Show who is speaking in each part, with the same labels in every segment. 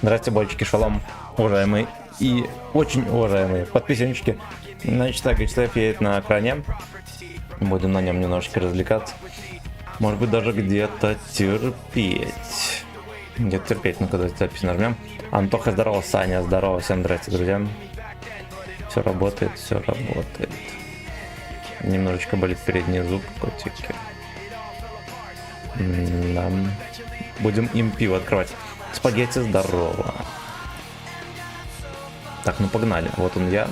Speaker 1: Здрасте, бойчики, шалом, уважаемые и очень уважаемые подписчики. Значит, так, HTF едет на экране. Будем на нем немножечко развлекаться. Может быть, даже где-то терпеть. Где-то терпеть, ну когда запись нажмем. Антоха, здорово, Саня, здорово, всем здрасте, друзья. Все работает, все работает. Немножечко болит передний зуб, котики. Да. Будем им пиво открывать. Спагетти, здорово. Так, ну погнали. Вот он я.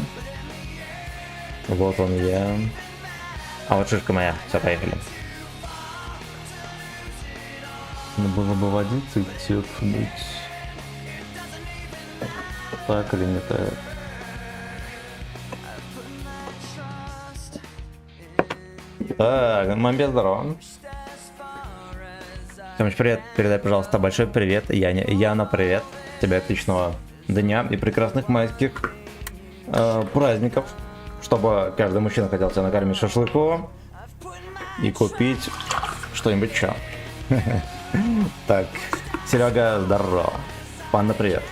Speaker 1: Вот он я. А вот шишка моя. Все, поехали. Ну было бы водиться и терпнуть. Так или не так? Так, мамбе, здорово. Тёмыч, привет. Передай, пожалуйста, большой привет. Яна, привет. Тебе отличного дня и прекрасных майских праздников. Чтобы каждый мужчина хотел тебя накормить шашлыком и купить что-нибудь еще. Так, Серега, здорово. Панда, привет.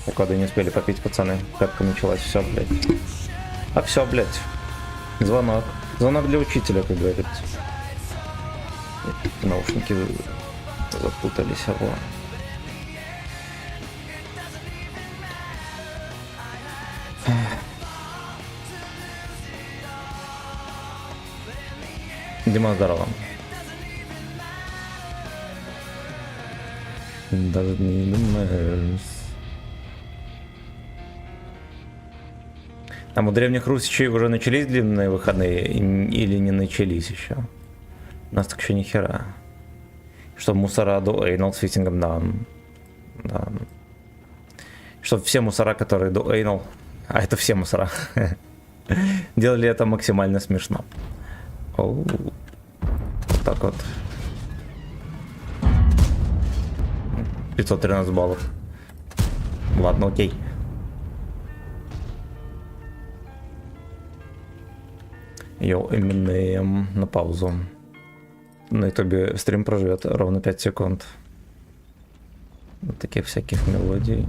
Speaker 1: Так, воды не успели попить, пацаны. Катка началась, все, блядь. А все, блядь. Звонок. Звонок для учителя, как говорится. Наушники запутались, его. Дима, здорово. Даже не думаешь. Там у древних русичей уже начались длинные выходные или не начались еще? У нас так еще ни хера. Что мусора до эйнал с фитингом, да. Да. Чтоб все мусора, которые до эйнал, а это все мусора, делали это максимально смешно. Оу. Так вот. 513 баллов. Ладно, окей. Йоу, Eminem на паузу. На ютубе стрим проживет ровно 5 секунд. Вот таких всяких мелодий.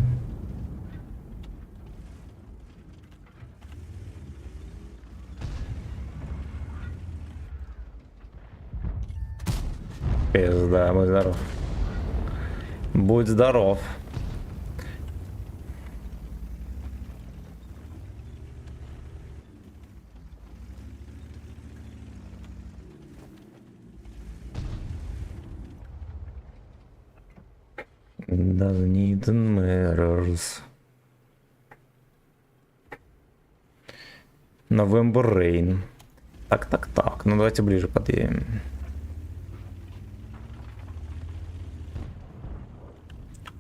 Speaker 1: Пизда, будь здоров. Будь здоров. Doesn't need mirrors. November Rain. Так. Ну давайте ближе подъедем.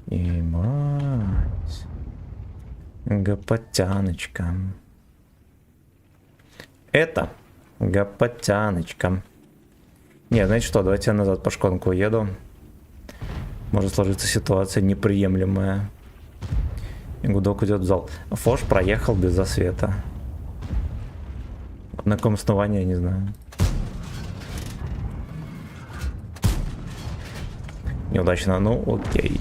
Speaker 1: Ебать. Гопотяночка. Это гопотяночка. Не, знаете что, давайте я назад по шконку уеду. Может сложиться ситуация неприемлемая. И гудок идет в зал. Фош проехал без засвета. На каком основании, я не знаю. Неудачно, ну окей.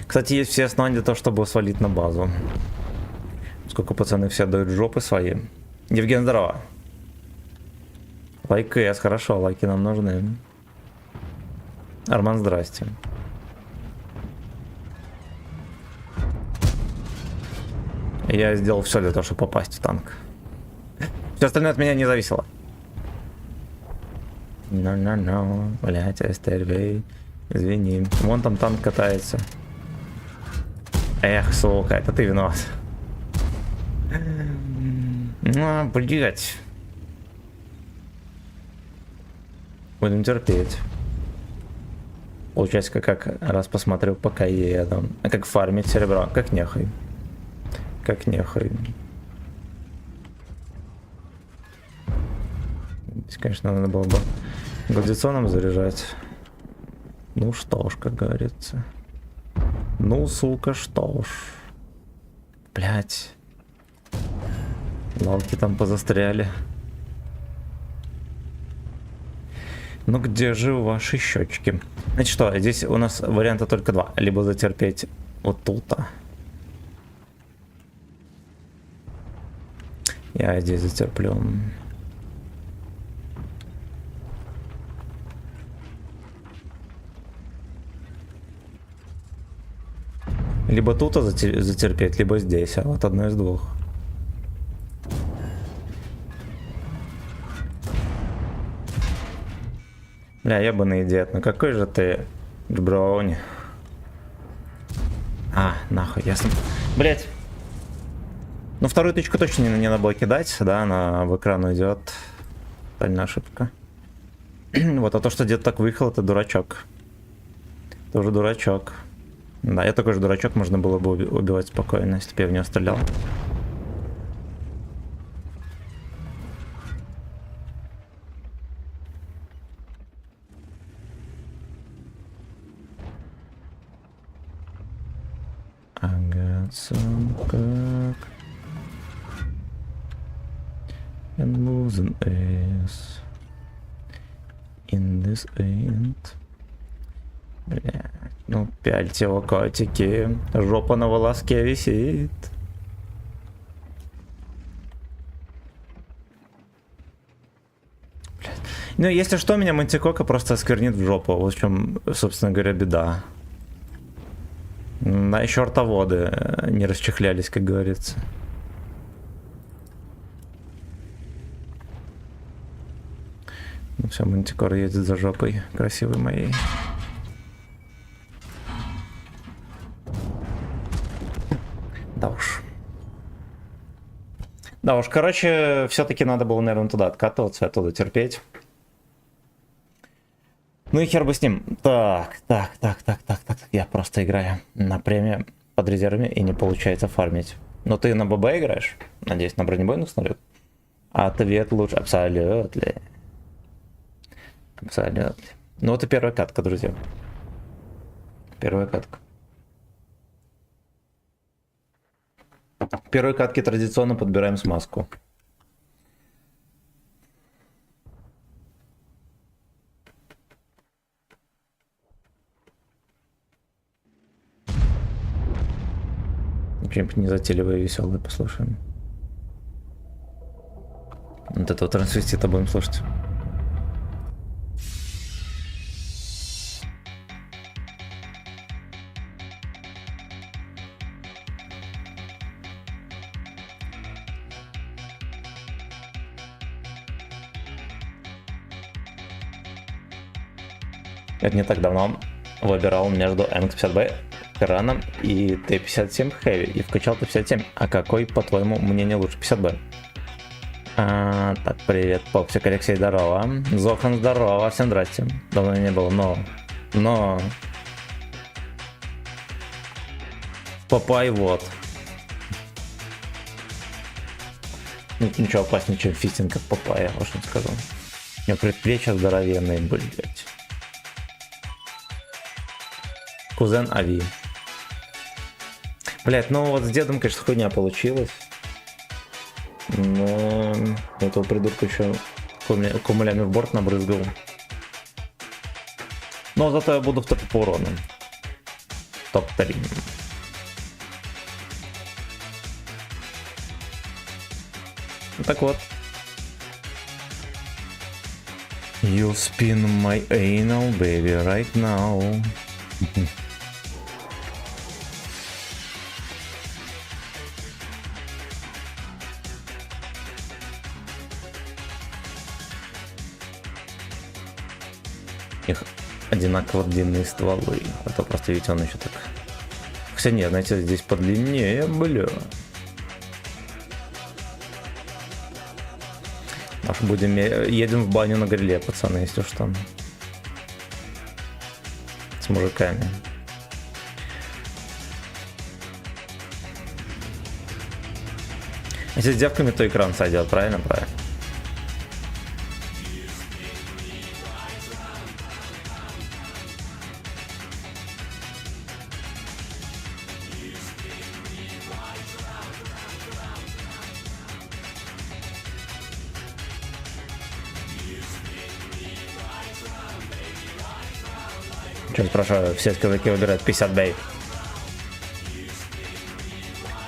Speaker 1: Кстати, есть все основания для того, чтобы свалить на базу. Сколько пацаны все дают жопы свои. Евген, здорово. Лайк КС, хорошо, лайки нам нужны. Арман, здрасте. Я сделал все для того, чтобы попасть в танк. Все остальное от меня не зависело. No, блять, Астервей. Извини. Вон там танк катается. Эх, сука, это ты виноват. Ну, блять. Будем терпеть. Полчасика как раз посмотрю, пока еду. А как фармить серебро? Как нехуй. Как нехуй. Здесь, конечно, надо было бы гладиационом заряжать. Ну что ж, как говорится. Ну, сука, что ж. Блять. Лалки там позастряли. Ну где же ваши щечки? Значит что, здесь у нас варианта только два. Либо затерпеть вот тут-то. Я здесь затерплю. Либо тут затерпеть, либо здесь. А вот одно из двух. Бля, ебаный дед, ну какой же ты джброуни. А, нахуй, ясно. Блять. Ну вторую тычку точно не надо было кидать, да, она в экран уйдет. Тотальная ошибка. Вот, а то, что дед так выехал, это дурачок. Тоже дурачок. Да, я такой же дурачок, можно было бы убивать спокойно, если бы я в него стрелял. Ага, как. And losing is in this end. Бля, ну пяльте его котики, жопа на волоске висит. Блядь. Ну если что, меня Мантикока просто осквернит в жопу, вот в чем, собственно говоря, беда. Да, еще ртоводы не расчехлялись, как говорится. Ну все, Мантикор едет за жопой красивой моей. Да уж. Да уж, короче, все-таки надо было, наверное, туда откатываться, оттуда терпеть. Ну и хер бы с ним. Так. Я просто играю на премию под резервами и не получается фармить. Но ты на ББ играешь? Надеюсь, на бронебойных снаряд? Ответ лучше. Абсолютно. Абсолютно. Ну вот и первая катка, друзья. Первая катка. В первой катке традиционно подбираем смазку. Чем-нибудь незатейливое, веселое послушаем. Вот этого трансвестита будем слушать. Это не так давно выбирал между MX-50B краном и Т-57 Heavy и вкачал Т-57. А какой, по твоему мнению, лучше? 50B? Так, привет, Попсик, Алексей, здорово. Зохан, здорово, всем здрасте. Давно не было, но... Папай, вот. Ну, ничего опаснее, чем фистинг, как Папая, вот что скажу. У него предплечья здоровенные, блять. Кузен Ави. Блять, ну вот с дедом, конечно, хуйня получилась. Но этого придурка еще кумулями в борт набрызгал. Но зато я буду в топе по урону. Топ-3. Так вот. You spin my anal, baby, right now. Их одинаково длинные стволы. Это просто ведь он еще так. Хотя нет, знаете, здесь подлиннее, бля. Аж будем едем в баню на гриле, пацаны, если что. С мужиками. Если с девками, то экран сойдет, правильно? Правильно. Сейчас спрашиваю, все скиллаки выбирают 50 бей.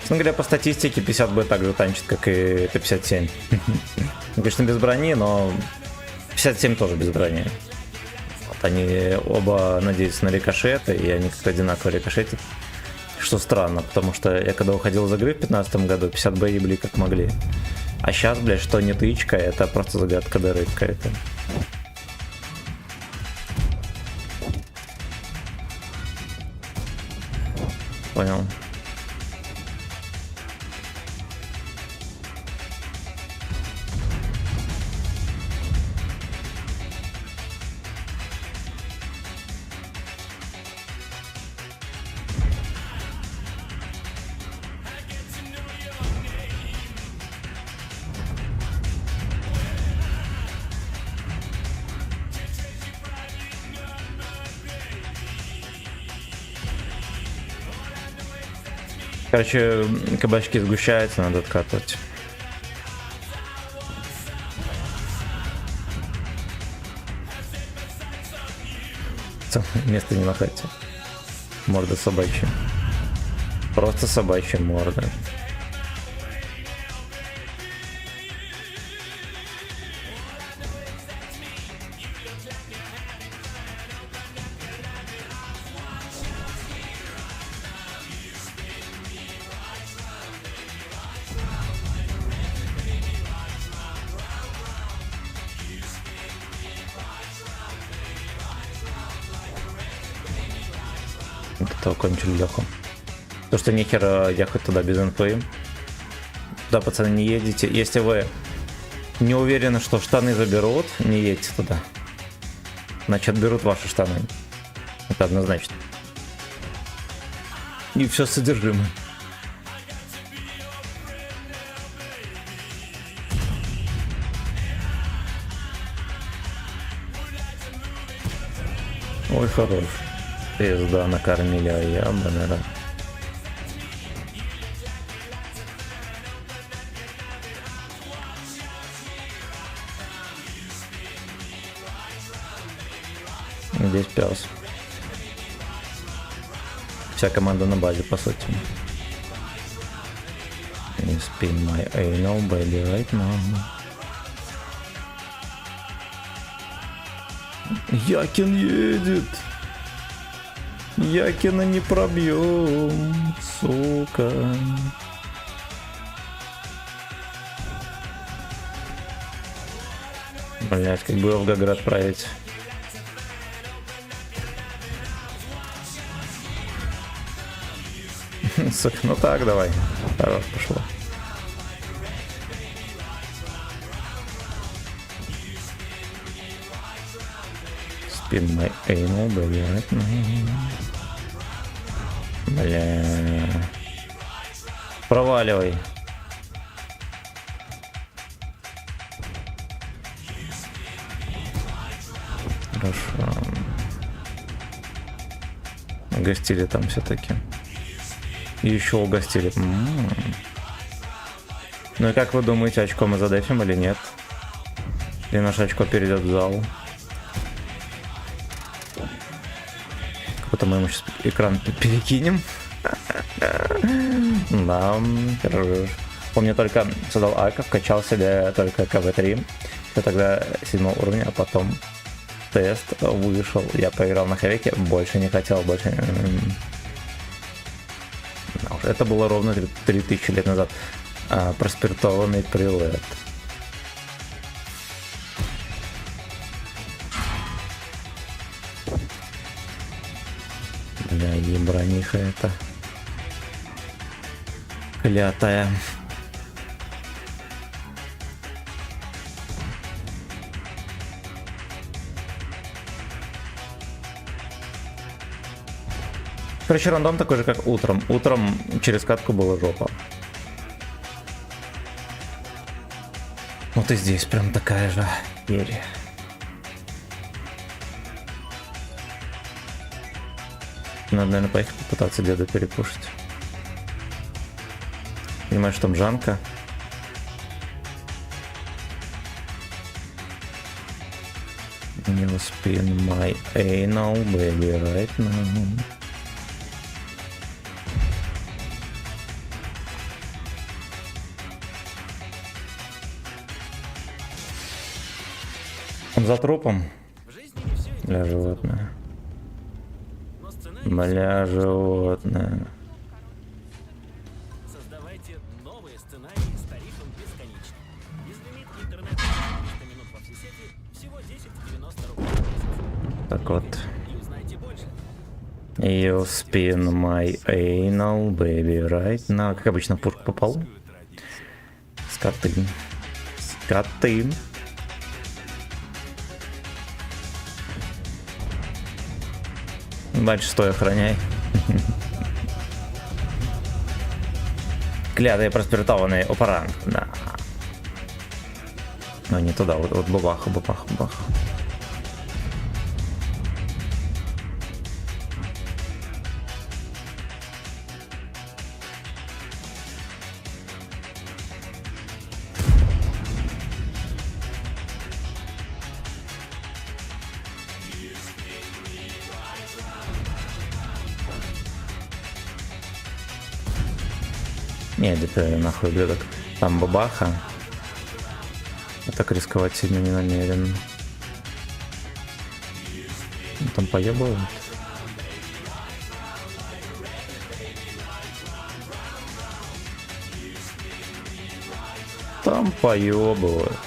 Speaker 1: Честно говоря, по статистике 50 б так же танчит, как и Т-57. Конечно, без брони, но 57 тоже без брони. Вот они оба надеются на рикошеты, и они как-то одинаково рикошетят. Что странно, потому что я когда уходил из игры в 2015 году, 50 б ебли как могли. А сейчас, блядь, что не тычка, это просто загадка дыры какая-то. Понял. Короче, кабачки сгущаются, надо откатывать. Место не находится. Морда собачья. Просто собачья морда. Кто кончил Леху. То, что нехер ехать туда без инфы. Да, пацаны, не едете. Если вы не уверены, что штаны заберут, не едьте туда. Значит, берут ваши штаны. Это однозначно. И все содержимое. Ой, хорош. Пизда, накормили, а я бы, наверное. Здесь пес. Вся команда на базе, по сути. You spin my anal baby right now. Якин едет. Якина не пробьем, сука. Блять, как бы Волгоград править. Сука, ну так, давай. Хорош, пошло. Spin my anal, baby, right now. Бля. Проваливай. Хорошо. Угостили там все-таки. Еще угостили. Ну и как вы думаете, очко мы задефим или нет? Или наше очко перейдет в зал? Как-то мы ему сейчас экран перекинем. Да, хорошо. Помню, только создал Ака, вкачал себе только КВ-3. Все тогда 7 уровня, а потом тест вышел. Я поиграл на Хавике, больше не хотел, больше... Это было ровно 3000 лет назад. Проспиртованный прилет. Бля, ебраниха это. Клятая. Короче, рандом такой же, как утром. Утром через катку была жопа. Вот и здесь прям такая же ересь. Надо, наверное, поехать попытаться деда перепушить. Понимаешь, что там Жанка. You spin my anal, baby, right now. Он за трупом. Бля, животное. Бля, животное.
Speaker 2: Создавайте новые сценарии с тарифом бесконечно. Безлимит интернет 300 минут во всей сети всего 10,90 рублей в месяц.
Speaker 1: Так вот.
Speaker 2: И узнайте больше.
Speaker 1: You spin my anal, baby, right now. Как обычно, пушка по полу. Скоты. Скоты. Дальше стой, охраняй. Клятый проспиртованный оперант. Да. Но не туда, вот бабаха, бабаха, бабаха. Не, где-то нахуй, блядок. Там бабаха. Я так рисковать сильно не намерен. Ну, там поебывают. Там поебывают.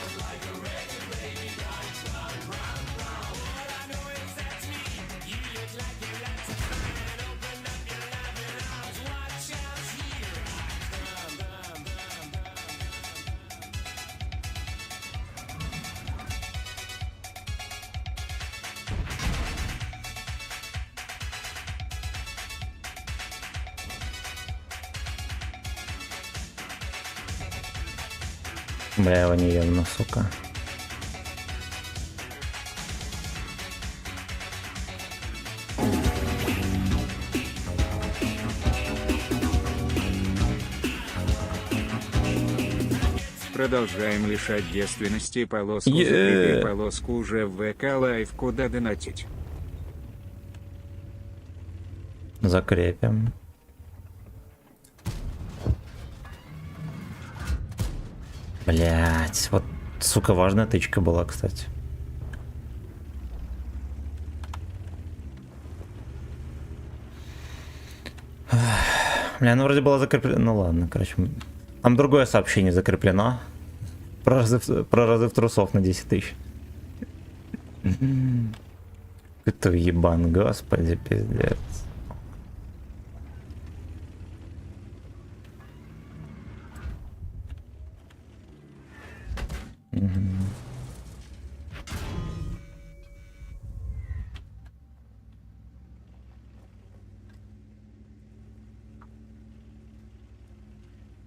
Speaker 1: Бля, я его не ем, сука.
Speaker 3: Продолжаем лишать девственности полоску, закрепи полоску уже в ВК Лайв, куда донатить.
Speaker 1: Закрепим. Блять, вот, сука, важная тычка была, кстати. Бля, ну вроде было закреплено. Ну ладно, короче. Там другое сообщение закреплено. Про разрыв трусов на 10 тысяч. Это ебан, господи, пиздец.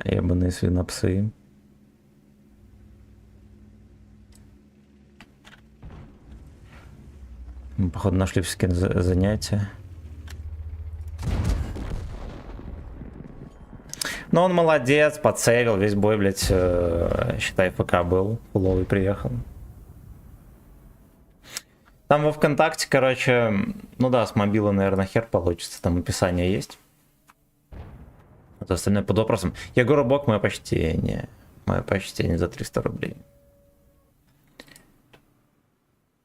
Speaker 1: Ебаные свинопсы. Мы, походу, нашли все занятия. Но он молодец, подсейвил весь бой, блядь, считай, ФК был, фуловый приехал. Там во ВКонтакте, короче, ну да, с мобила, наверное, хер получится, там описание есть. А то остальное под вопросом. Егор Бок, мое почтение за 300 рублей.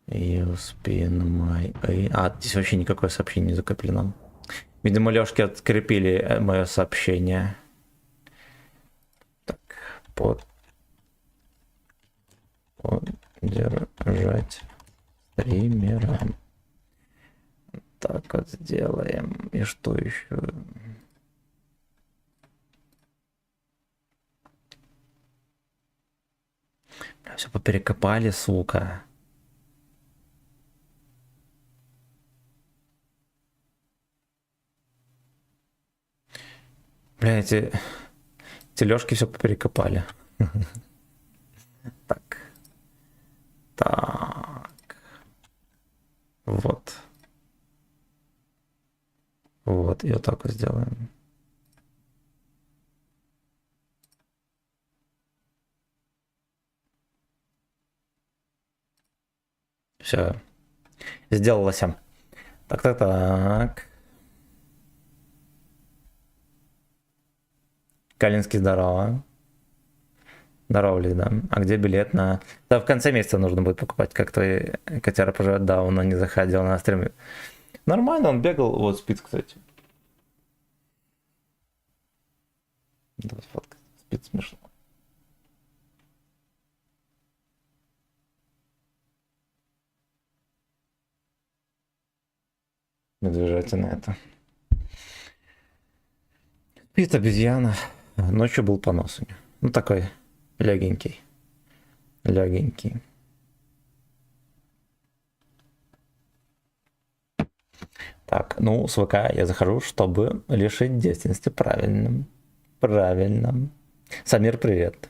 Speaker 1: You spin my... А, здесь вообще никакое сообщение не закреплено. Видимо, Лёшки открепили мое сообщение. Так, поддержать стримера. Так вот сделаем. И что еще? Все поперекопали, сука. Бля, эти тележки все поперекопали. Так. Так. Вот. Вот, и вот так вот сделаем. Все. Сделалось. Так. Калинский, здорово. Здорово, да. А где билет на... Да, в конце месяца нужно будет покупать, как твои котяра поживают. Да, он не заходил на стрим. Нормально, он бегал. Вот, спит, кстати. Давай сфоткать. Спит смешно. Медвежатина это. Спит обезьяна. Ночью был понос у него. Ну, такой легенький. Легенький. Так, ну, с ВК я захожу, чтобы лишить девственности. Правильно. Правильно. Самир, привет.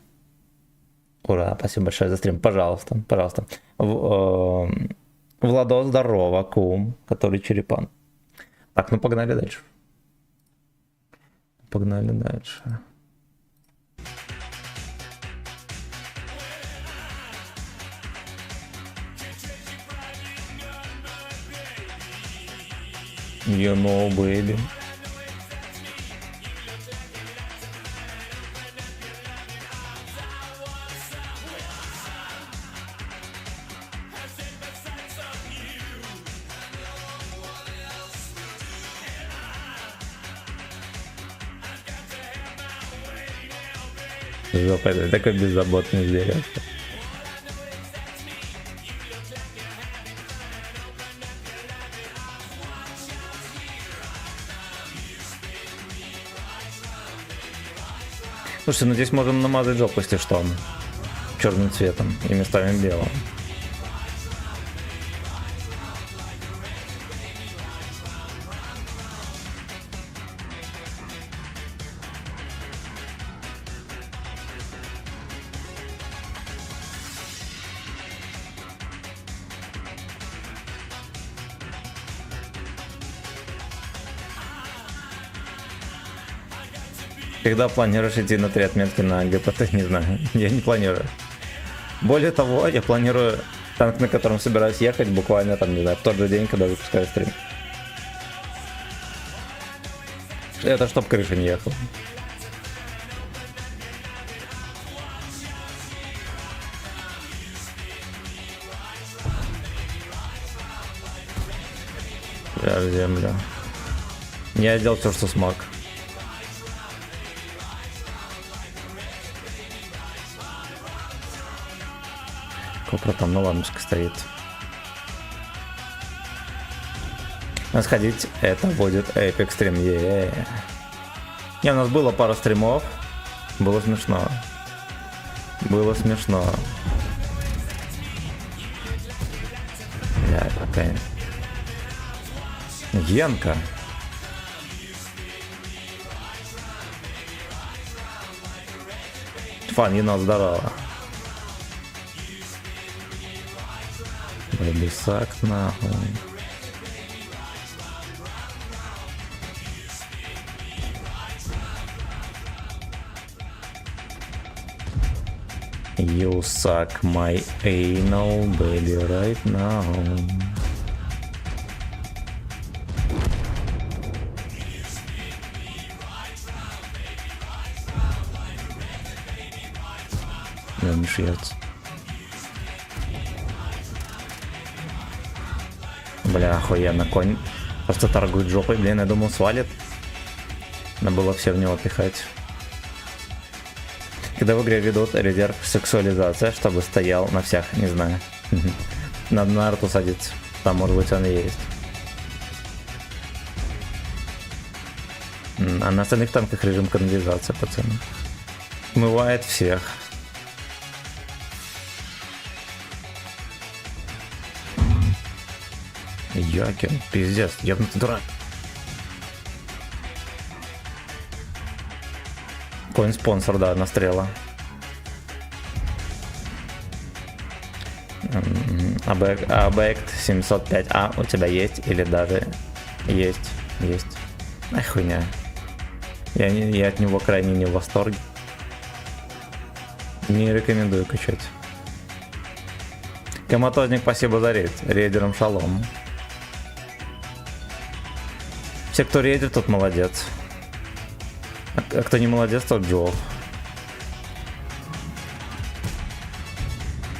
Speaker 1: Ура, спасибо большое за стрим. Пожалуйста, пожалуйста. Владос, здорово, кум, который черепан. Так, ну погнали дальше. Погнали дальше. You know, baby. Жопа, это такой беззаботный зверь. Слушайте, ну здесь можно намазать жопу, если что, черным цветом и местами белым. Когда планируешь идти на 3 отметки на ГПТ, не знаю, я не планирую. Более того, я планирую танк, на котором собираюсь ехать, буквально там, не знаю, в тот же день, когда выпускаю стрим. Это чтоб крыша не ехала. Я в землю. Я сделал все, что смог. Копра там на лампочке стоит. А сходить, это будет эпик стрим. Не, у нас было пара стримов. Было смешно. Было смешно. Бля, какая... Янка. Фан, енот, здорово. Лисак, нахуй. You suck my anal, baby, right now. Я не шьется. Бля, охуенно, конь просто торгует жопой, блин, я думал свалит. Надо было все в него пихать. Когда в игре ведут резерв сексуализация, чтобы стоял на всех, не знаю. Надо на арту садиться, там может быть он и есть. А на остальных танках режим канализации, пацаны. Смывает всех. Якин, пиздец, ебнутый дурак. Конь спонсор, да, настрела. Объект 705А у тебя есть или даже есть? Ай, хуйня. Я от него крайне не в восторге. Не рекомендую качать. Коматозник, спасибо за рейд. Рейдером шалом. Все, кто рейдер, тот молодец. А кто не молодец, тот джов.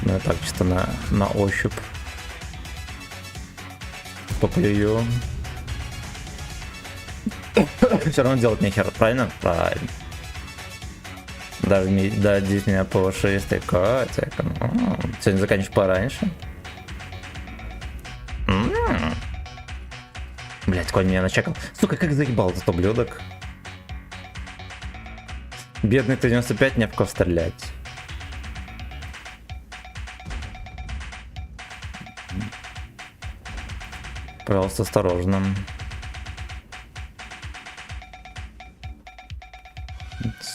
Speaker 1: Ну я так чисто на ощупь поплюю. Все равно делать нехер, правильно? Правильно. Даже дадить меня по 6 котик. Сегодня заканчиваешь пораньше. Блять, конь меня начекал. Сука, как заебал этот ублюдок. Бедный Т-95, не в кого стрелять. Пожалуйста, осторожно.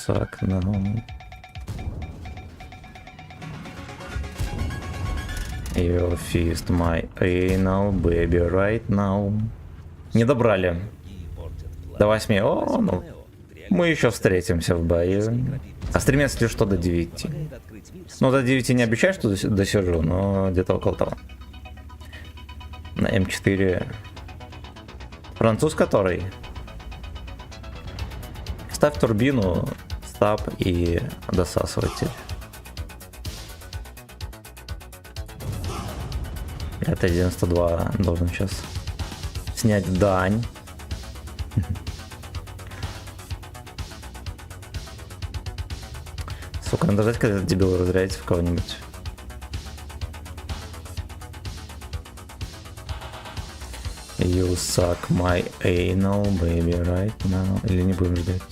Speaker 1: Так, ну. You'll feast my anal baby right now. Не добрали. До 8. О, ну. Мы еще встретимся в бою. А стремятся ли что до 9? Ну, до 9 не обещаю, что досижу, но где-то около того. На М4. Француз который? Ставь турбину, стаб и досасыватель. Это 92 должен сейчас снять дань. Сука, надо ждать, когда этот дебил разряется в кого-нибудь. You suck my anal, baby, right now. Или не будем ждать?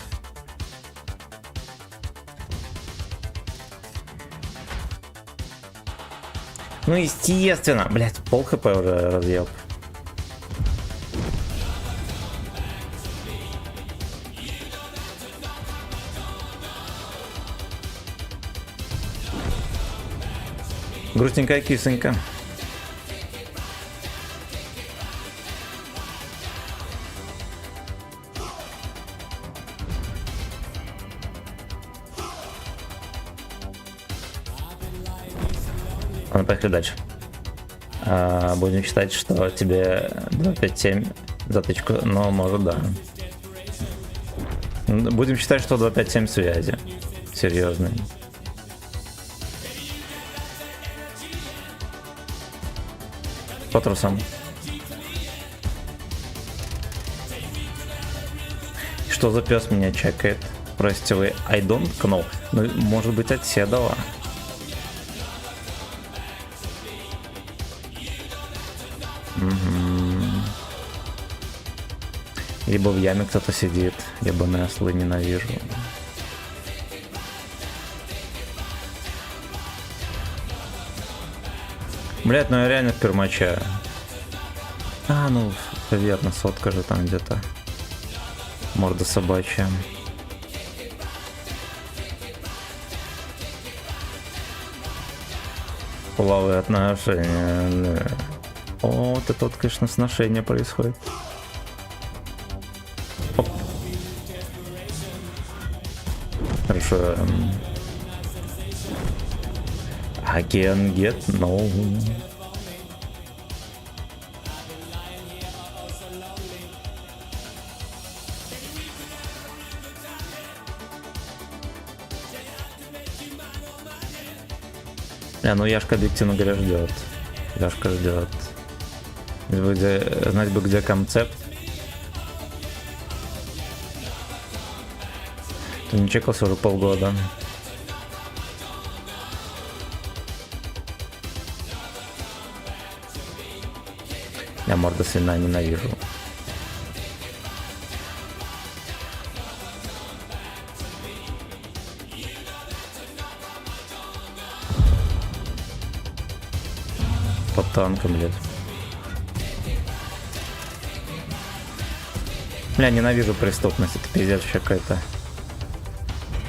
Speaker 1: Ну, естественно. Блять, пол хп уже разъел. Грустненькая кисонька. Ладно, поехали дальше. Будем считать, что тебе 257 затычку, но может да. Будем считать, что 257 связи. Серьезные. По трусам. Что за пес меня чекает? Простите, вы I don't know. Ну, может быть, от Седова. Либо в яме кто-то сидит, либо Неслы ненавижу. Блять, ну я реально в пермача. Ну, верно, сотка же там где-то. Морда собачья. Половые отношения. О, вот это вот, конечно, сношение происходит. Оп. Хорошо. I can get no. Ну Яшка объективно говоря ждет. Яшка ждет. Знать бы где концепт. Ты не чекался уже полгода. Я морда свина ненавижу. Под танком, блядь. Бля, ненавижу преступность. Это пиздец вообще какая-то.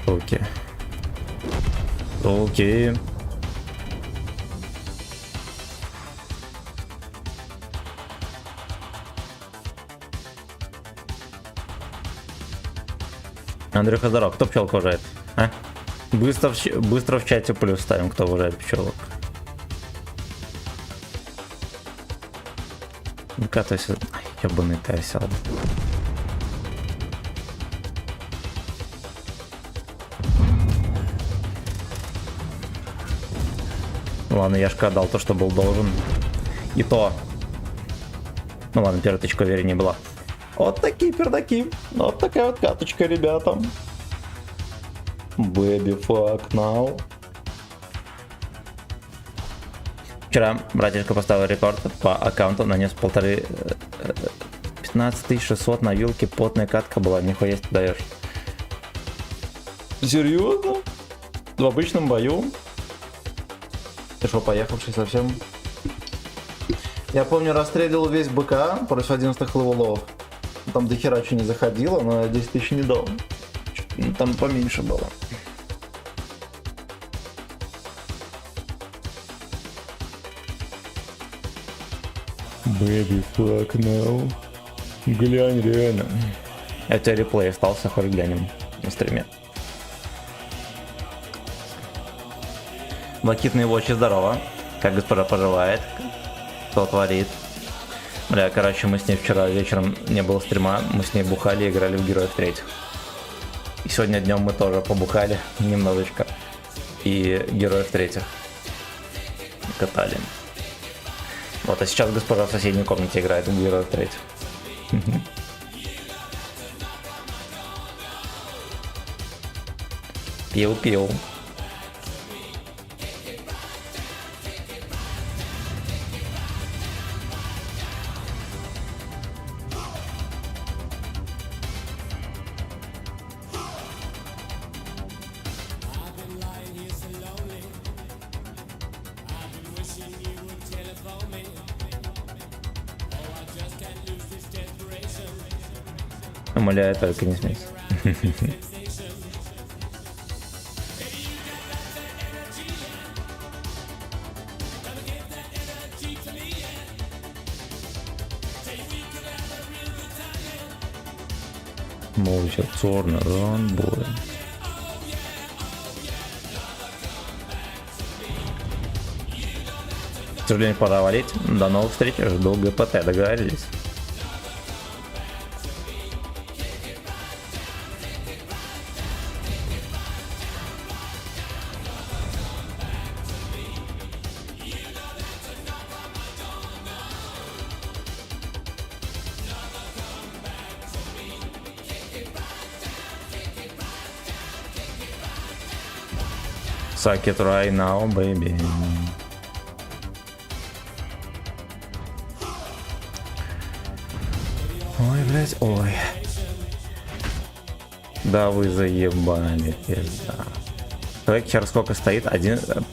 Speaker 1: Окей. Окей. Андрюха, здоров. Кто пчелок уважает? А? Быстро в чате плюс ставим, кто уважает пчелок. Выкатывайся. Ай, ёбаный ты осел. Ладно, я ж отдал то, что был должен. И то. Ну ладно, первая точка увереннее была. Вот такие пердаки. Вот такая вот каточка, ребята. Baby fuck now. Вчера братишка поставил рекорд по аккаунту, нанес 15600 на вилке, потная катка была, нихуя ты даешь. Серьезно? В обычном бою? Ты что, поехавший совсем? Я помню, расстрелил весь БК против 11 левелов. Там до хера что не заходило, но я 10 тысяч не дал. Там поменьше было. Baby fuck no. Глянь, реально. Это реплей остался, хоть глянем на стриме. Блокитные вочи, здорово. Как госпожа поживает? Что творит? Бля, короче, мы с ней вчера вечером не было стрима, мы с ней бухали и играли в Героев Третьих. И сегодня днем мы тоже побухали немножечко. И Героев Третьих катали. Вот, а сейчас госпожа в соседней комнате играет в Героев Третьих. Пил-пил. Умоляю, только не смейся. Молча, черный ранбой. К сожалению, пора валить. До новых встреч. Жду ГПТ. Договорились. Suck it right now, baby. Ой, блять, ой. Да вы заебали, пизда. Человек сейчас сколько стоит?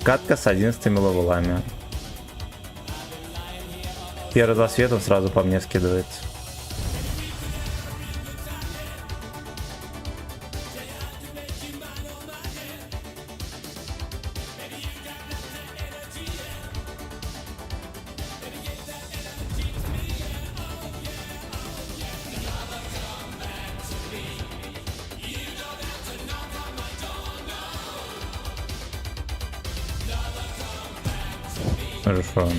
Speaker 1: Катка с 11 левелами. Первый засвет он сразу по мне скидывается. Хорошо.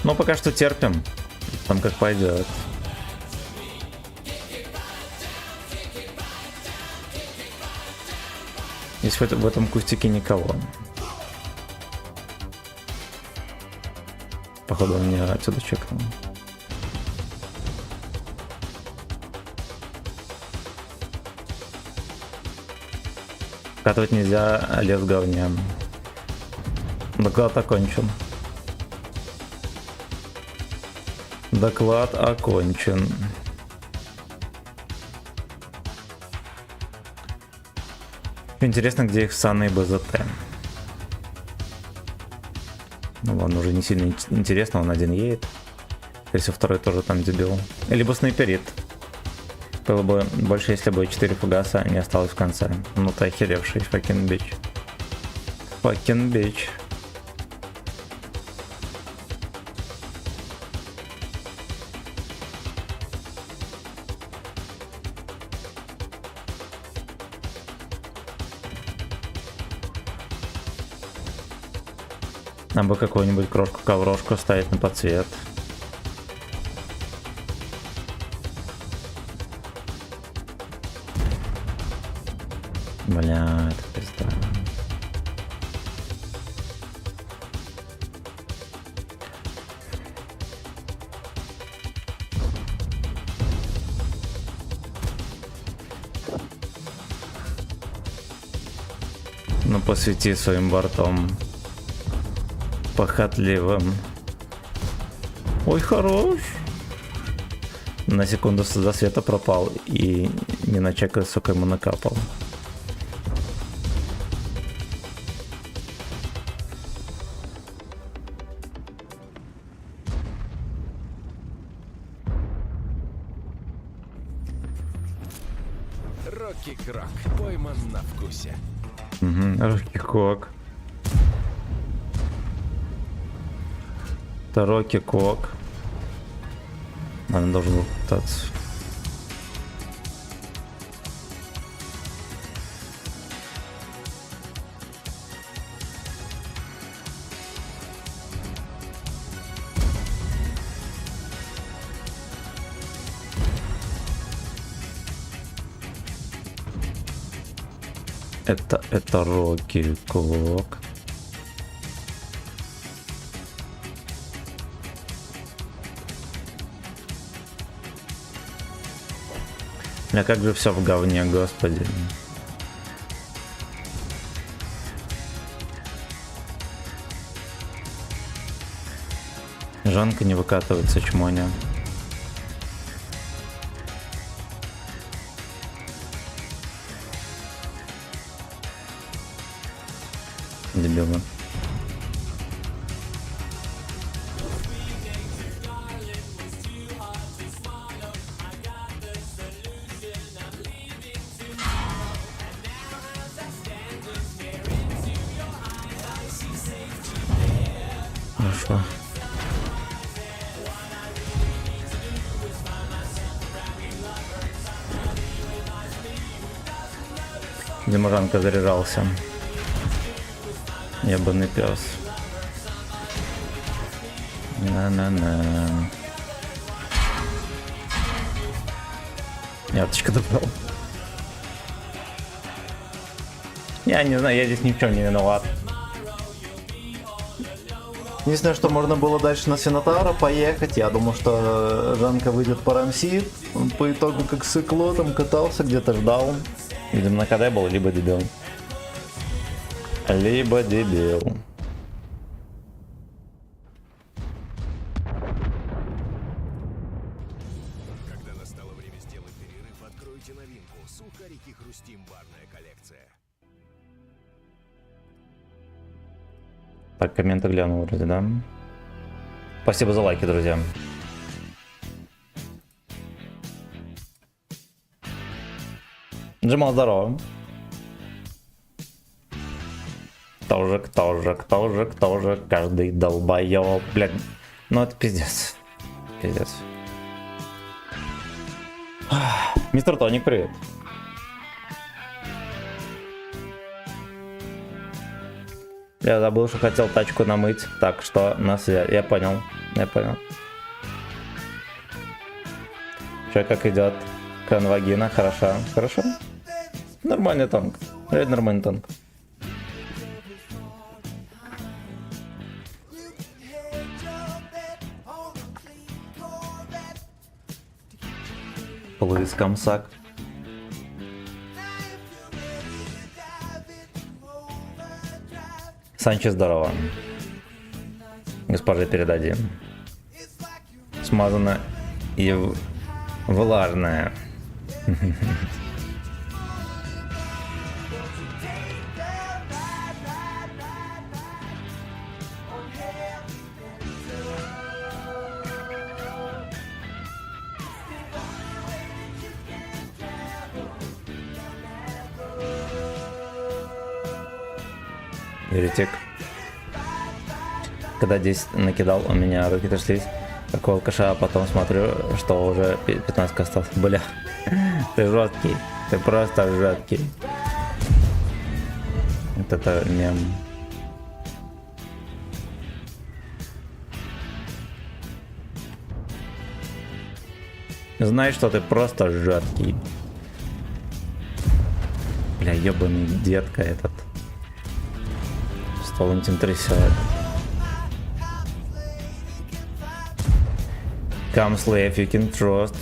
Speaker 1: Ну, пока что терпим. Там как пойдет. Здесь в этом кустике никого. Походу он меня отсюда чекнул. Катывать нельзя, лес в говне. Доклад окончен. Доклад окончен. Интересно, где их ссаные БЗТ. Ну ладно, уже не сильно интересно, он один едет. Если второй тоже там дебил. Либо снайперит. Было бы больше, если бы 4 фугаса не осталось в конце. Ну ты охеревший, fucking bitch. Fucking bitch. Надо бы какую-нибудь крошку-коврошку ставить на подсвет. Бля, это пизда. Ну посвети своим бортом похотливым. Ой, хорош. На секунду до света пропал и не на чека, сука, ему накапал.
Speaker 4: Рокки Крок пойман на вкусе.
Speaker 1: Угу, Рокки Кок. Это Рокки Кок. Она должен был пытаться. Это Рокки Кок. А как же все в говне, господи. Жанка не выкатывается, чмоня. Дебилы. Хорошо. Димажанка заряжался. Ебаный пес. На-на-на. Яточка добрал. Я не знаю, я здесь ни в чем не виноват. Единственное, что можно было дальше на Сенатара поехать. Я думал, что Жанка выйдет по РМС. Он по итогу как сыкло там катался, где-то ждал. Видимо, на КД был, либо дебил. Либо дебил.
Speaker 4: Когда настало время сделать перерыв, откройте новинку. Сухарики Хрустим барная коллекция.
Speaker 1: Так, комменты глянул вроде, да? Спасибо за лайки, друзья. Джамал, здорово. Кто же, каждый долбоёб, блядь. Ну это пиздец. Пиздец. Мистер Тоник, привет. Я забыл, что хотел тачку намыть, так что на связь. Я понял. Че, как идет? Конвагина, хорошо. Хорошо? Нормальный танк. Реально нормальный танк. Плыс комсак. Санчо, здорово. Госпоже, передадим. Смазано и влажное. Еретик. Когда 10 накидал, у меня руки тряслись, как у алкаша, а потом смотрю, что уже 15 осталось. Бля, ты жесткий, ты просто жесткий. Вот это мем. Знаешь, что ты просто жёсткий. Бля, ёбаный детка этот. Стол он трясет. Come slave, you can trust.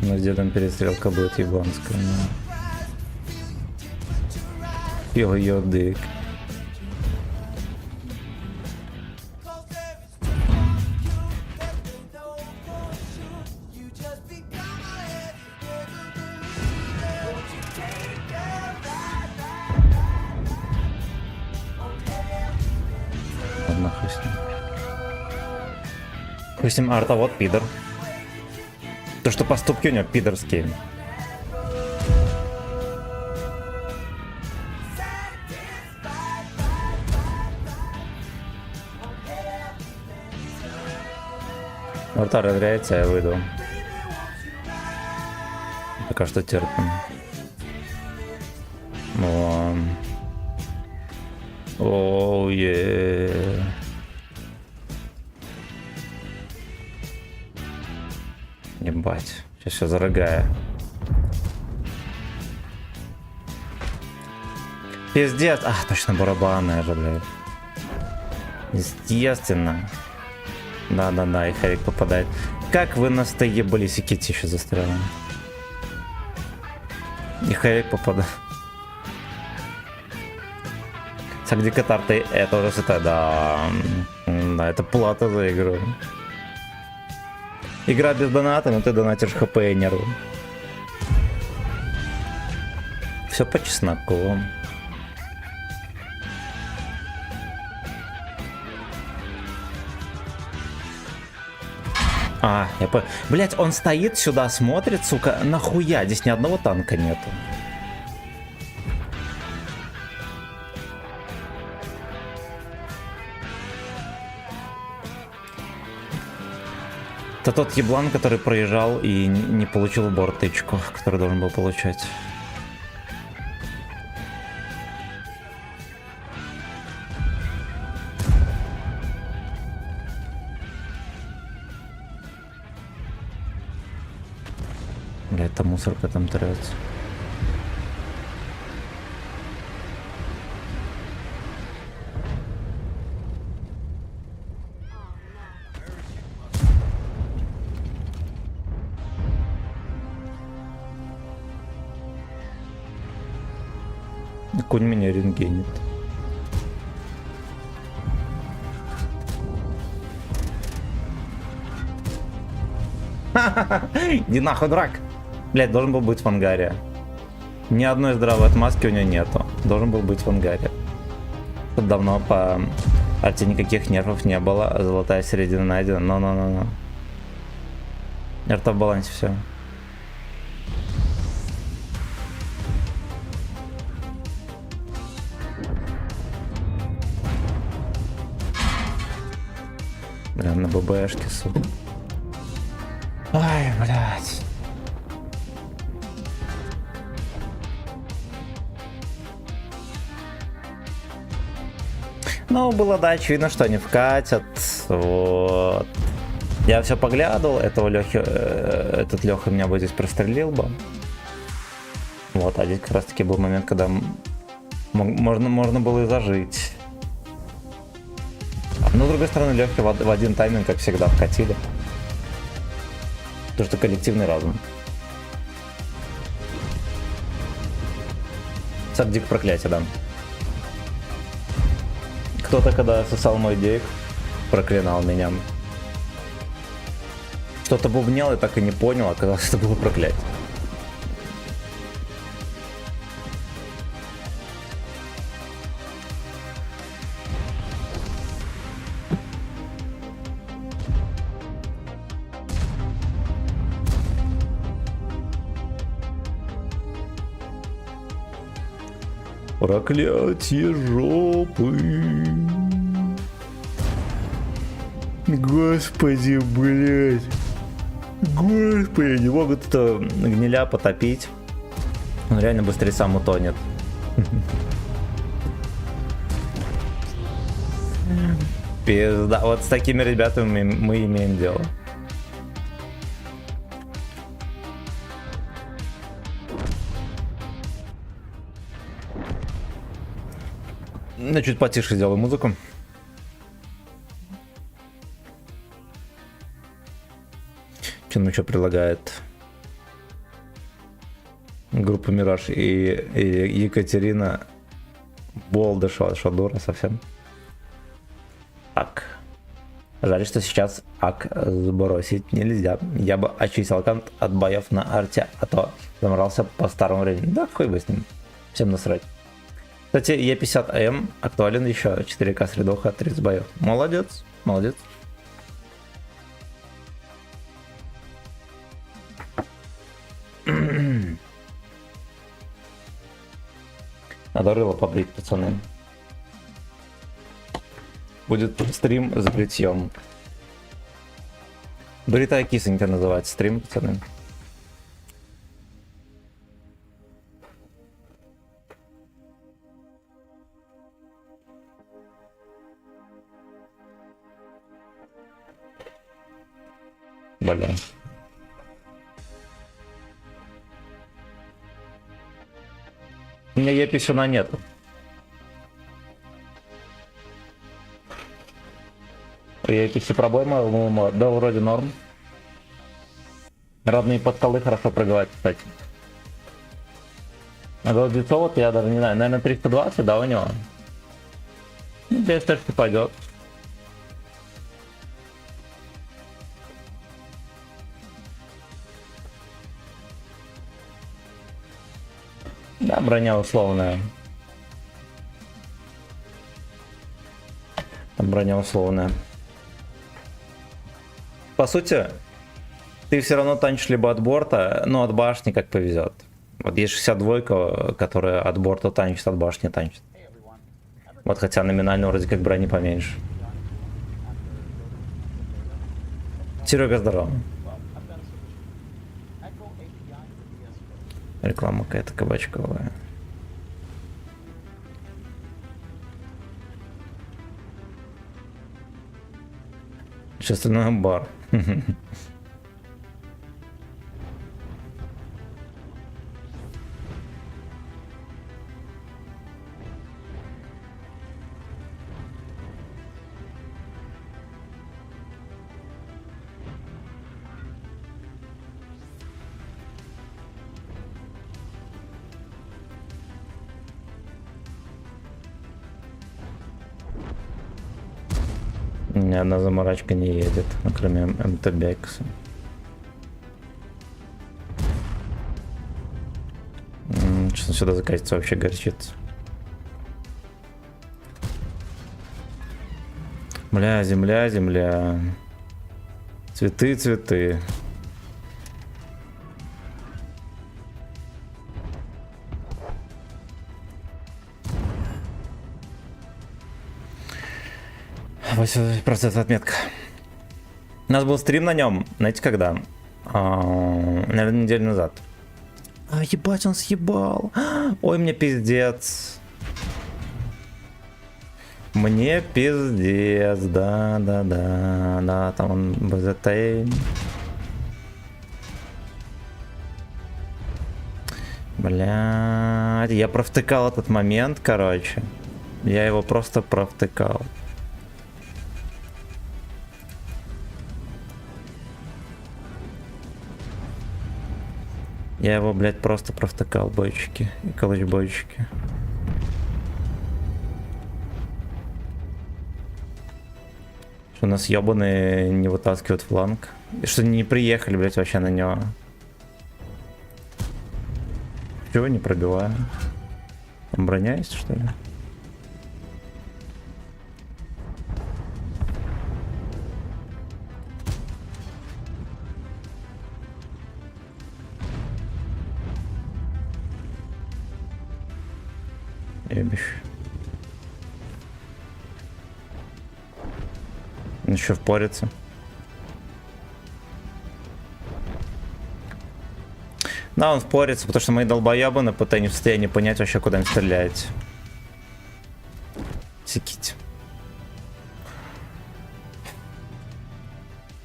Speaker 1: Ну где там перестрелка будет ебанская. Feel your dick. Ладно, хуй с ним. Хуй с ним, Арта, вот пидор. То, что поступки у него пидорские. Арта разряется, я выйду. Пока что терпим. Оу, е. Ебать, сейчас все зарыгаю. Пиздец. А, точно, барабаны же, блядь. Естественно. Да-да-да, и Харик попадает. Как вы настоебались, и Кити еще застряла. И Харик попадает. Сагдикатарты, это уже это, да. Да, это плата за игру. Игра без доната, но ты донатишь хп и нервы. Все по чесноку. А, я понял. Блять, он стоит сюда, смотрит, сука, нахуя? Здесь ни одного танка нету. Это тот еблан, который проезжал и не получил в борт тычку, который должен был получать. Бля, это мусорка там трется. Конь меня рентгенит. Иди нахуй, дурак! Блять, должен был быть в ангаре. Ни одной здравой отмазки у него нету. Должен был быть в ангаре. Тут давно по арте никаких нервов не было. Золотая середина найдена. Но. Арта в балансе, все. Бля, на ББшке, сука. Ай, блядь. Ну, было, да, очевидно, что они вкатят. Вот. Я все поглядывал, этого Лехи, этот Леха меня бы здесь прострелил бы. Вот, а здесь как раз таки был момент, когда можно было и зажить. Но, с другой стороны, Лехи в один тайминг, как всегда, вкатили. Потому что коллективный разум. Садик проклятие, да. Кто-то, когда сосал мой дейк, проклинал меня. Что-то бубнел, я так и не понял, оказалось, что это было проклятие. Проклятие жопы. Господи, блядь. Господи, не могут это гниля потопить. Он реально быстрее сам утонет. Пизда. Вот с такими ребятами мы имеем дело. Ну, чуть потише сделаю музыку. Что нам еще предлагает? Группа Мираж и Екатерина Болдышева. Что, дура совсем? Так. Жаль, что сейчас ак сбросить нельзя. Я бы очистил аккаунт от боев на арте, а то заморался по старому времени. Да хуй бы с ним. Всем насрать. Кстати, Е50М актуален еще. 4К средуха, 30 боев. Молодец, молодец. Надо рыло побрить, пацаны. Будет стрим с бритьем. Бритая кисонька называется стрим, пацаны. Бля. У меня Е-писюна нету. Е-писи пробойма, да, вроде норм. Родные подколы хорошо пробивать, кстати. А Голдецова вот я даже не знаю, наверное 320, да, у него? Ну, без тешки пойдет. Да, броня условная. Там броня условная. По сути, ты все равно танчишь либо от борта, но от башни как повезет. Вот есть 62-ка, которая от борта танчит, от башни танчит. Вот хотя номинально вроде как брони поменьше. Серега, здорово. Реклама какая-то кабачковая. Все остальное бар. Ни одна заморачка не едет, кроме МТБекса. Сейчас он сюда закатится, вообще горчит. Бля, земля, земля. Цветы, цветы. Процент отметка. У нас был стрим на нем, знаете когда? Наверное, неделю назад. А, ебать, он съебал. Ой, мне пиздец. Мне пиздец, да, там он БЗТ. Блядь, я провтыкал этот момент, короче. Я его просто провтыкал. Я его, блядь, просто провтыкал, бойчики и калыч-бойчики. Что у нас ебаные не вытаскивают фланг. И что не приехали, блядь, вообще на него. Чего не пробиваю? Там броня есть, что ли? Ебищ. Еще впорится. Да, он впорится, потому что мои долбоебы на ПТ не в состоянии понять вообще, куда им стрелять. Секите.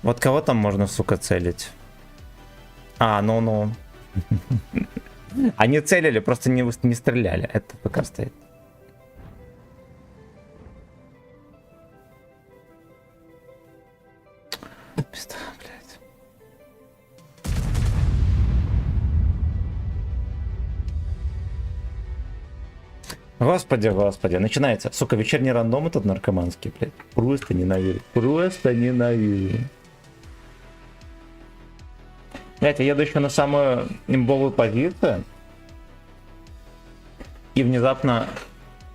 Speaker 1: Вот кого там можно, сука, целить? А, ну-ну. Они целили, просто не стреляли. Это пока стоит. Пизда, блядь. Господи, господи, начинается. Сука, вечерний рандом этот наркоманский, блядь. Просто ненавижу. Просто ненавижу. Блядь, я еду еще на самую имбовую позицию. И внезапно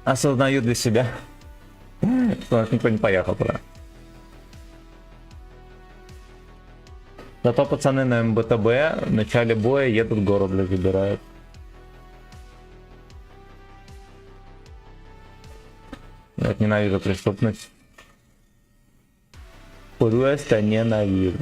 Speaker 1: осознаю для себя, что у нас никто не поехал туда. Зато пацаны на МБТБ в начале боя едут город, блядь, выбирают. Я ненавижу преступность. Просто ненавижу.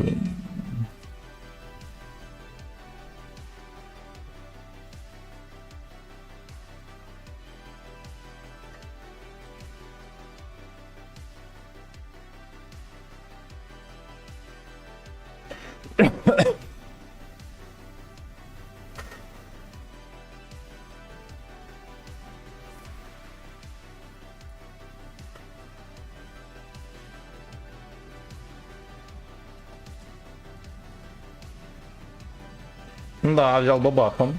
Speaker 1: Да, взял бабаху.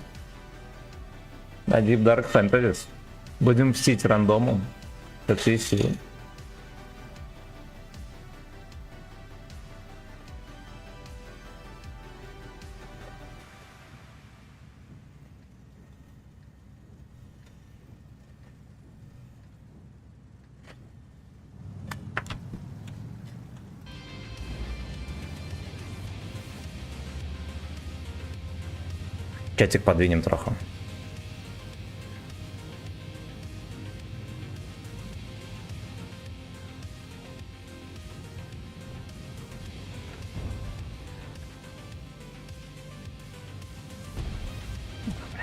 Speaker 1: А Deep Dark Fantasy. Будем мстить рандому. Как все силы. Чатик подвинем трохи.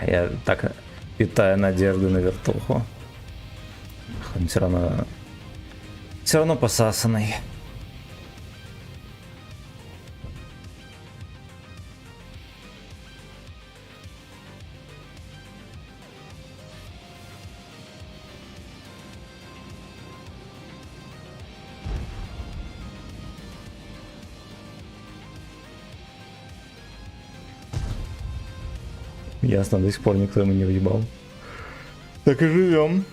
Speaker 1: Я так питаю надежды на вертуху. Он все равно посасанный. Ясно, до сих пор никто ему не въебал. Так и живем.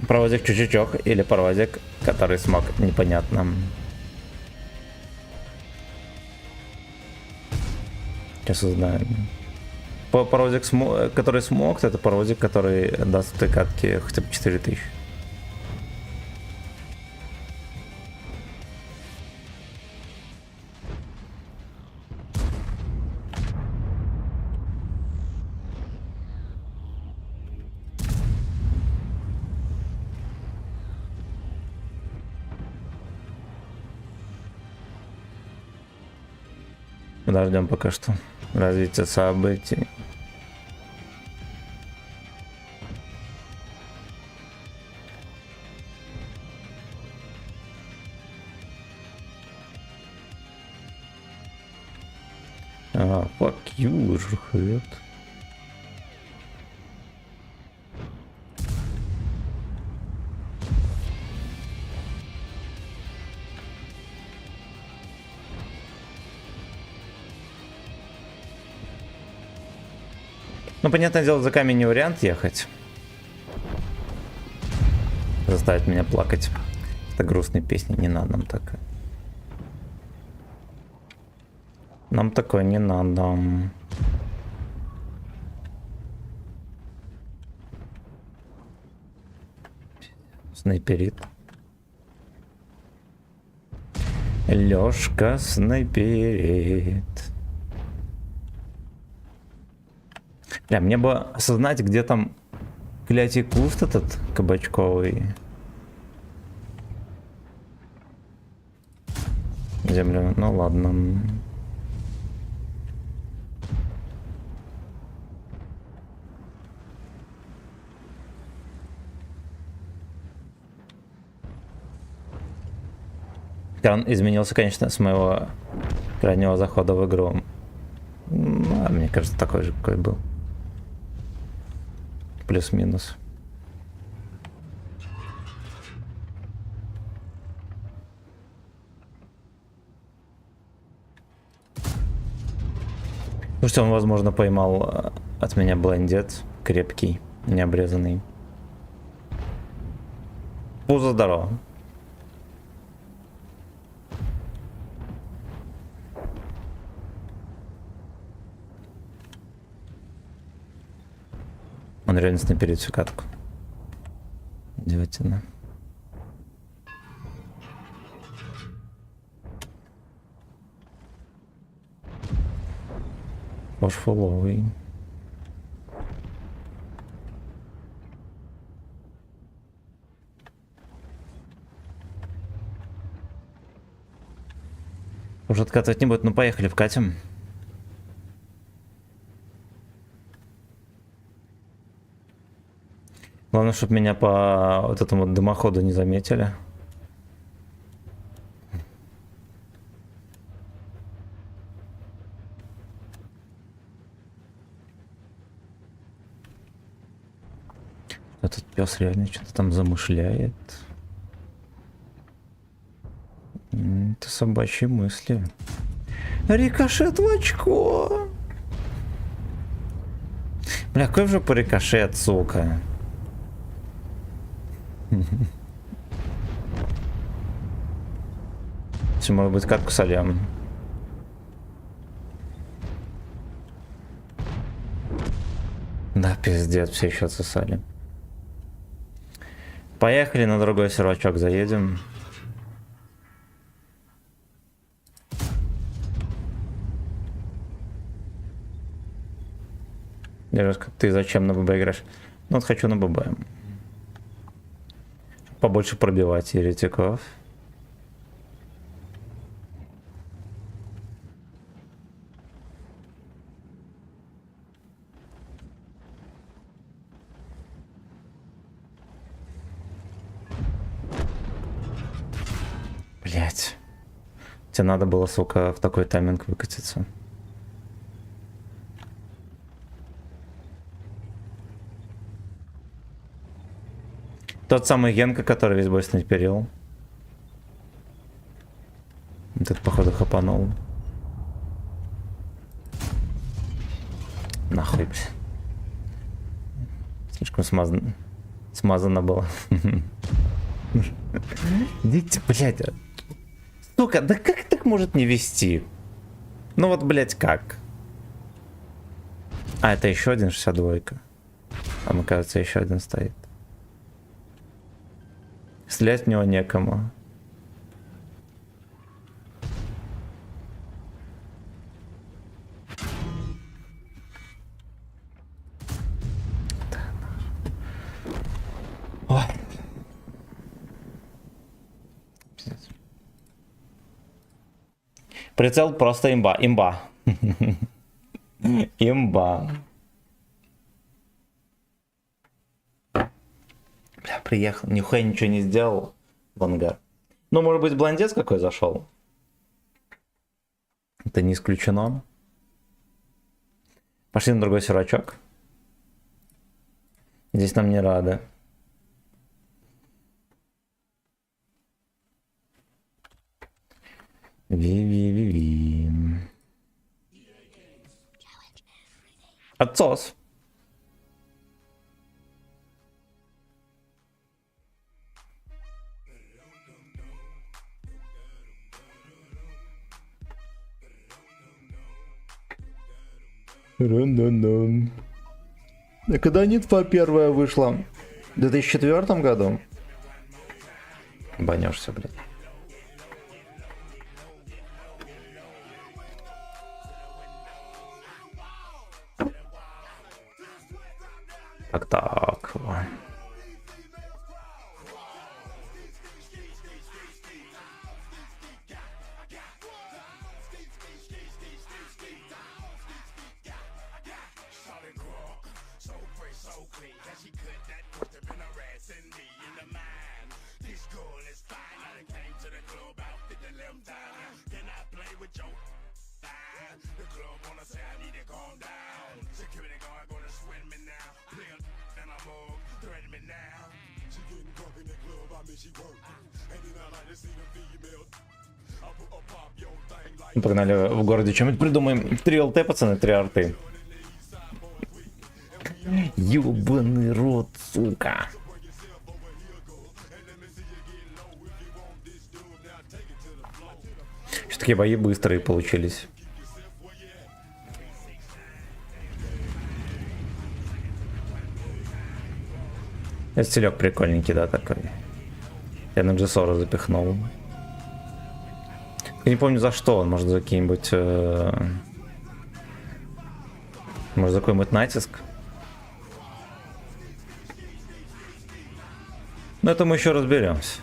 Speaker 1: Паровозик чучучок или паровозик, который смог, непонятно. Сейчас узнаем. Паровозик, который смог, это паровозик, который даст в этой катке хотя бы 4000. Подождем пока что развитие событий. Fuck you, жруховед. Ну, понятное дело, за камень не вариант ехать. Заставить меня плакать. Это грустные песни, не надо нам такое. Нам такое не надо. Снайперит. Лёшка снайперит. Бля, мне бы осознать, где там клятий куст этот кабачковый. Землю, ну ладно. Кран изменился, конечно, с моего крайнего захода в игру. Ну, мне кажется, такой же, какой был. Плюс-минус. Ну что, он, возможно, поймал от меня блендец. Крепкий, необрезанный. Пузо здорово. Он реально снайперит всю катку. Удивительно. Уж фуловый. Уже откатывать не будет, ну поехали, вкатим. Главное, чтобы меня по вот этому дымоходу не заметили. Этот пес реально что-то там замышляет. Это собачьи мысли. Рикошет в очко. Бля, какой же по рикошет, сука. Все, может быть, катку сольем. Да, пиздец, все еще отсосали. Поехали, на другой сервачок заедем. Дерзко, ты зачем на ББ играешь? Ну вот хочу на ББ. Побольше пробивать еретиков. Блять. Тебе надо было, сука, в такой тайминг выкатиться. Тот самый Генка, который весь бой снайперил. Этот, походу, хапанул. Нахуй, блядь. Слишком смазано было. Идите, блядь. Сука, да как так может не вести? Ну вот, блядь, как? А, это еще один 62-ка. Там, кажется, еще один стоит. Стрелять в него некому. Ой. Прицел просто имба. Имба. Имба. Бля, приехал. Нихуя ничего не сделал в ангар. Ну, может быть, блондец какой зашел? Это не исключено. Пошли на другой сервачок. Здесь нам не рады. Ви-ви-ви-ви. Отсос. Ран-дан-дан. А когда Нитфа первая вышла? В 2004 году? Банешься, блядь. Так. Погнали в городе что-нибудь придумаем. 3 ЛТ, пацаны, 3 арты. Ёбаный рот, сука. Что такие бои быстрые получились. Стилек прикольненький, да, такой. Я на G40 запихнул. Я не помню за что он, может за какие-нибудь... может за какой-нибудь натиск. Но это мы еще разберемся.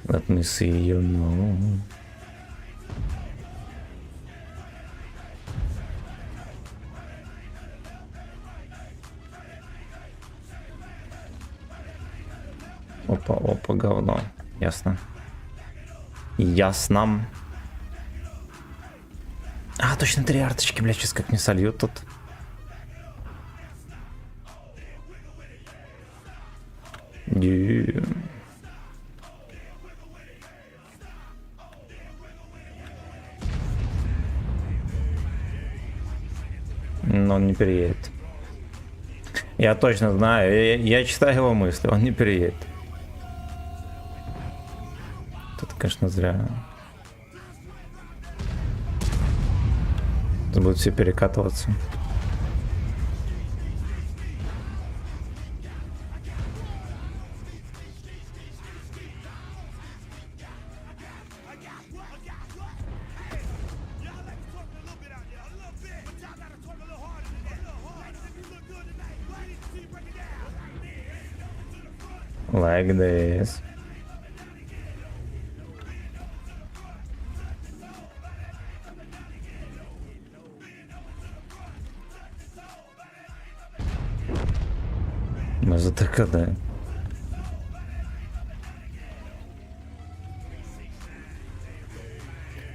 Speaker 1: Let me see you know. Опа, опа, говно. Ясно. Ясно. А, точно 3 арточки, блядь, сейчас как не сольют тут. Но он не переедет. Я точно знаю, я читаю его мысли, он не переедет. Тут, конечно, зря. Тут будут все перекатываться. Like this. Может, так, да.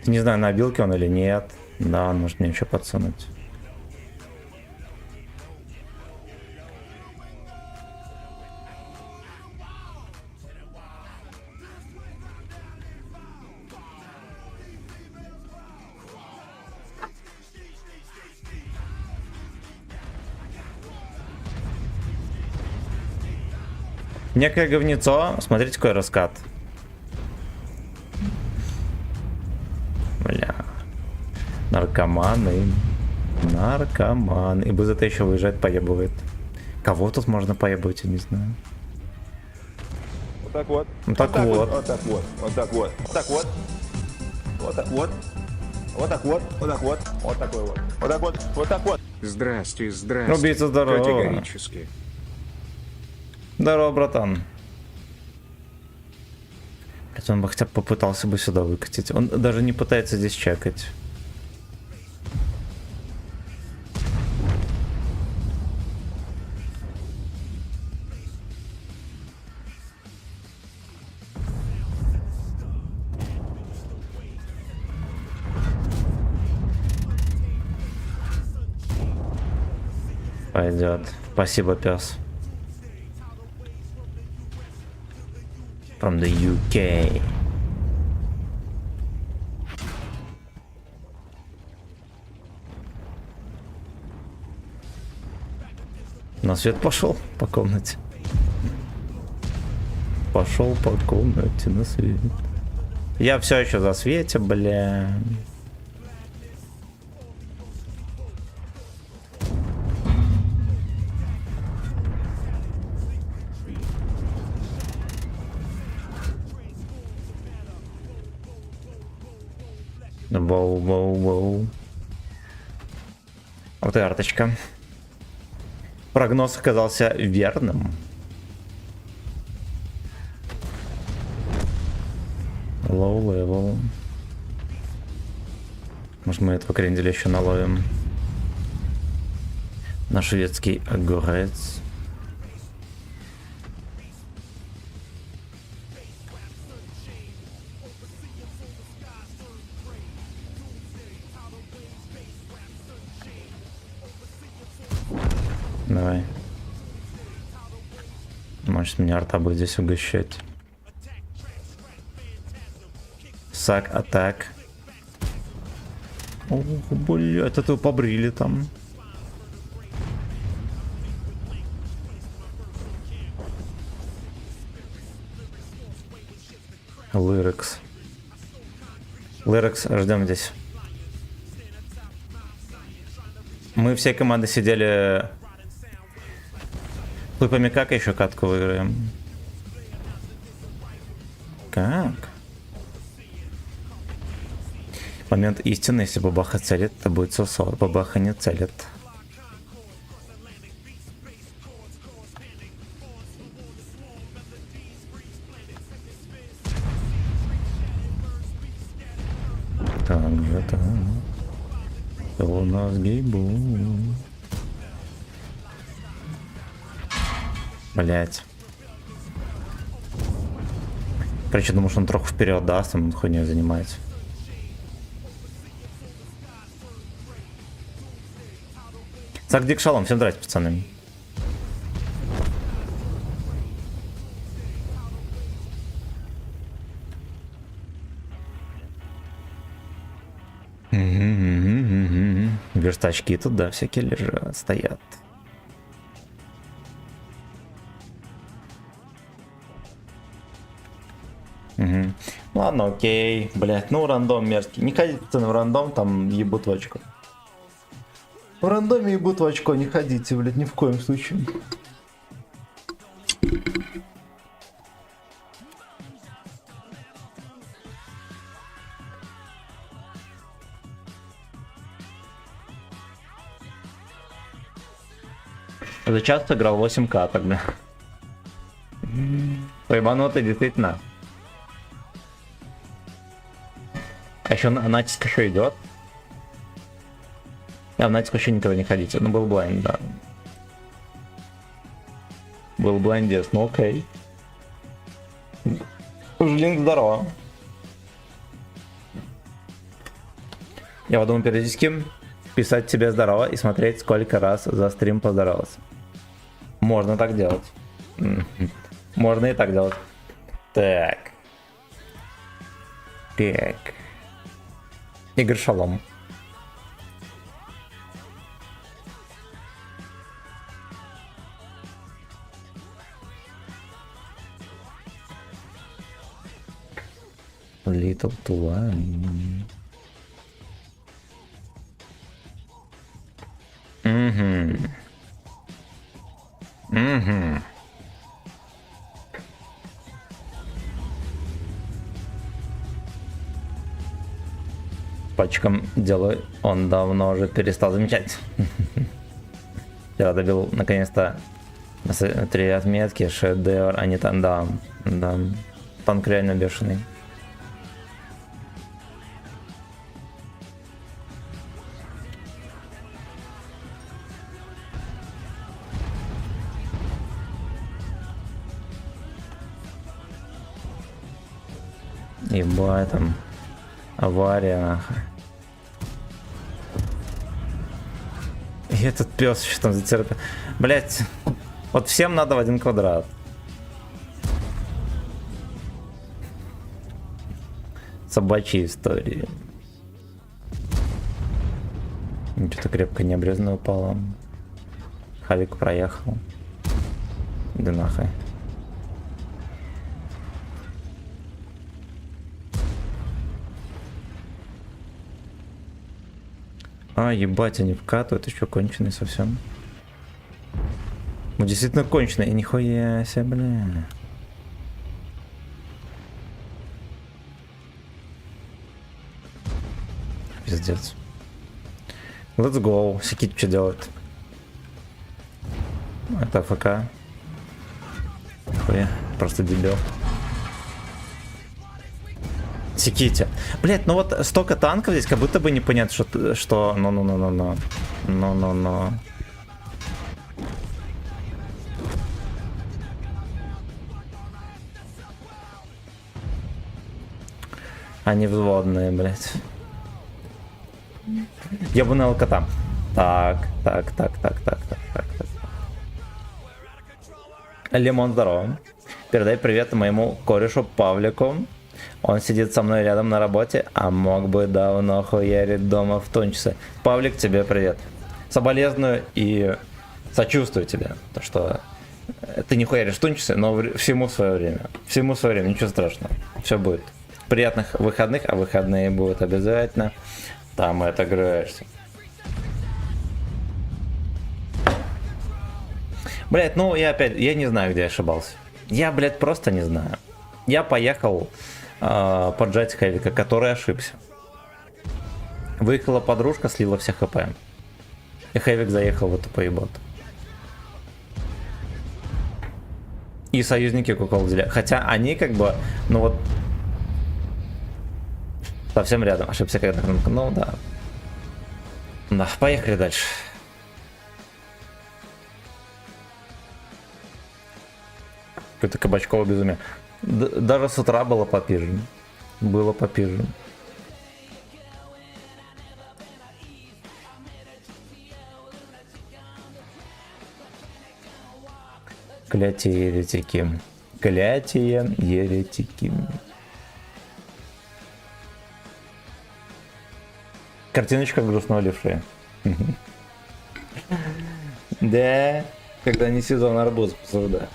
Speaker 1: Не знаю, на обилке он или нет. Да, он может мне еще подсунуть. Некое говнецо. Смотрите, какой раскат. Бля. Наркоманы. Наркоман. И БЗТ еще выезжает, поебывает. Кого тут можно поебать, я не знаю.
Speaker 5: Вот так вот.
Speaker 1: Ну так вот.
Speaker 5: Вот так вот. Вот так вот. Вот так вот. Вот так вот. Вот так вот. Вот так вот. Вот такой вот. Вот так вот. Вот так вот.
Speaker 3: Здрасте, здрасте.
Speaker 1: Убийца, здорово.
Speaker 3: Категорически.
Speaker 1: Здорово, братан. Блять, он бы хотя бы попытался бы сюда выкатить. Он даже не пытается здесь чекать. Пойдет. Спасибо, пес. From the UK. На свет пошел по комнате. Пошел по комнате на свет. Я все еще за свете, бля. Воу-воу-воу. Вот и арточка. Прогноз оказался верным. Low level. Может, мы этого кренделя еще наловим. На шведский огурец. Давай. Может, меня арта будет здесь угощать. Сак, атак. Ох, блядь, это побрили там. Лырекс. Лырекс, ждем здесь. Мы всей командой сидели... Лупами как еще катку выиграем? Как? Момент истины, если бабаха целит, это будет сосо. Бабаха не целит. Как же так? Кто у нас гейбу? Блять. Короче, думаю, что он троху вперед даст, он хуйней занимается. Сагдик шалом, всем здрасте, пацаны. Верстачки тут, да, всякие лежат, стоят. Угу. Ладно, окей, блять, ну рандом мерзкий. Не ходите, пацаны, в рандом, там ебут в очко. В рандоме ебут в очко, не ходите, блять, ни в коем случае. За часто играл 8К тогда. Поебанутый, действительно. А еще натиск еще идет. А в натиск еще никогда не ходите. Ну был блайнд, да. Был блайндец, ну окей. Жлинг, здорово. Я вот думаю периодически писать тебе здорово и смотреть, сколько раз за стрим поздоровался. Можно так делать. Можно и так делать. Так. Так. Игорь Шалом. Little Twine. Угу. Угу. Пачкам дело он давно уже перестал замечать. Я добил наконец-то 3 отметки, шедевр, а не там, да. Танк реально бешеный. Ебать там. Авария, нахуй. И этот пес еще там затерпел. Блять, вот всем надо в один квадрат. Собачьи истории. Что-то крепко не обрезанное упало. Хавик проехал. Да нахуй. А, ебать, они вкатывают, еще конченый совсем. Ну, действительно конченый, и нихуя себе, бля. Пиздец. Let's go. Сикит что делает? Это АФК. Нихуя, просто дебил. Секите. Блять, ну вот столько танков здесь, как будто бы непонятно, что... Ну. Они взводные, блять. Я бы на ЛК там. Так. Лимон, здорово. Передай привет моему корешу Павлику. Он сидит со мной рядом на работе, а мог бы давно хуярить дома в Тунчисе. Павлик, тебе привет. Соболезную и сочувствую тебе. То, что ты не хуяришь в Тунчисе, но всему свое время. Всему свое время, ничего страшного. Все будет. Приятных выходных, а выходные будут обязательно. Там и отыграешься. Блять, ну я опять, я не знаю, где я ошибался. Я, блядь, просто не знаю. Я поехал поджать Хэвика, который ошибся. Выехала подружка, слила все хп. И Хэвик заехал в эту поеботу. И союзники куколдили. Хотя они как бы, ну вот, совсем рядом. Ошибся когда. Ну да. Да, поехали дальше. Какое-то кабачковое безумие. Даже с утра было попизжено. Было попизжено. Клятие еретики. Клятие еретики. Картиночка грустного левши. Да, когда не сезон арбуз посуждают.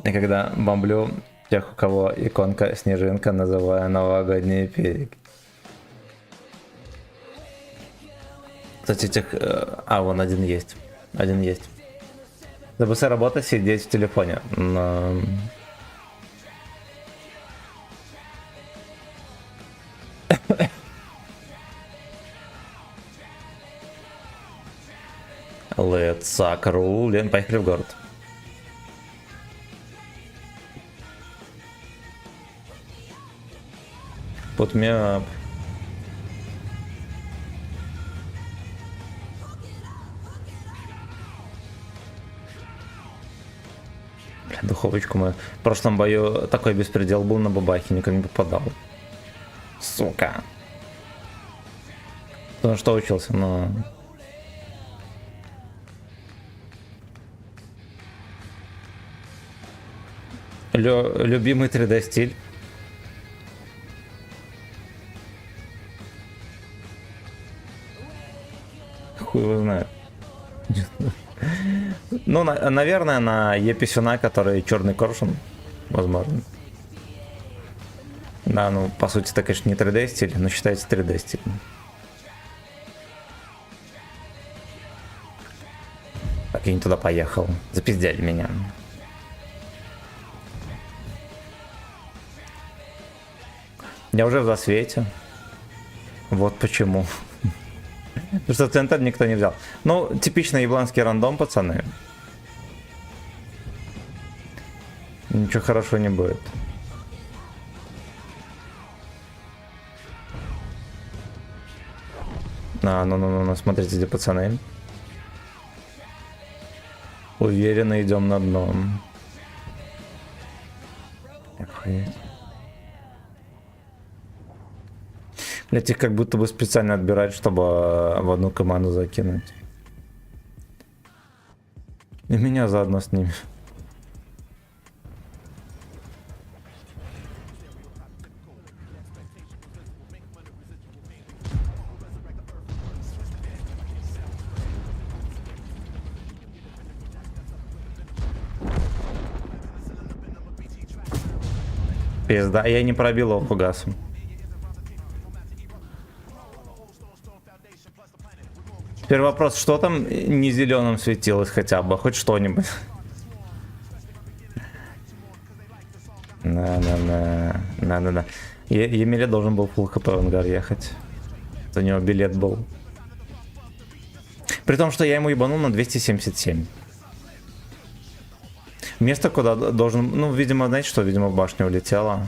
Speaker 1: И когда бомблю тех, у кого иконка снежинка, называя новогодние перики. Кстати, этих... вон один есть. Один есть. ДБС работа, сидеть в телефоне. Но... Let's suck rule. Лен, поехали в город. Put me up. Бля, духовочку мы... В прошлом бою такой беспредел был на бабахе, никто не попадал. Сука. Потому что учился, но... Любимый 3D стиль. Хуй его знает. Ну, наверное, на Еписюна, который черный коршун, возможно. Да, ну, по сути, это, конечно, не 3D стиль, но считается 3D стиль. Так, я не туда поехал. Запиздяли меня. Я уже в засвете. Вот почему. Потому что центр никто не взял. Ну, типичный ебланский рандом, пацаны. Ничего хорошего не будет. Ну, смотрите, где пацаны. Уверенно идем на дно. Охуеть. Блять, их как будто бы специально отбирают, чтобы в одну команду закинуть. И меня заодно с ними. Пизда, я не пробил его фугасом. Теперь вопрос, что там не зеленым светилось хотя бы, хоть что-нибудь. Да. Емеля должен был full хп в ангар ехать. У него билет был. При том, что я ему ебанул на 277. Место, куда должен... Ну, видимо, знаете что? Видимо, в башню улетело.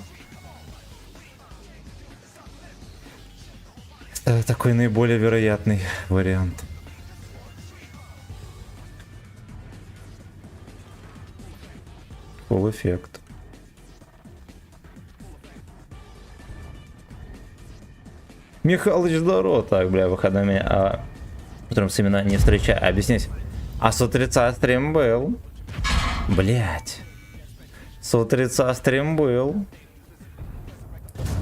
Speaker 1: Это такой наиболее вероятный вариант. Full эффект. Михалыч, здорово. Так, бля, выходными. Утром с именно не встречай. Объяснись. А с утреца стрим был. Блять. С утреца стрим был.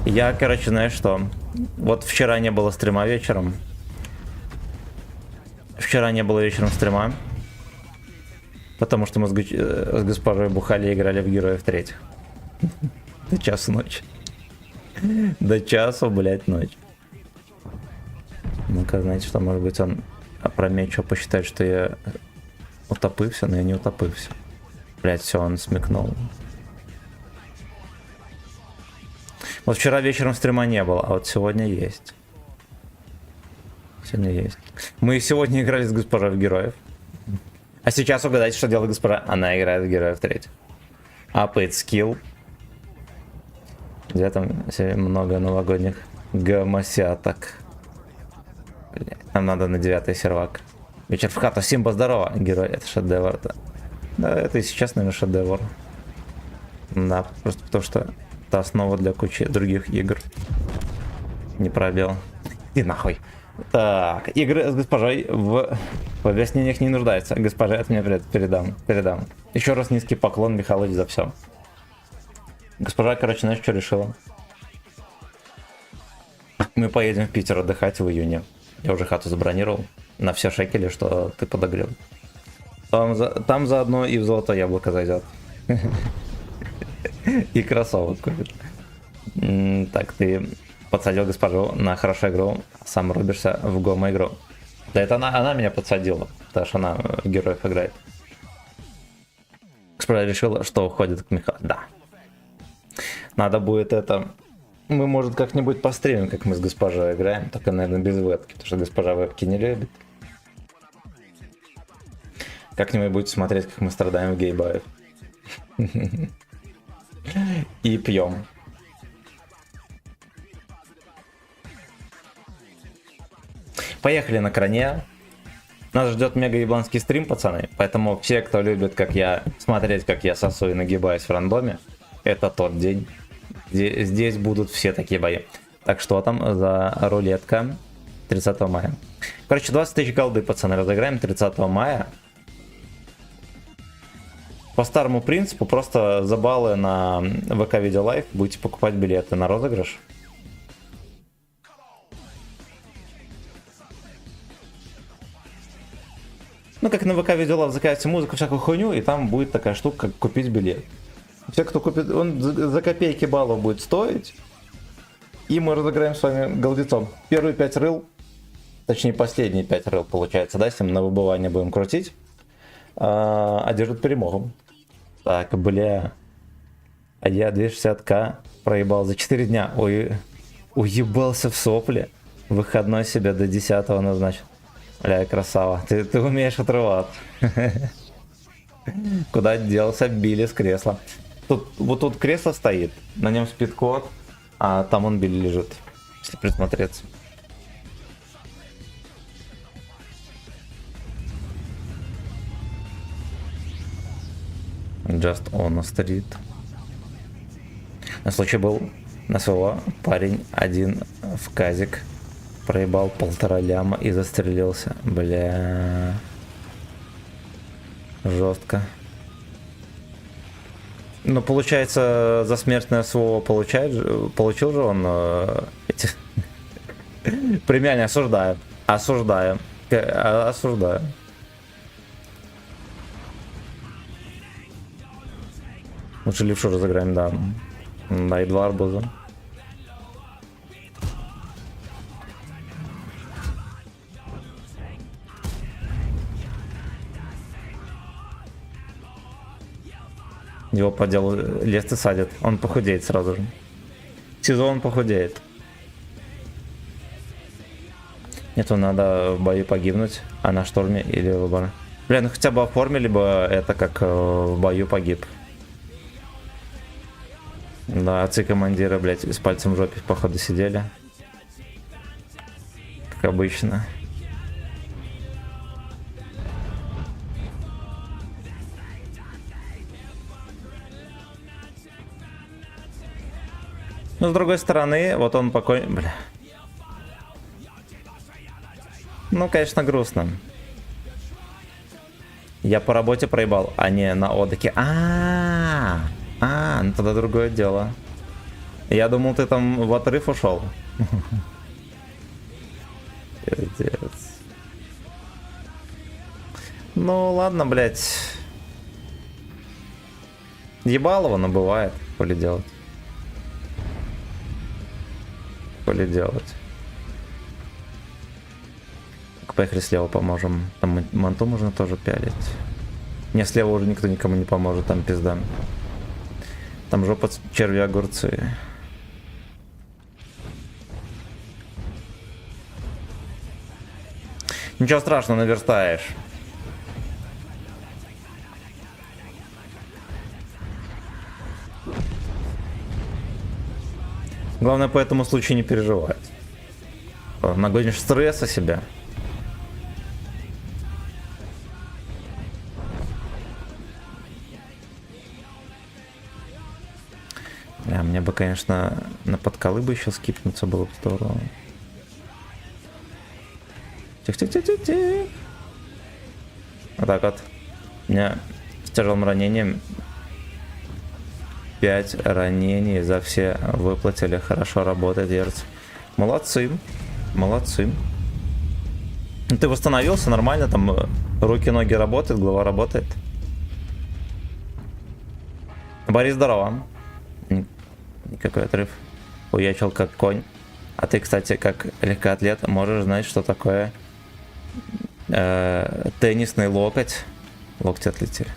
Speaker 1: Я, короче, знаешь что? Вот вчера не было стрима вечером. Вчера не было вечером стрима. Потому что мы с госпожой бухали и играли в Героев 3. До часу ночи. До часу, блять, ночи. Ну-ка, знаете что, может быть он опрометчиво посчитает, что я утопывся, но я не утопывся. Блять, все, он смекнул. Вот вчера вечером стрима не было, а вот сегодня есть. Сегодня есть. Мы сегодня играли с госпожой в Героев. А сейчас угадайте, что делает госпожа. Она играет в Героев 3. Апает скилл. Где там много новогодних гомосяток. Блять, нам надо на 9 сервак. Вечер в хату. Симба, здорово. Герой, это шедевр. Да, это и сейчас, наверное, шедевр. Да, просто потому что это основа для кучи других игр. Не пробел. Иди нахуй. Так, игры с госпожой в объяснениях не нуждается. Госпожа, это мне передам. Еще раз низкий поклон, Михалыч, за все. Госпожа, короче, знаешь, что решила? Мы поедем в Питер отдыхать в июне. Я уже хату забронировал на все шекели, что ты подогрел. Там заодно и в золотое яблоко зайдет. И кроссовок купит. Так, ты подсадил госпожу на хорошую игру, сам рубишься в гомо-игру. Да это она меня подсадила, потому что она в Героев играет. Госпожа решила, что уходит к Михаилу. Да. Надо будет это... Мы, может, как-нибудь постримим, как мы с госпожой играем, только, наверное, без вебки, потому что госпожа вебки не любит. Как-нибудь будете смотреть, как мы страдаем в гейбаев. И пьем. Поехали на кране. Нас ждет мега ебланский стрим, пацаны. Поэтому все, кто любит, как я смотреть, как я сосу и нагибаюсь в рандоме, это тот день. Здесь будут все такие бои. Так, что там за рулетка 30 мая? Короче, 20 тысяч голды, пацаны, разыграем 30 мая. По старому принципу, просто за баллы на ВК Видео Лайв будете покупать билеты на розыгрыш. Ну, как на ВК Видео Лайв заказывайте музыку, всякую хуйню, и там будет такая штука, как купить билет. Все, кто купит, он за копейки баллов будет стоить. И мы разыграем с вами голдецом. Первые 5 рыл, точнее последние 5 рыл, получается, да, если мы на выбывание будем крутить, одержат перемогу. Так, бля. А я 260к проебал за 4 дня. Ой, уебался в сопли. Выходной себе до 10-го назначил. Бля, красава. Ты умеешь отрываться. Куда делся Билли с кресла? Вот тут кресло стоит, на нем спит кот, а там он Билли лежит, если присмотреться. Just on a street. На случай был на СВО парень один в казик проебал 1,5 ляма и застрелился. Бля. Жестко. Ну, получается, за смертное СВО получил же он эти... премиальные. Осуждаю. Осуждаю. Лучше левшу разыграем, да. Да, и 2 арбуза. Его по делу лесты садят. Он похудеет сразу же. Сезон похудеет. Нет, надо в бою погибнуть, а на шторме или в обороне. Бля, ну хотя бы оформили бы это как в бою погиб. Да, отцы-командиры, блядь, с пальцем в жопе походу сидели. Как обычно. Но с другой стороны, вот он покой... Бля. Ну, конечно, грустно. Я по работе проебал, а не на отдыхе. Ну тогда другое дело. Я думал, ты там в отрыв ушел. Пиздец. Ну ладно, блядь. Ебалово, но бывает. Коли делать. Коли делать. Поехали слева поможем. Там манту можно тоже пялить. Не, слева уже никто никому не поможет, там пизда. Там жопа черви огурцы. Ничего страшного, наверстаешь. Главное по этому случаю не переживать. Нагонишь стресса себя. Мне бы, конечно, на подколы бы еще скипнуться было бы здорово. Тихо-тихо-тихо-тихо. Вот так вот. У меня с тяжелым ранением 5 ранений за все выплатили. Хорошо работает, Ерц. Молодцы. Молодцы. Ты восстановился нормально, там руки-ноги работают, голова работает. Борис, здорово. Никакой отрыв. Уячил как конь. А ты, кстати, как легкоатлет, можешь знать, что такое теннисный локоть. Локти отлетели.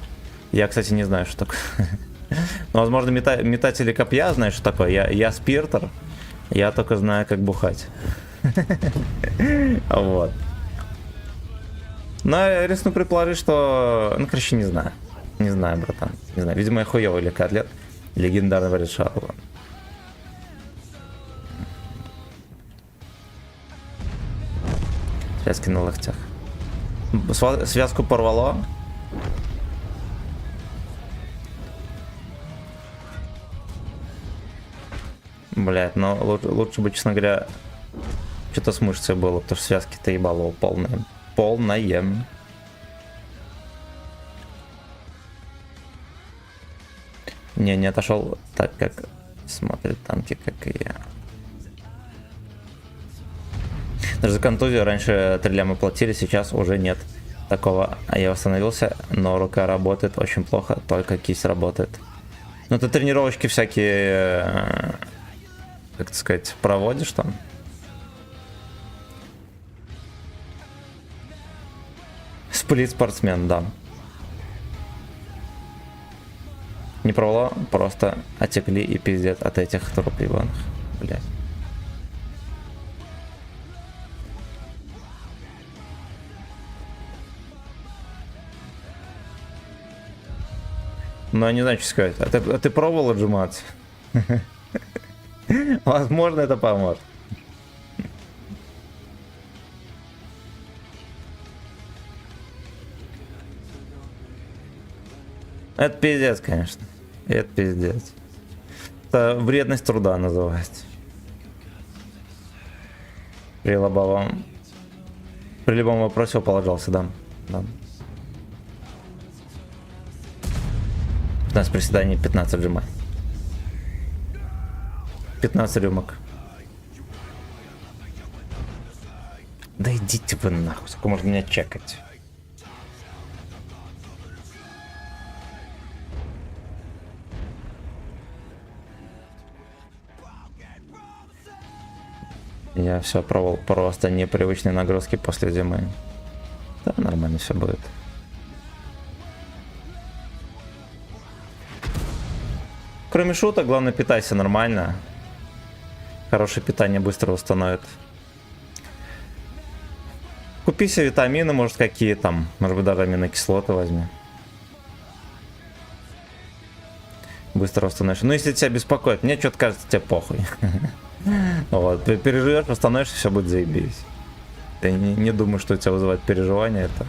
Speaker 1: Я, кстати, не знаю, что такое. Ну, возможно, метатели копья знают, что такое. Я спиртер. Я только знаю, как бухать. Вот. Но я рискну предположить, что... Ну, короче, не знаю. Не знаю, братан. Не знаю. Видимо, я хуёвый легкоатлет. Легендарного решала. Связки на локтях. Связку порвало. Блять, но лучше бы, честно говоря, что-то с мышцей было, потому что связки-то ебало полные. Полное. Не отошел так, как смотрят танки, как и я. Даже за контузию раньше 3 ляма платили, сейчас уже нет такого. А я восстановился, но рука работает очень плохо, только кисть работает. Ну ты тренировочки всякие, как так сказать, проводишь там? Сплит-спортсмен, да. Не провало, просто отекли и пиздец от этих труп ебаных. Блять. Ну, я не знаю, что сказать. А ты пробовал отжиматься? Возможно, это поможет. Это пиздец, конечно. Это пиздец. Это вредность труда называется. При любом вопросе положился, да. 15 приседаний, 15 отжиманий. 15 рюмок. Да идите вы нахуй, сколько можно меня чекать. Я все пробовал, просто непривычные нагрузки после зимы. Да, нормально все будет. Кроме шуток, главное, питайся нормально. Хорошее питание быстро восстановит. Купи себе витамины, может, какие там. Может быть, даже аминокислоты возьми. Быстро восстановишь. Ну, если тебя беспокоит, мне что-то кажется, тебе похуй. Вот, переживешь, восстановишься, все будет заебись. Ты не думаю, что у тебя вызывает переживания это.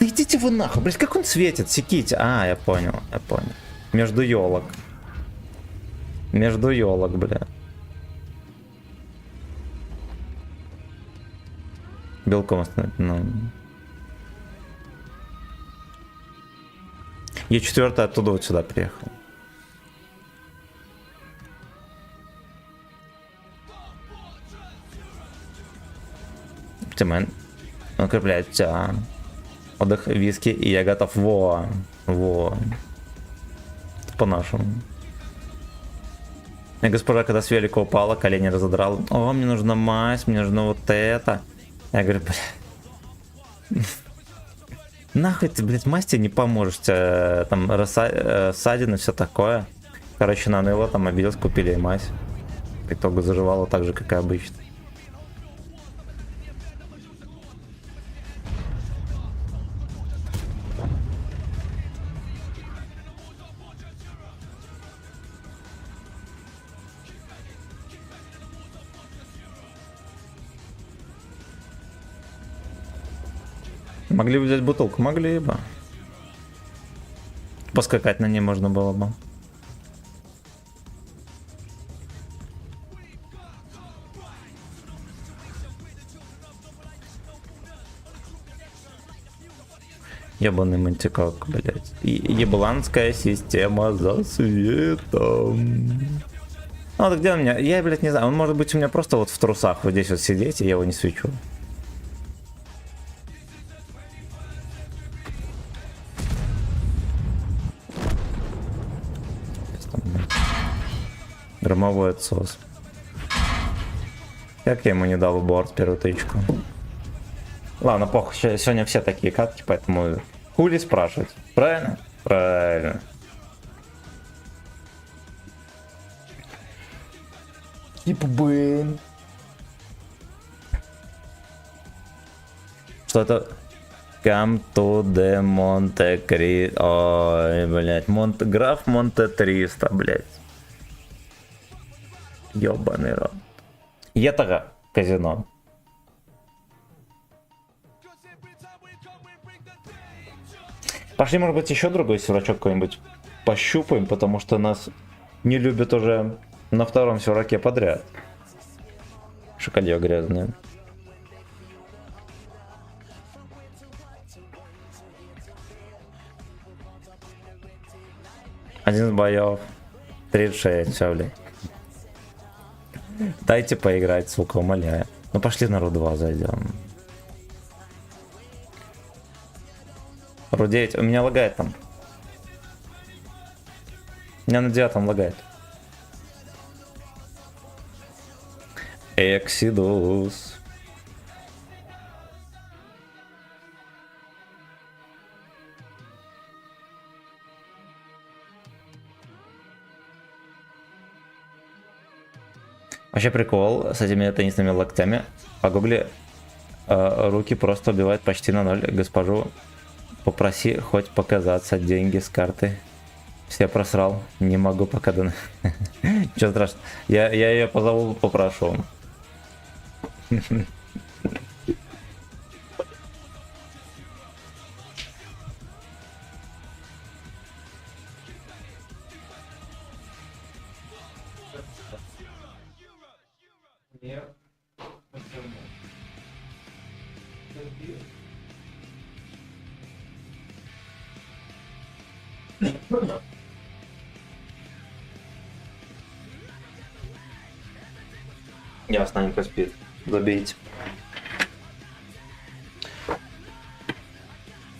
Speaker 1: Да идите вы нахуй, блядь, как он светит, секите. А, я понял. Между елок. Между елок, бля. Белком остановить, ну. Е4 оттуда вот сюда приехал. Тимен укрепляется. Отдых, виски, и я готов. Во. По-нашему. И госпожа, когда с велика упала, колени разодрал. О, мне нужна мазь, мне нужно вот это. Я говорю, бля. Нахуй ты, блядь, мазь тебе не поможешь. Там ссадины, все такое. Короче, наныло, там обиделась, купили мазь. В итоге заживало так же, как и обычно. Могли бы взять бутылку? Могли бы. Поскакать на ней можно было бы. Ебаный мантикок, блять. Ебланская система за светом. А вот где он меня? Я, блядь, не знаю. Он может быть у меня просто вот в трусах вот здесь вот сидеть, и я его не свечу. Громовой отсос. Как я ему не дал в борт первую тычку? Ладно, похуй, сегодня все такие катки, поэтому хули спрашивать. Правильно? Правильно. Типа блин. Что это? Come to the Monte Cristo. Ой, блядь. Граф Монте 300, блядь. Ёбаный рот. Етага казино. Пошли, может быть, еще другой севрачок какой-нибудь пощупаем, потому что нас не любят уже на втором севраке подряд. Шоколье грязное. Один из боев. 36, все, блядь. Дайте поиграть, сука, умоляю. Ну пошли на Ру-2 зайдем. Ру-9, у меня лагает там. У меня на 9 лагает. Exodus. Вообще прикол с этими теннисными локтями. Погугли, руки просто убивают почти на 0. Госпожу, попроси хоть показаться, деньги с карты. Все просрал, не могу пока. Ничего страшного. Я ее позову, попрошу. Ясненько спит. Забейте.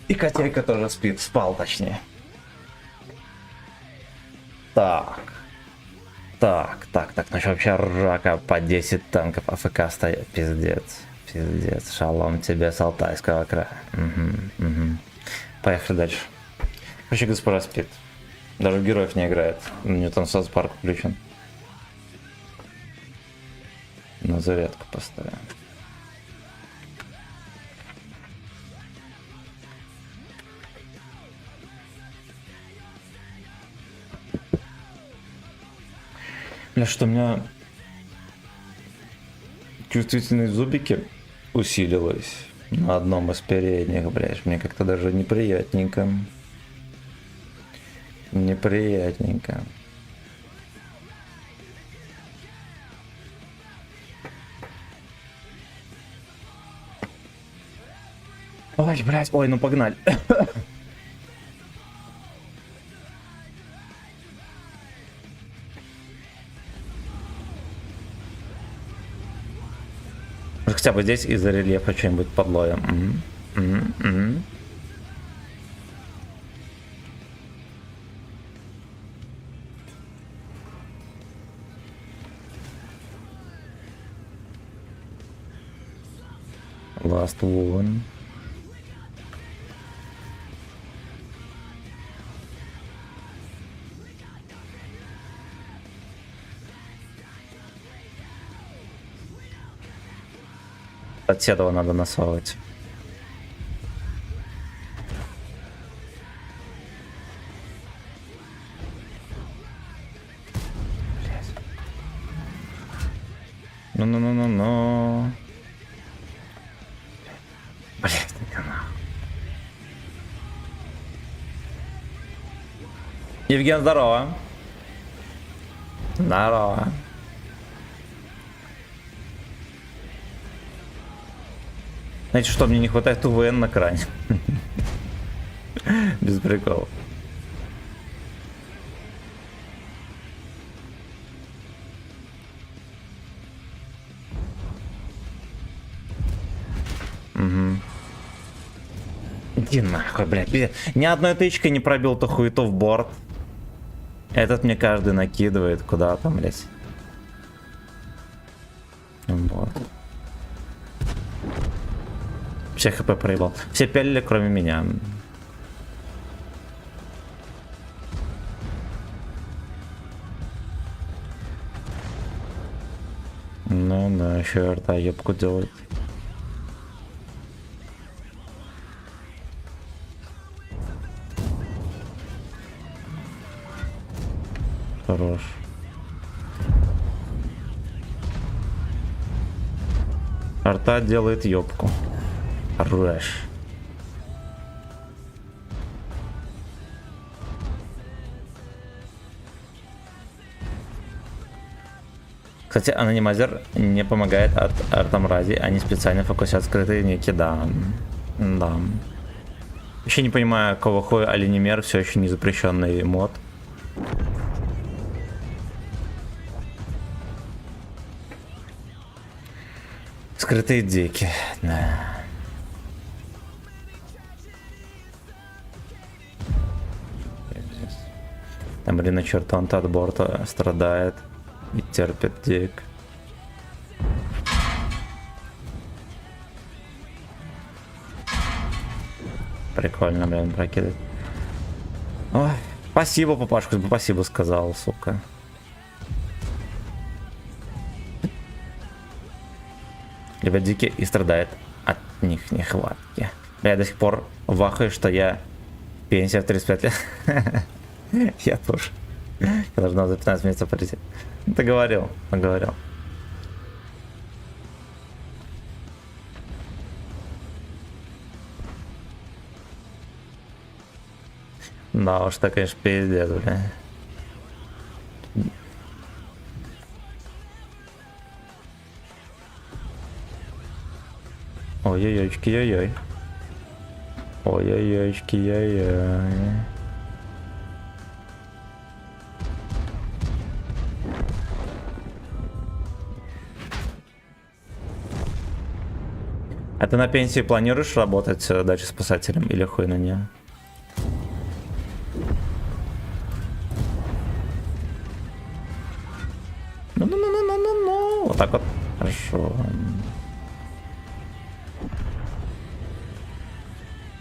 Speaker 1: И котейка тоже спит. Спал, точнее. Так. Ну что, вообще ржака по 10 танков АФК стоят. Пиздец. Шалом тебе с Алтайского края. Угу. Поехали дальше. Короче, госпожа спит. Даже героев не играет. Ньютон Сос парк включен. На зарядку поставим. Бля, что у меня чувствительность зубики усилилась на одном из передних, блядь. Мне как-то даже неприятненько. Ой, блядь, ой, ну погнали. хотя бы здесь из-за рельефа что-нибудь подловим. Last one. От Седова надо насовывать. Ну. Блять, Евген, здорово. Здорово. Знаете, что мне не хватает УВН на кране? Без приколов. Иди нахуй, блядь. Ни одной тычкой не пробил то хуету в борт. Этот мне каждый накидывает куда-то, блядь. Вот. Все хп проебал. Все пялили, кроме меня. Ну да, еще рта ебку делает. Хорош. Арта делает ёбку. Хорош. Кстати, анонимайзер не помогает от артамрази, они специально фокусят скрытые ники, да. Да. Вообще не понимаю, кого хуя Алинимер все еще не запрещенный мод. Скрытые деки, да. Там, блин, на черта он от борта страдает и терпит дик. Прикольно, блин, прокидывать. Ой, спасибо, папашка, спасибо сказал, сука. Либо дикий и страдает от них нехватки. Я до сих пор вахаю, что я пенсия в 35 лет. Я тоже. Я должна за 15 месяцев прийти. Договорил. Да уж, так, конечно, пиздец, бля. Ой-ой-ойчки-ой-ой. Ой-ой-ойчки-ой-ой. А ты на пенсии планируешь работать дальше спасателем или хуй на нее? Ну. Вот так вот. Хорошо.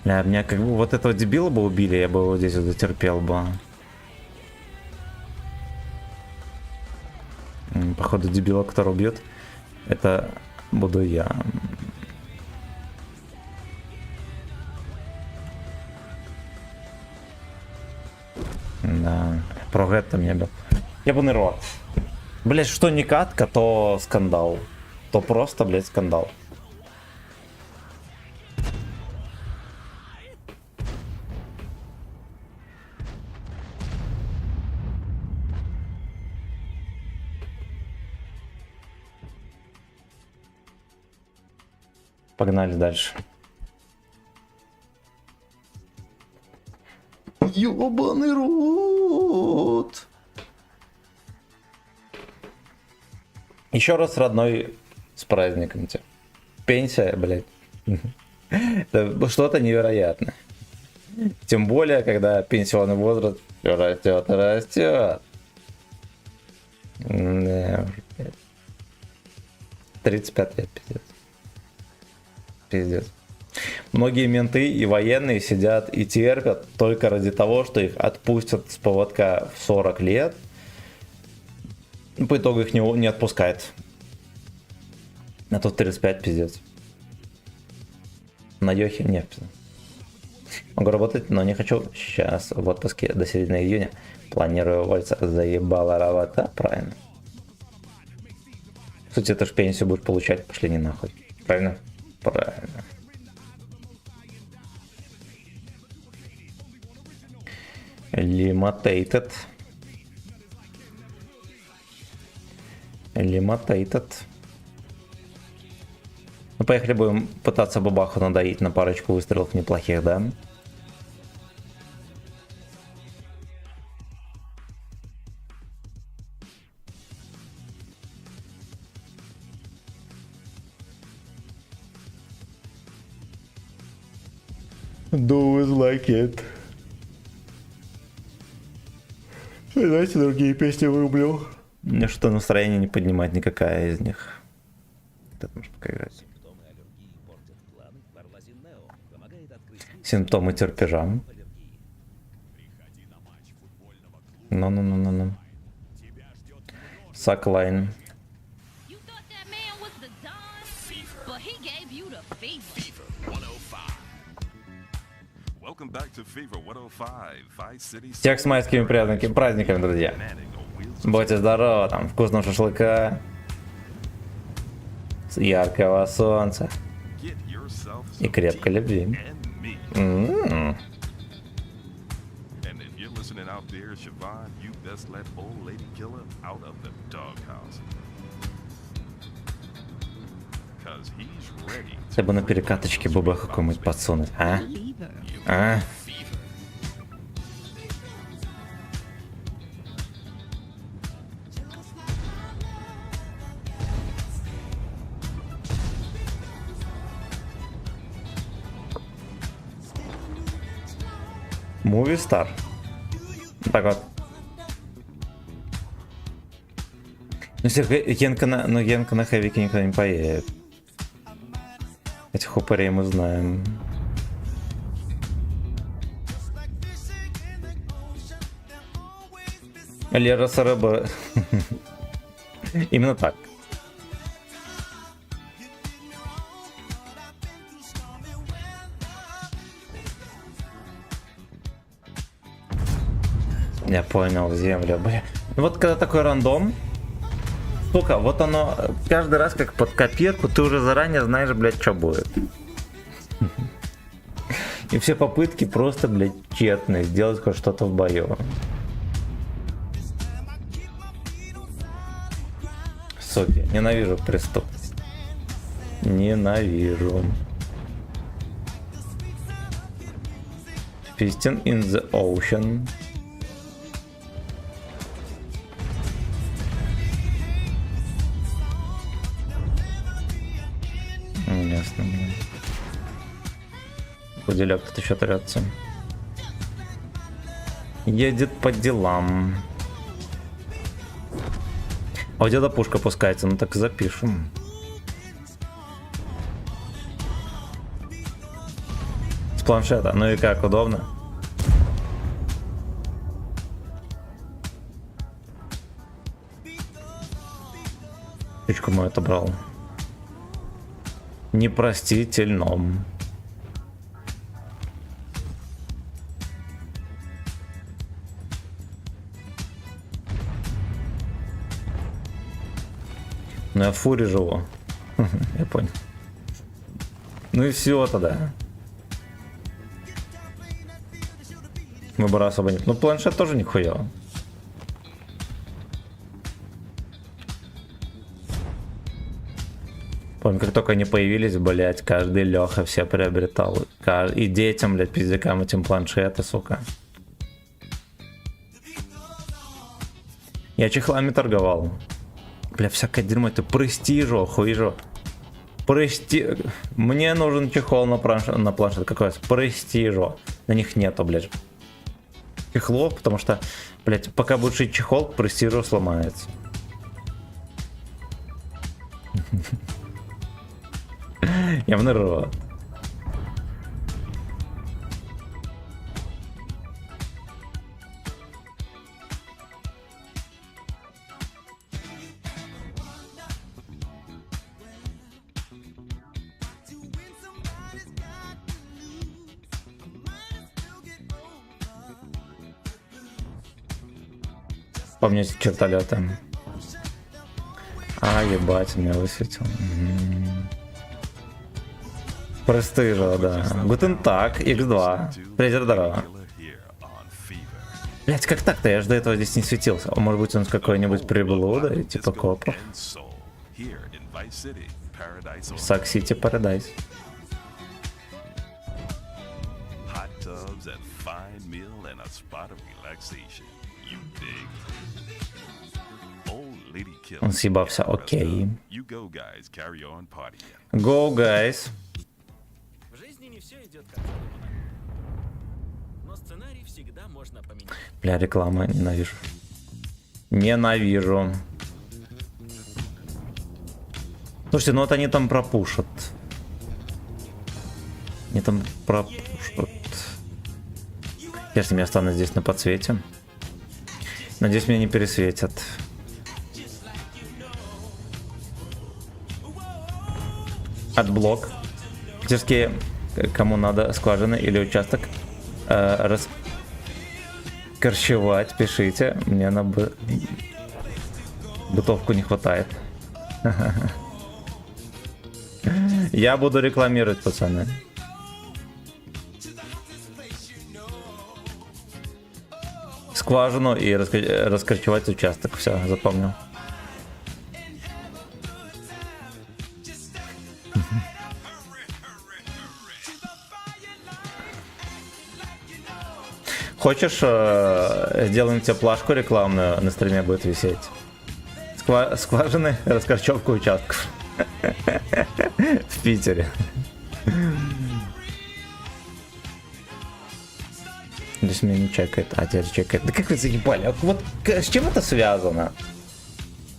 Speaker 1: Бля, меня как бы вот этого дебила бы убили, я бы его здесь вот затерпел бы. Походу дебила, который убьет, это буду я. Да, прогрет там не был. Ебаный рот. Блять, что не катка, то скандал. То просто, блять, скандал. Погнали дальше. Ёбаный рот. Еще раз, родной, с праздником тебя. пенсия, блядь, это что-то невероятное. Тем более, когда пенсионный возраст растет и растет. 35 лет, пиздец. Пиздец. Многие менты и военные сидят и терпят только ради того, что их отпустят с поводка в 40 лет. По итогу их не отпускает. А тут 35, пиздец. На Йохе нет. Могу работать, но не хочу. Сейчас в отпуске до середины июня. Планирую уволиться. Заебала работа. Правильно. В сути, ты ж пенсию будешь получать. Пошли не нахуй. Правильно? Правильно. Limited. Ну, поехали, будем пытаться бабаху надоить на парочку выстрелов неплохих, да? Do is like it. Давайте другие песни врублю. Мне что настроение не поднимать никакая из них. Это можно пока играть. Симптомы терпежа. Ну. Саклайн.
Speaker 6: You thought that man was the Don, but he gave you the fever.
Speaker 7: Welcome back to Fever 105, Vice City.
Speaker 1: Всех с майскими праздниками, друзья. Будьте здоровы, там вкусного шашлыка, яркого солнца
Speaker 7: Get yourself
Speaker 1: и
Speaker 7: some
Speaker 1: крепкой
Speaker 7: tea
Speaker 1: любви.
Speaker 7: and me.
Speaker 1: М-м-м.
Speaker 7: And if you're listening out there, Siobhan, you best let old lady killer out of the doghouse. Cause he's ready to
Speaker 1: Хотя бы на перекаточке ББ какой-нибудь подсунуть, а? А? Movie Star. Так вот. Ну, Генка на хэвике никто не поедет. Этих упырей мы знаем. Лера Сараба. Именно так. Я понял, землю, бля. Ну вот когда такой рандом, сука, вот оно каждый раз как под копирку, ты уже заранее знаешь, блядь, что будет. И все попытки просто, блядь, тщетные, сделать хоть что-то в бою. Суки, ненавижу преступность. Ненавижу. Fisting in the ocean. Ясно, блин. Пуделек тут еще трется. Едет по делам. А у деда пушка пускается, ну так и запишем. С планшета, ну и как, удобно? Птичку мою отобрал. Непростительном. Ну я в фуре живу. Я понял. Ну и все тогда. Выбора особо нет. Ну планшет тоже нихуя. Помню, как только они появились, блять, каждый Леха все приобретал. И детям, блять, пиздякам этим планшеты, сука. Я чехлами торговал. Бля, всякое дерьмо, это престижу, хуижу. Мне нужен чехол на планшет. Какой? Престижо. На них нету, блядь, чехлов, потому что, блядь, пока будет шить чехол, престижо сломается. Я в ныру. Помните чертолета? А, ебать, меня высветил. Престижа, да. Гутен так, X2. Презер здорово. Блять, как так-то? Я же до этого здесь не светился. А может быть он с какой-нибудь приблудой, типа копов? Сак-Сити Парадайз. Он съебался, окей. Go, guys.
Speaker 2: В жизни не все идет как задумано. Но сценарий всегда можно поменять.
Speaker 1: Бля, реклама, ненавижу. Ненавижу. Слушайте, ну вот они там пропушат. Они там пропушат. Я с ними останусь здесь на подсвете. Надеюсь, меня не пересветят. Отблок. Питерские, кому надо скважины или участок раскорчевать, пишите. Мне на бытовку не хватает. Я буду рекламировать, пацаны. Скважину и раскорчевать участок. Все, запомнил. Хочешь, сделаем тебе плашку рекламную, на стриме будет висеть. Скважины, раскорчевка участков. В Питере. Здесь меня не чекает, а теперь чекает. Да как вы заебали? Вот с чем это связано?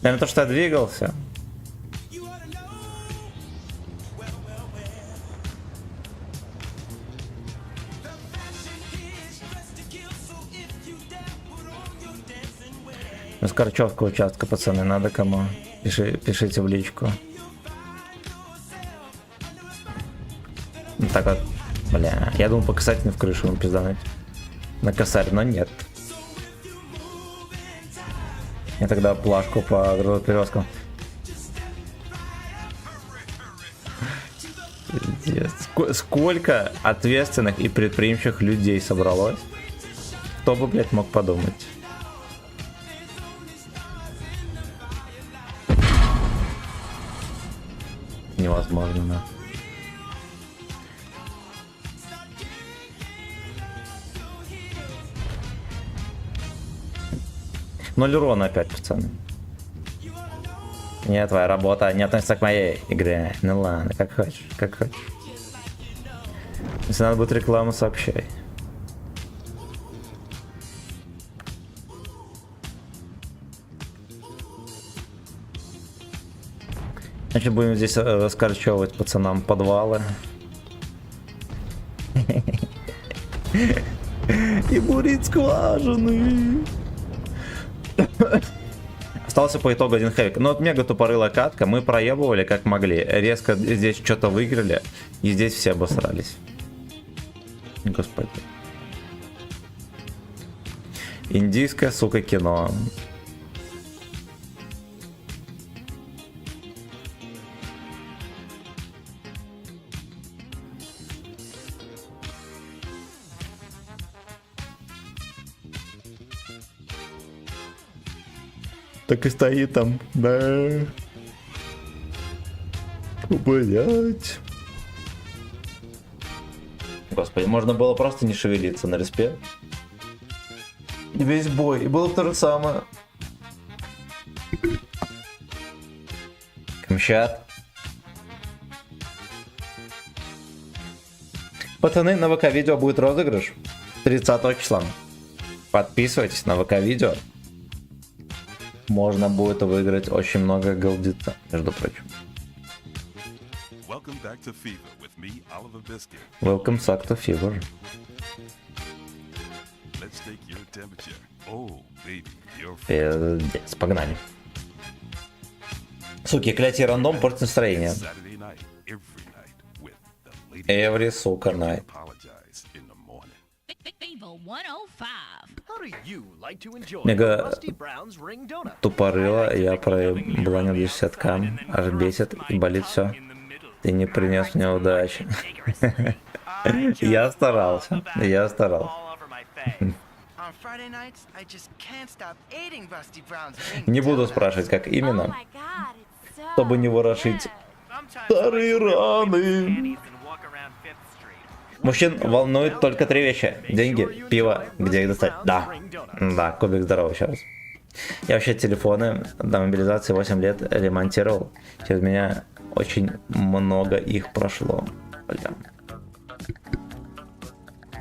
Speaker 1: Наверное, то, что я двигался. Раскорчевка участка, пацаны, надо кому? Пишите в личку. Так вот, бля, я думал по касательной в крышу ему пиздануть. На косарь, но нет. Я тогда плашку по грузоперевозкам. Сколько ответственных и предприимчивых людей собралось? Кто бы, блядь, мог подумать? Невозможно, да. Ноль урона опять, пацаны. Нет, твоя работа не относится к моей игре. Ну ладно, как хочешь, как хочешь. Если надо будет рекламу, сообщай. Значит, будем здесь раскорчевывать пацанам подвалы. И бурить скважины. Остался по итогу один хэвик. Ну вот мега тупорылая катка. Мы проебывали как могли. Резко здесь что-то выиграли. И здесь все обосрались. Господи. Индийское, сука, кино. Так и стоит там, да. Блять. Господи, можно было просто не шевелиться на респе. И весь бой. И было бы то же самое. Камчат. Пацаны, на ВК-видео будет розыгрыш 30 числа. Подписывайтесь на ВК-видео. Можно будет выиграть очень много голдица, между прочим.
Speaker 7: Welcome back to Fever with me, Oliver Biscuit.
Speaker 1: Welcome back to Fever.
Speaker 7: Let's take your temperature. Oh, baby, you're
Speaker 1: Пиздец, погнали. Суки, клятие рандом портит настроение.
Speaker 7: Saturday night, every night with the lady.
Speaker 1: Every sucker night.
Speaker 7: Apologize in the morning.
Speaker 6: Fever 105.
Speaker 4: How do you like to enjoy
Speaker 1: Мега
Speaker 4: Rusty Brown's ring donut?
Speaker 1: тупорыло, я проебланил 10к, аж бесит и болит все. Ты не принес мне удачи. Я старался, я старался.
Speaker 8: On Friday nights, I just can't stop eating Rusty Brown's ring
Speaker 1: Не буду
Speaker 8: donuts.
Speaker 1: спрашивать, как
Speaker 6: Oh
Speaker 1: именно,
Speaker 6: my god, it's so
Speaker 1: чтобы не ворошить старые раны. Мужчин волнует только 3 вещи. Деньги, пиво, где их достать. Да, да, Кубик, здорово еще раз. Я вообще телефоны до мобилизации 8 лет ремонтировал. Через меня очень много их прошло. Бля.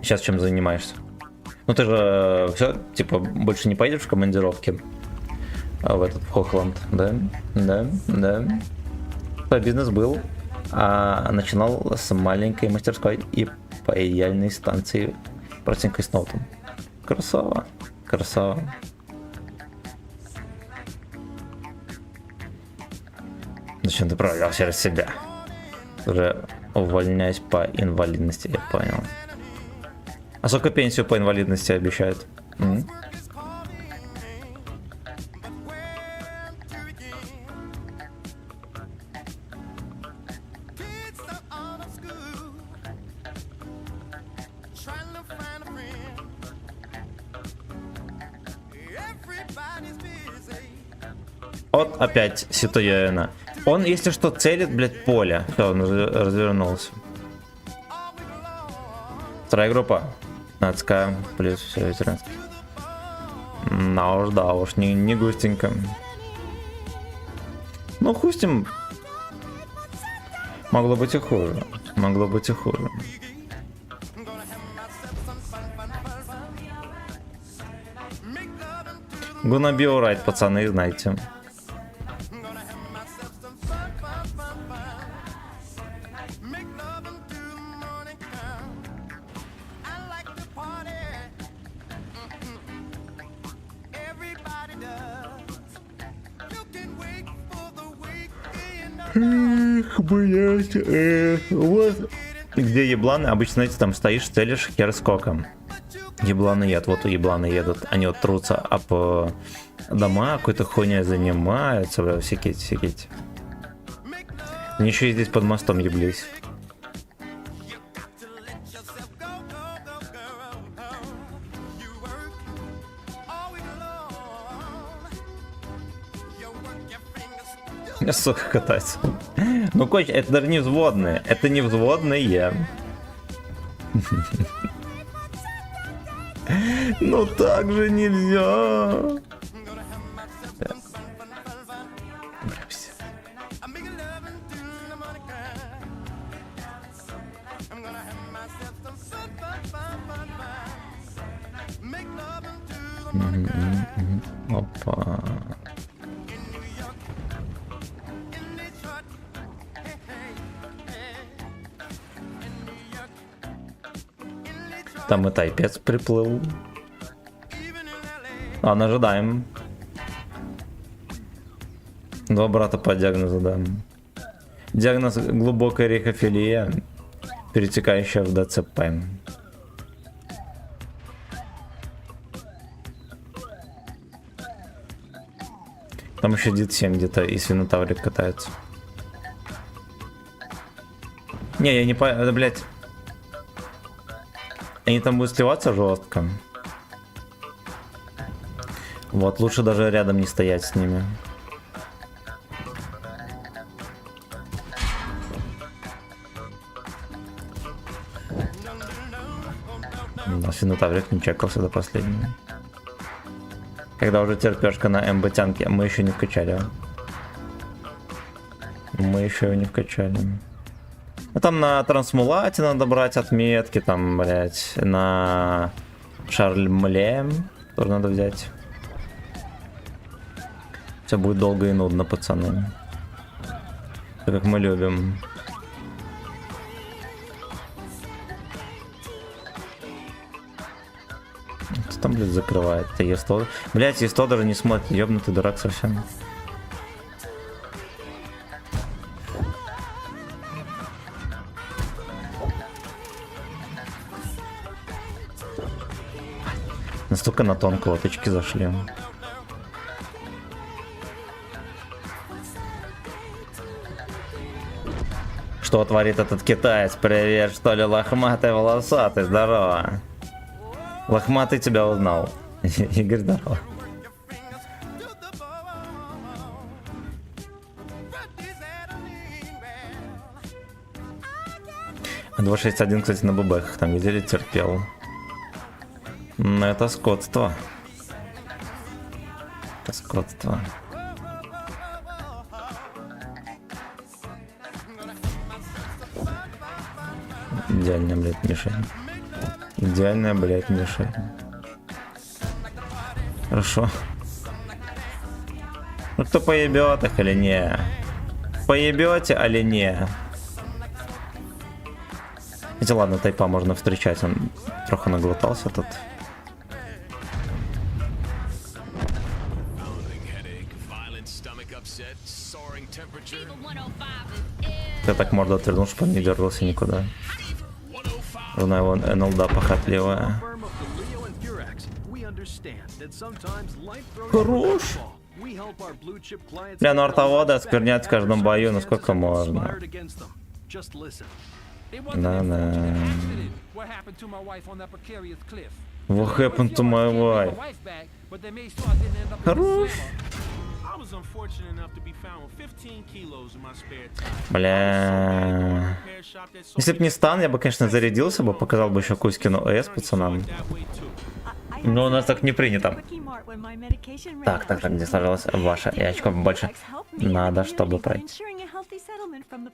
Speaker 1: Сейчас чем занимаешься? Ну ты же все, типа, больше не поедешь в командировки в этот в Хохланд, да? Да, да. Твой бизнес был, начинал с маленькой мастерской и паяльной станции простенькой с ноутом. Красава, красава. Зачем ты проявлял через себя? Уже увольняюсь по инвалидности, я понял. А сколько пенсию по инвалидности обещают? Вот опять Ситуяна. Он, если что, целит, блядь, поле. Все, он развернулся. Вторая группа. Нацка плюс все ветеранский. Да уж, не густенько. Ну, хустим. Могло быть и хуже. Могло быть и хуже. Gonna be alright, пацаны, знаете. Эх, блять, вот. Где ебланы? Обычно, знаете, там стоишь, целишь хер скоком. Ебланы едут, вот у ебланы едут. Они вот трутся об дома, какой-то хуйней занимаются, бля, всякие. Они еще и здесь под мостом еблись. Сука, катается. Ну, коч, это даже не взводные. Это не взводные. Ну так же нельзя. Опа. Там и тайпец приплыл. Ладно, ожидаем. 2 брата по диагнозу, да. Диагноз глубокая рехофилия, перетекающая в ДЦП. Там еще дед 7 где-то и свинотаврик катается. Не, я не понял, да, блять. Они там будут сливаться жестко. Вот, лучше даже рядом не стоять с ними. Да, свинотаврик не чекался до последнего. Когда уже терпешка на МБТянке, мы еще не вкачали. Мы еще его не вкачали. Ну, там на Трансмулате надо брать отметки, там, блять, на Шарльмле тоже надо взять. Все будет долго и нудно, пацаны. Как мы любим. Кто там, блядь, закрывает? Это Е100. Блять, Е100 даже не смотрит, ёбнутый дурак совсем. Настолько на тонкого точки зашли. Что творит этот китаец? Привет, что ли, лохматый, волосатый, здорово. Лохматый тебя узнал. Игорь, здорово. А 261, кстати, на бэбэках там видели, терпел. Но это скотство. Это скотство. Идеальная, блядь, мишень. Идеальная, блядь, мишень. Хорошо. Ну кто поебет их или не? Поебете или не? Хотя ладно, тайпа можно встречать, он трохи наглотался тут. Я так морду отвернул, чтобы он не дергался никуда. Жена его НЛД похотливая. Хорош! Бля, ну артоводы осквернять в каждом бою, ну сколько можно? Да-да. What happened to my wife? Хорош! Бля. Если бы не стан, я бы, конечно, зарядился бы, показал бы еще Кузькину ЭС пацанам. Но у нас так не принято. Так, где сложилось ваше? И очков больше. Надо, чтобы пройти. Там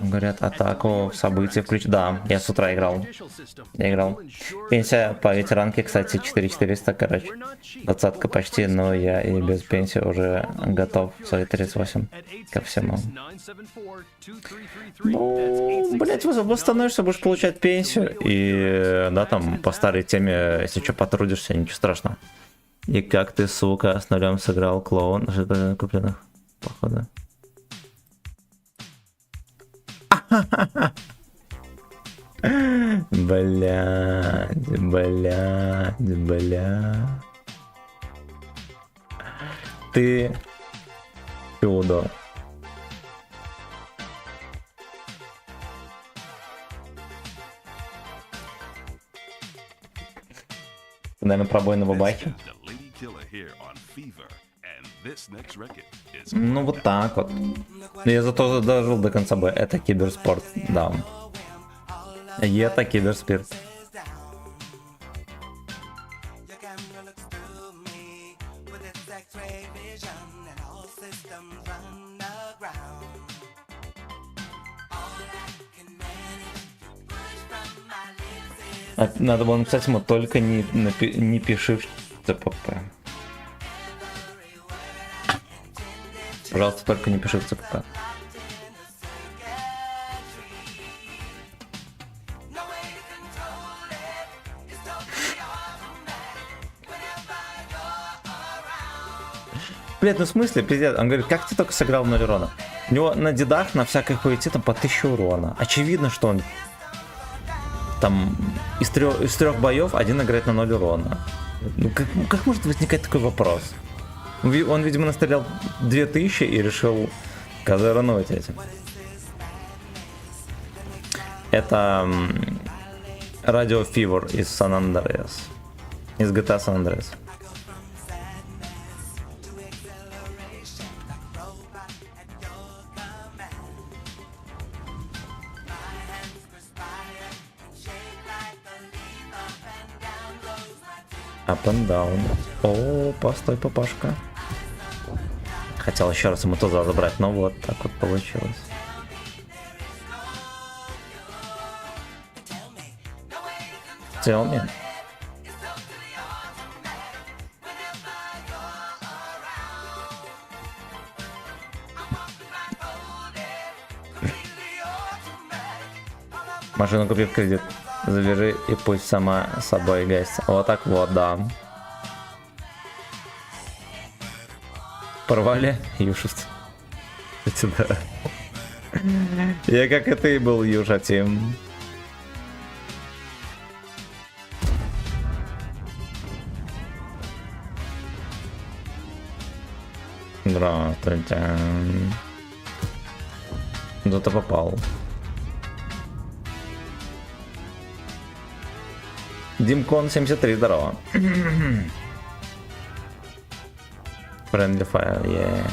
Speaker 1: говорят, атаку в события включить. Да, я с утра играл. Пенсия по ветеранке, кстати, 4400, короче. 20-ка почти, но я и без пенсии уже готов в свои 38 ко всему. Ну, блять, восстановишься, будешь получать пенсию. И, да, там, по старой теме, если что, потрудишься, ничего страшного. И как ты, сука, с нулем сыграл клоун купленных, походу. Блядь. Ты чудо. Наверное, пробой на бабахе. Ну вот так вот. Я зато дожил до конца боя. Это киберспорт, да. Это киберспорт. Надо было написать ему только не пиши в ЦПП. Пожалуйста, только не пиши в ЦПП. Блять, ну в смысле, пиздец, он говорит, как ты только сыграл 0 урона? У него на дедах, на всякой хуете там по 1000 урона. Очевидно, что он там из трех боев один играет на 0 урона. Ну как может возникать такой вопрос? Он, видимо, настрелял 2000 и решил козырнуть этим. Это Radio Fever из San Andreas. Из GTA San Andreas. Up and down. О, постой, папашка. Хотел еще раз ему туда забрать, но вот так вот получилось. Tell me. Машину купи в кредит. Забери и пусть сама собой гасится. Вот так вот, да. Порвали юшист. Кстати, да. Я как и ты был южатим. Здравствуйте. Куда-то попал. Димкон 73, здорово. Friendly fire, yeah.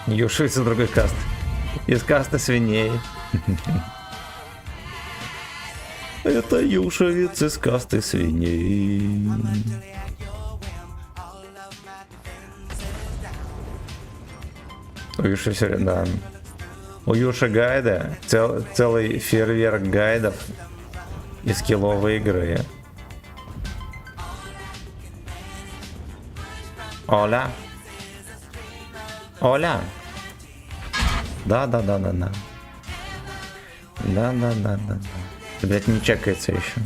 Speaker 1: Юшица другой каст. Из касты свиней. Это юшевец из касты свиней. У Юши все, да. У Юши гайда, целый фейерверк гайдов и скилловые игры. Оля. Оля. Да. Да. Блять, не чекается еще.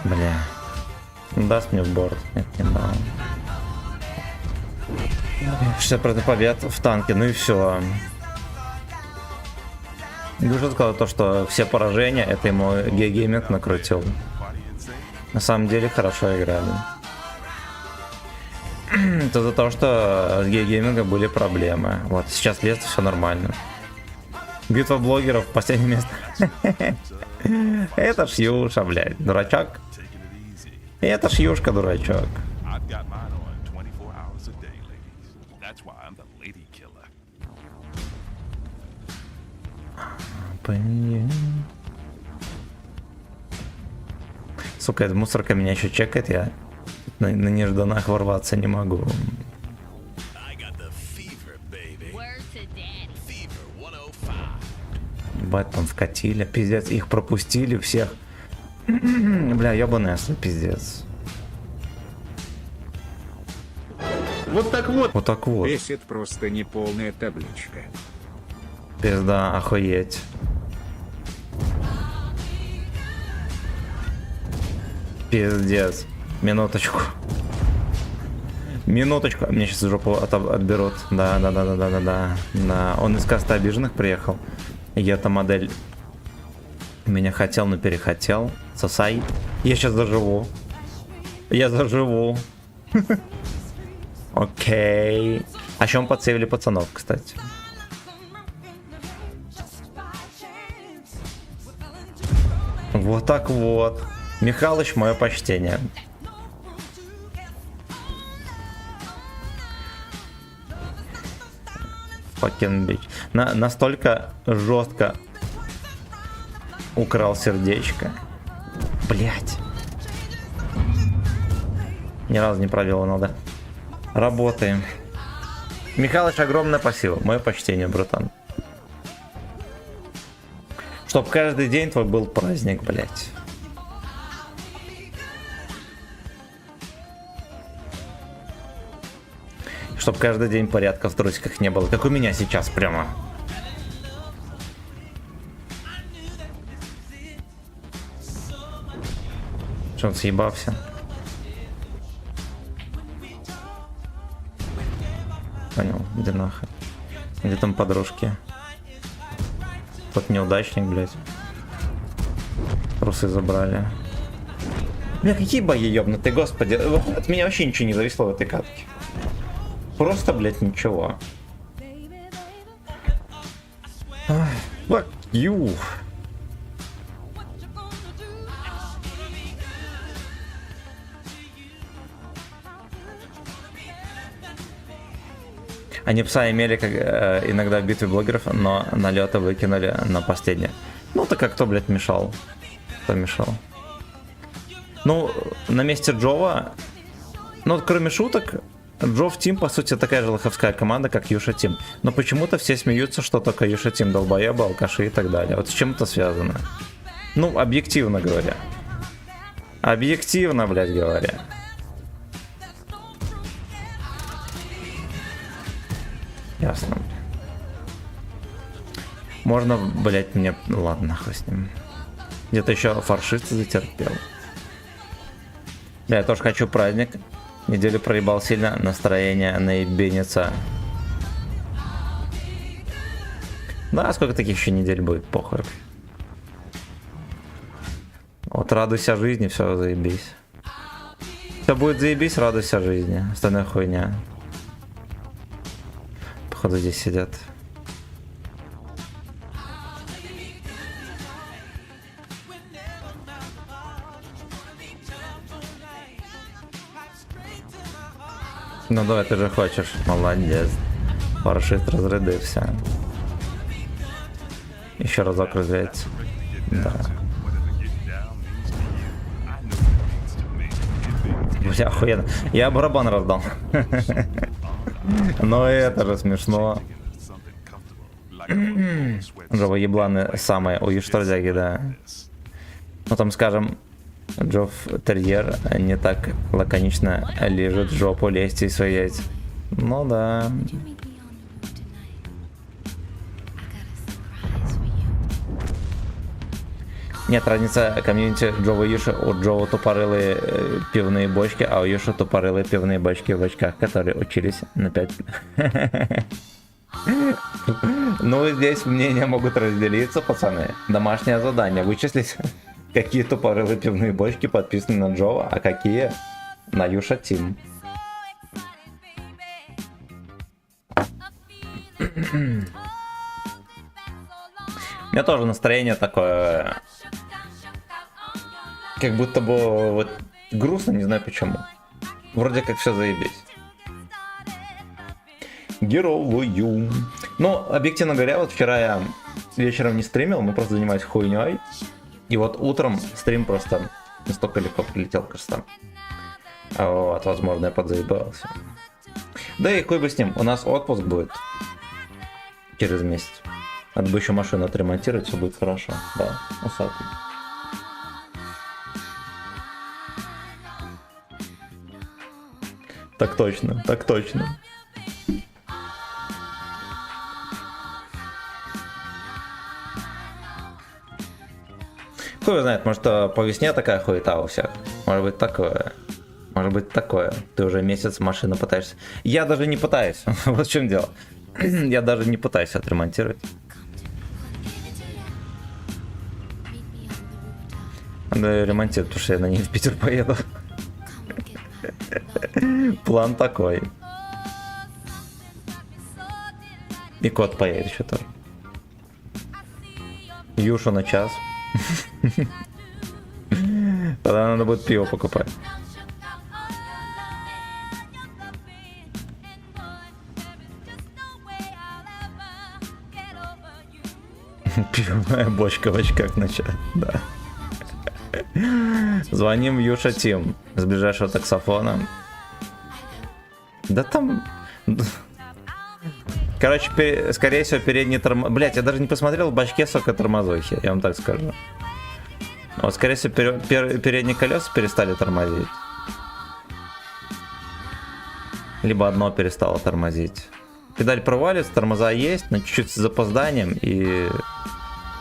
Speaker 1: Бля. Даст мне в борт? Нет, не дал. 60% побед в танке, ну и все. Душа сказал то, что все поражения это ему гейминг накрутил. На самом деле хорошо играли. Это за то, что с гейминга были проблемы. Вот, сейчас лезет, все нормально. Битва блогеров, последнее место. Это ж Юша, блядь, дурачок. Это ж Юшка, дурачок. Сука, эта мусорка меня еще чекает, я на нежданах ворваться не могу.
Speaker 6: Word to daddy.
Speaker 1: Ебать, там вкатили, пиздец, их пропустили всех. Бля, ебаный ослы, пиздец.
Speaker 5: Вот так вот.
Speaker 1: Вот так вот.
Speaker 3: Бесит просто неполная табличка.
Speaker 1: Пизда, охуеть. Пиздец. Минуточку. Минуточку. Мне сейчас жопу отберут. Да. Он из каста обиженных приехал. Я-то модель меня хотел, но перехотел. Сосай. Я сейчас заживу. Я заживу. Окей. А чем подсейвили пацанов, кстати? Вот так вот. Михалыч, мое почтение. Fucking bitch. Настолько жестко украл сердечко. Блять. Ни разу не провел, надо. Работаем. Михалыч, огромное спасибо. Мое почтение, братан. Чтоб каждый день твой был праздник, блять. Чтоб каждый день порядка в трусиках не было, как у меня сейчас прямо. Что он съебался? Понял, где нахуй? Где там подружки? Тот неудачник, блять. Трусы забрали. Бля, какие бои ёбнутые, господи. От меня вообще ничего не зависло в этой катке. Просто, блядь, ничего. Fuck you. Они пса имели как, иногда в битве блогеров, но налеты выкинули на последнее. Ну так а кто, блядь, мешал? Кто мешал? Ну, на месте Джова, ну вот кроме шуток, Джов Тим, по сути, такая же лоховская команда, как Юша Тим. Но почему-то все смеются, что только Юша Тим долбоебы, алкаши и так далее. Вот с чем это связано? Ну, объективно говоря. Объективно, блядь, говоря. Ясно. Можно, блядь, мне... Ну, ладно, нахуй с ним. Где-то еще фаршист затерпел. Я тоже хочу праздник. Неделю проебал сильно, настроение наебенится. Да, сколько таких еще недель будет, похуй. Вот радуйся жизни, все, заебись. Все будет заебись, радуйся жизни. Остальная хуйня. Походу здесь сидят. Ну давай, ты же хочешь. Молодец. Парашют разрядився. Еще разок разрядится. Да. Бля, охуенно. Я барабан раздал. Но это же смешно. Джова ебланы самые уештродяги, да. Ну там, скажем, Джов Терьер не так лаконично лежит жопу лезть и свои яйца. Ну да. Нет, разница комьюнити Джова и Юши. У Джова тупорылые пивные бочки, а у Юши тупорылые пивные бочки в очках, которые учились на 5. Ну, здесь мнения могут разделиться, пацаны. Домашнее задание. Вычислить, какие тупорылые пивные бочки подписаны на Джова, а какие на Юша Тим. У меня тоже настроение такое, как будто бы вот грустно, не знаю почему. Вроде как все заебись. Герою. Ну, объективно говоря, вот вчера я вечером не стримил, мы просто занимались хуйней. И вот утром стрим просто настолько легко прилетел, кажется. Вот, возможно, я подзаебался. Да и хуй бы с ним, у нас отпуск будет через месяц. Надо бы еще машину отремонтировать, все будет хорошо. Да, усатый. Так точно, так точно. Хуй знает, может по весне такая хуета у всех. Может быть такое. Может быть такое. Ты уже месяц машину пытаешься. Я даже не пытаюсь. Вот в чем дело. Я даже не пытаюсь отремонтировать. Надо ремонтировать, потому что я на ней в Питер поеду. План такой. И кот поедет еще тоже. Юшу на час. Тогда надо будет пиво покупать. Пивная бочка в очках начать, да. Звоним Юша Тим с ближайшего таксофона. Да там... Короче, скорее всего, передний тормоз... Блять, я даже не посмотрел в бачке, сколько тормозухи, я вам так скажу. Вот, скорее всего, передние колеса перестали тормозить. Либо одно перестало тормозить. Педаль проваливается, тормоза есть, но чуть-чуть с запозданием и...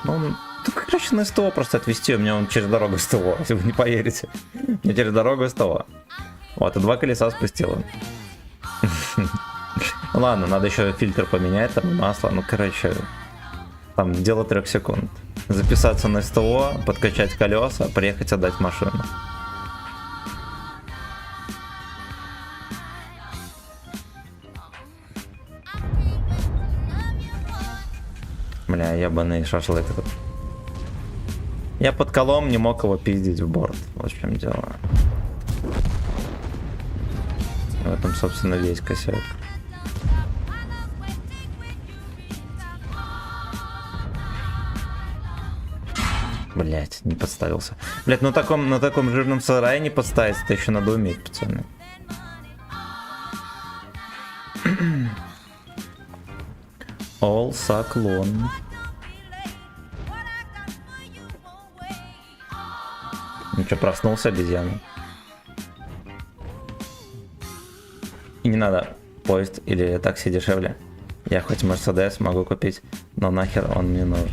Speaker 1: Ну, короче, на СТО просто отвезти, у меня он через дорогу СТО, если вы не поверите. Мне через дорогу СТО. Вот, и 2 колеса спустило. Ладно, надо еще фильтр поменять, там масло, ну, короче, там дело 3 секунд. Записаться на СТО, подкачать колеса, приехать отдать машину. Бля, ебаный шашлык. Я под колом не мог его пиздить в борт. Вот в чем дело. В этом, собственно, весь косяк. Блять, не подставился. Блять, на таком жирном сарае не подставиться, это еще надо уметь, пацаны. All Saklon. Ну что, проснулся обезьяна? И не надо поезд или такси дешевле. Я хоть Мерседес могу купить, но нахер он мне нужен.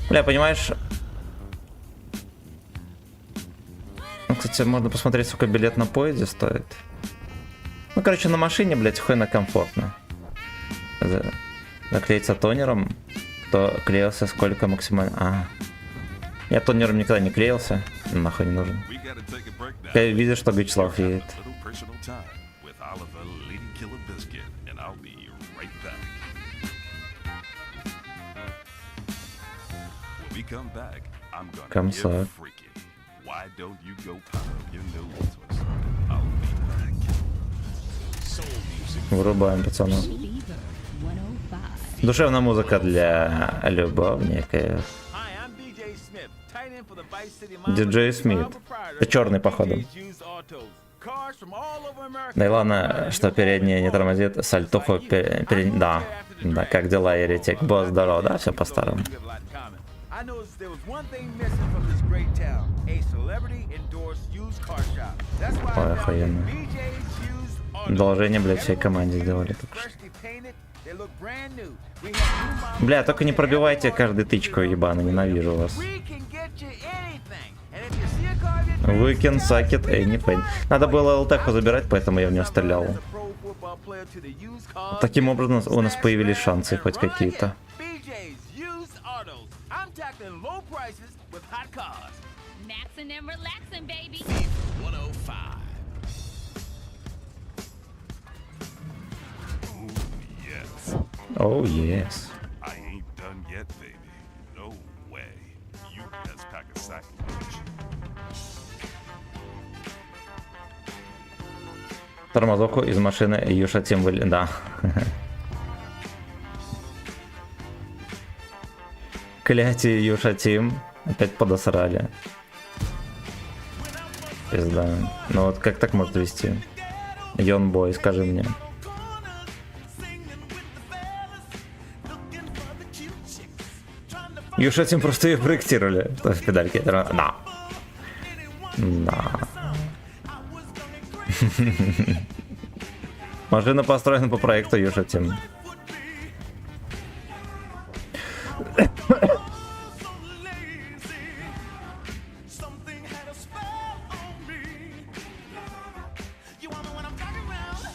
Speaker 1: Бля, понимаешь? Ну, кстати, можно посмотреть, сколько билет на поезде стоит. Ну, короче, на машине, блядь, хуйно комфортно. Заклеиться тонером. Кто клеился, сколько максимально... Я тонером никогда не клеился. Нахуй не нужен. Я вижу, что Вячеслав едет. Комсак. Вырубаем, пацанов. Душевная музыка для любовников. Диджей Смит. Это черный, походу. Да и ладно, что передняя не тормозит. Сальтуху да. Да, как дела, еретик? Босс, здорово, да? Все по-старому. Ой, охуенно. Доложение, блядь, всей команде сделали только что. Бля, только не пробивайте каждую тычку, ебаный, ненавижу вас. Weekend Sucket any pain. Надо было ЛТХу забирать, поэтому я в него стрелял. Таким образом у нас появились шансы хоть какие-то.
Speaker 6: Maxing and relaxing, baby.
Speaker 1: Oh yes.
Speaker 7: I ain't done yet, baby. No way. You best pack a sack lunch.
Speaker 1: Тормозоку из машины Юша Тим да. Кляти Юша Тим опять подосрали. Пизда. Ну вот как так может вести? Йонбой, скажи мне. Юша Тим просто ее проектировали. Что в педальке? Да. Да. Машина построена по проекту Юша Тим.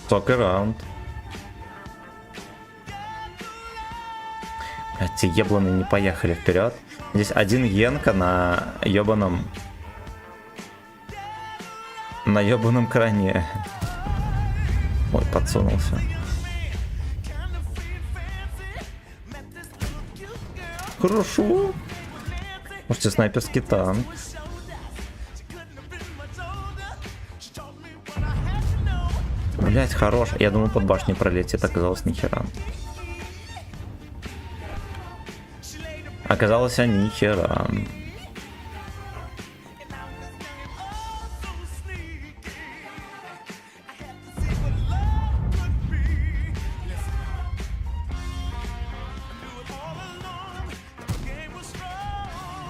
Speaker 1: Talk around. Эти ебланы не поехали вперед. Здесь один Йенка на ебаном кране. Ой, подсунулся. Хорошо. Можете снайперский танк. Блять, хорош. Я думал, под башней пролетит, оказалось нихера. Оказалось, нихера.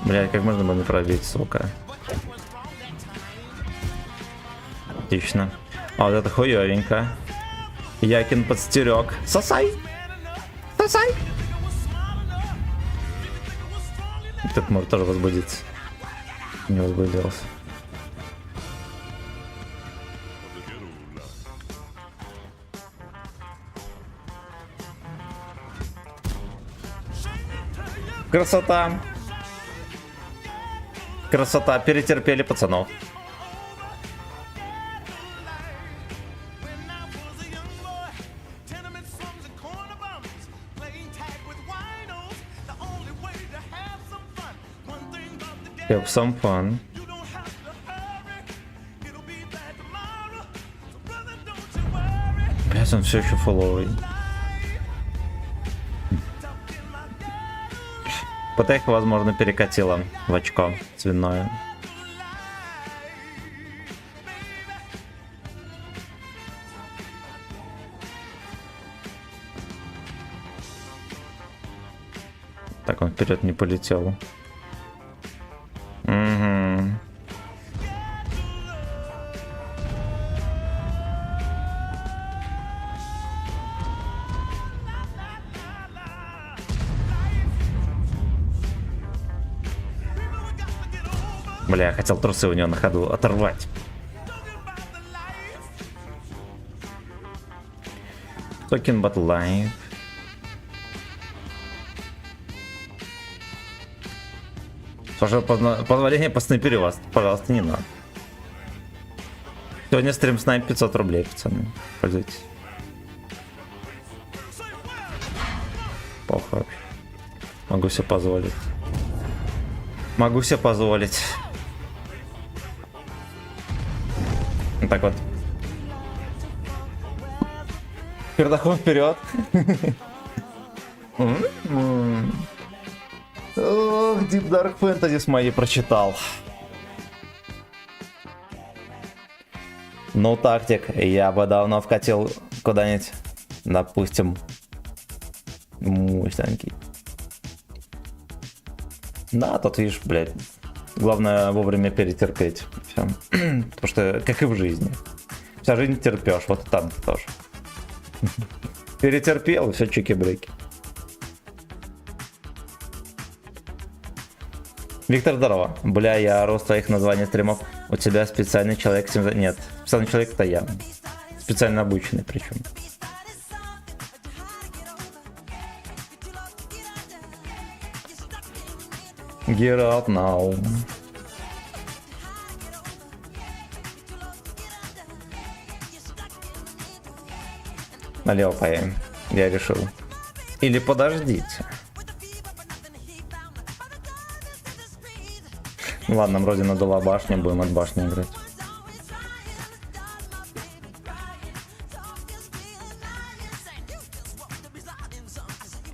Speaker 1: Блядь, как можно было не пробить, сука. Отлично. А вот это хуёвенько. Якин подстерег. Сосай! Сосай! Тут может тоже возбудиться. Не возбудился. Красота! Красота, перетерпели пацанов. Have some fun. Блять, он все еще фолловый. ПТХ, возможно, перекатила в очко свиное. Так, он вперед не полетел. Угу. Бля, я хотел трусы у него на ходу оторвать. Talking about life. Слушай, позволение по снайпере вас, пожалуйста, не надо. Сегодня стрим снайп 500 рублей, пацаны. Пользуйтесь. Похуй. Могу себе позволить. Могу себе позволить. Так вот. Пердаком вперед. Ох, Deep Dark Fantasy мои прочитал. Ну, тактик, я бы давно вкатил куда-нибудь, допустим, мощненький. Да, тут видишь, блядь, главное вовремя перетерпеть. Всё. Потому что, как и в жизни, вся жизнь терпешь, вот и там тоже. Перетерпел, и все чики-брейки. Виктор, здорово. Бля, я рост твоих названий стримов. У тебя специальный человек... Нет, специальный человек это я. Специально обученный причем. Get out now. Налево поедем. Я решил. Или подождите. Ладно, нам Родина дала башню, будем от башни играть.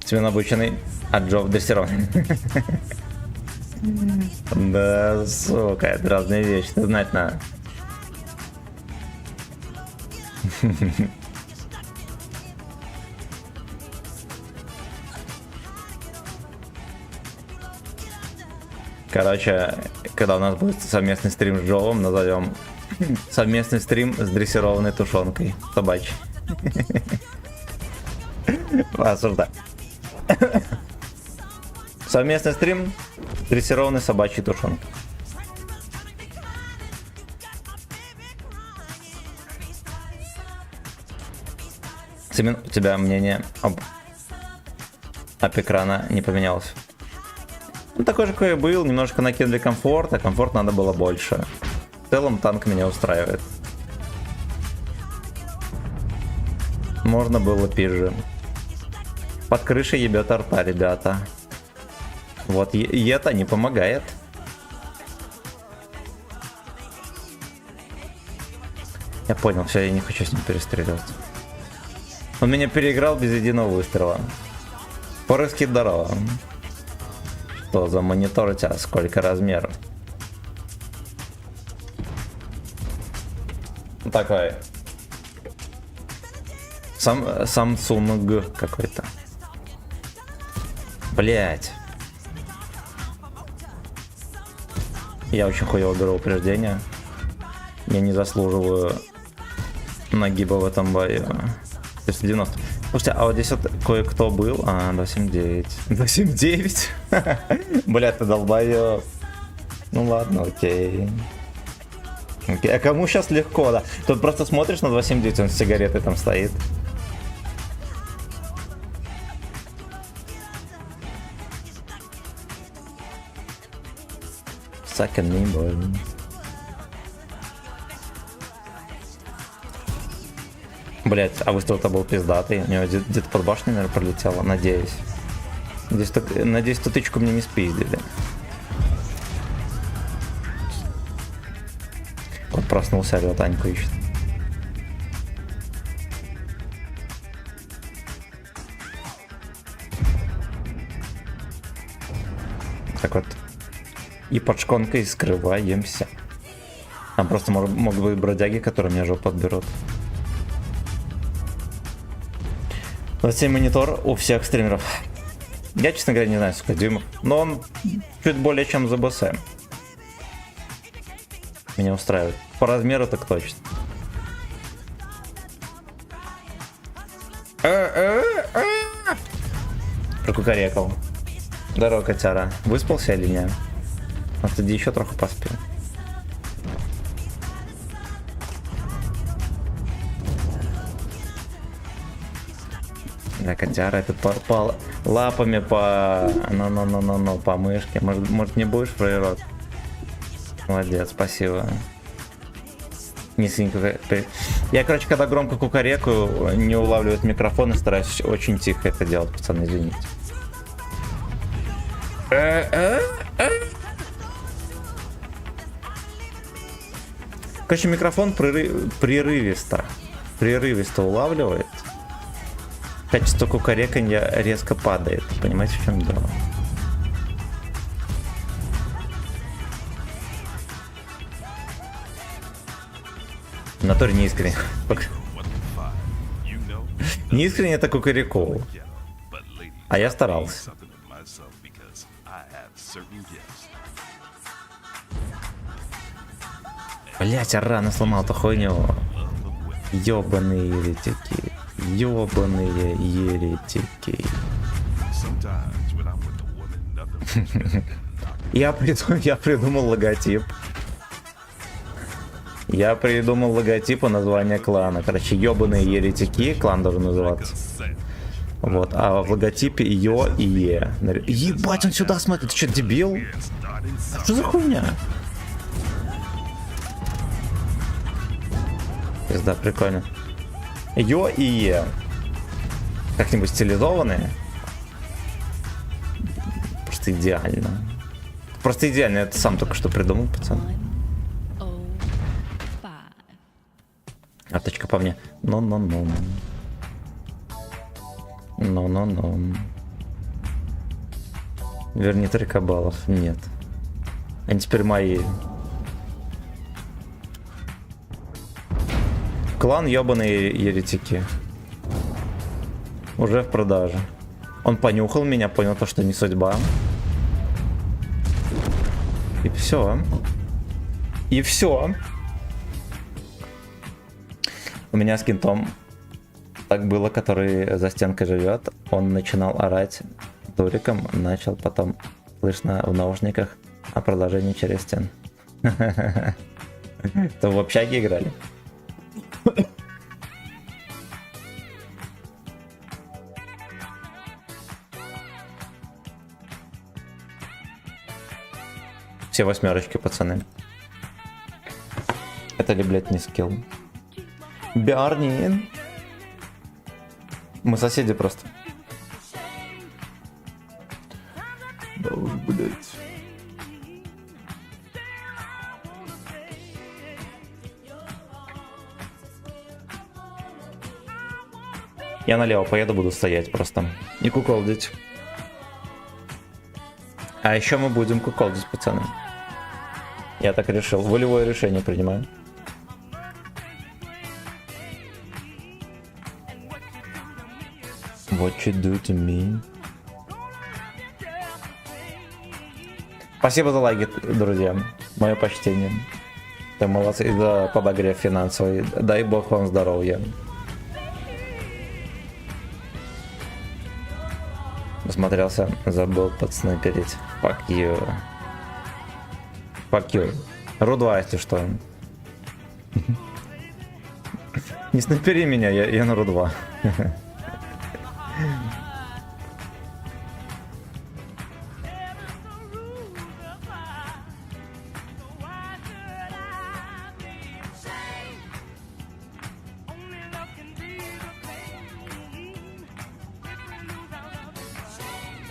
Speaker 1: Семен обученный, а Джов дрессированный. Да, сука, это разные вещи, ты знать надо. Короче, когда у нас будет совместный стрим с Джовом, назовем совместный стрим с дрессированной тушенкой собачьей. Осуждаю. Совместный стрим с дрессированной собачьей тушенкой. Семен, у тебя мнение об экрана не поменялось? Ну, такой же, какой и был, немножко накинули комфорт, а комфорт надо было больше. В целом танк меня устраивает. Можно было пизже. Под крышей ебет арта, ребята. Вот, и это не помогает. Я понял, все, я не хочу с ним перестреливаться. Он меня переиграл без единого выстрела. По-русски здорово. Что за монитор у тебя? Сколько размеров? Такой. Samsung какой-то. Блять. Я очень хуево беру упреждения. Я не заслуживаю нагиба в этом бою. 390. Слушайте, а вот здесь вот кое-кто был. 279. 279? Бля, ты долбоёб. Ну ладно, окей. А кому сейчас легко, да? Тут просто смотришь на 279, он с сигаретой там стоит. Second nimble. Блять, а выстрел-то был пиздатый. У него где-то под башней, наверное, пролетело, надеюсь. Надеюсь, ту тычку мне не спиздили. Вот проснулся, орёт, Аньку ищет. Так вот. И под шконкой скрываемся. Там просто могут быть бродяги, которые мне жопу отберут. 27 монитор у всех стримеров. Я, честно говоря, не знаю, сколько дюймов. Но он чуть более чем за БС. Меня устраивает. По размеру так точно. Прокукарекал. Здорово, котяра. Выспался или нет? А тоді еще трохи поспи. Да, котяра, это по лапами, по... Ну, по мышке. Может не будешь проиграть? Молодец, спасибо. Я, короче, когда громко кукарекаю, не улавливает микрофон и стараюсь очень тихо это делать, пацаны, извините. Короче, микрофон прерывисто улавливает. Качество кукареканья резко падает. Понимаете, в чем дело? В натуре не искренне. Не искренне это кукареку. А я старался. Блять, я рано сломал эту хуйню. Ёбаные еретики. Ёбаные еретики. Я придумал логотип. Я придумал логотип и название клана. Короче, ёбаные еретики. Клан должен называться. Вот, а в логотипе Йо и Е. Ебать, он сюда смотрит. Ты что, дебил? Что за хуйня? Пизда, прикольно. Йо и Е. Как-нибудь стилизованные. Просто идеально. Просто идеально. Это сам только что придумал, пацан. Аптечка по мне. Но. Верни 3 кабалов. Нет. Они теперь мои. Клан ёбаные еретики. Уже в продаже. Он понюхал меня, понял то, что не судьба. И все. И все. У меня с кентом так было, который за стенкой живет. Он начинал орать дуриком, начал потом слышно в наушниках о продолжении через стен. То в общаге играли. Все 8, пацаны. Это ли, блядь, не скилл? Бярни. Мы соседи просто. Да уж, блядь. Я налево поеду, буду стоять просто. И куколдить. А еще мы будем куколдить, пацаны. Я так решил. Волевое решение принимаю. What you do to me? Спасибо за лайки, друзья. Мое почтение. Ты молодцы, и за подогрев финансовый. Дай бог вам здоровья. Посмотрелся, забыл подснайперить. Fuck you. Fuck you. Ру-2, если что. Не снайпери меня, я на Ру-2.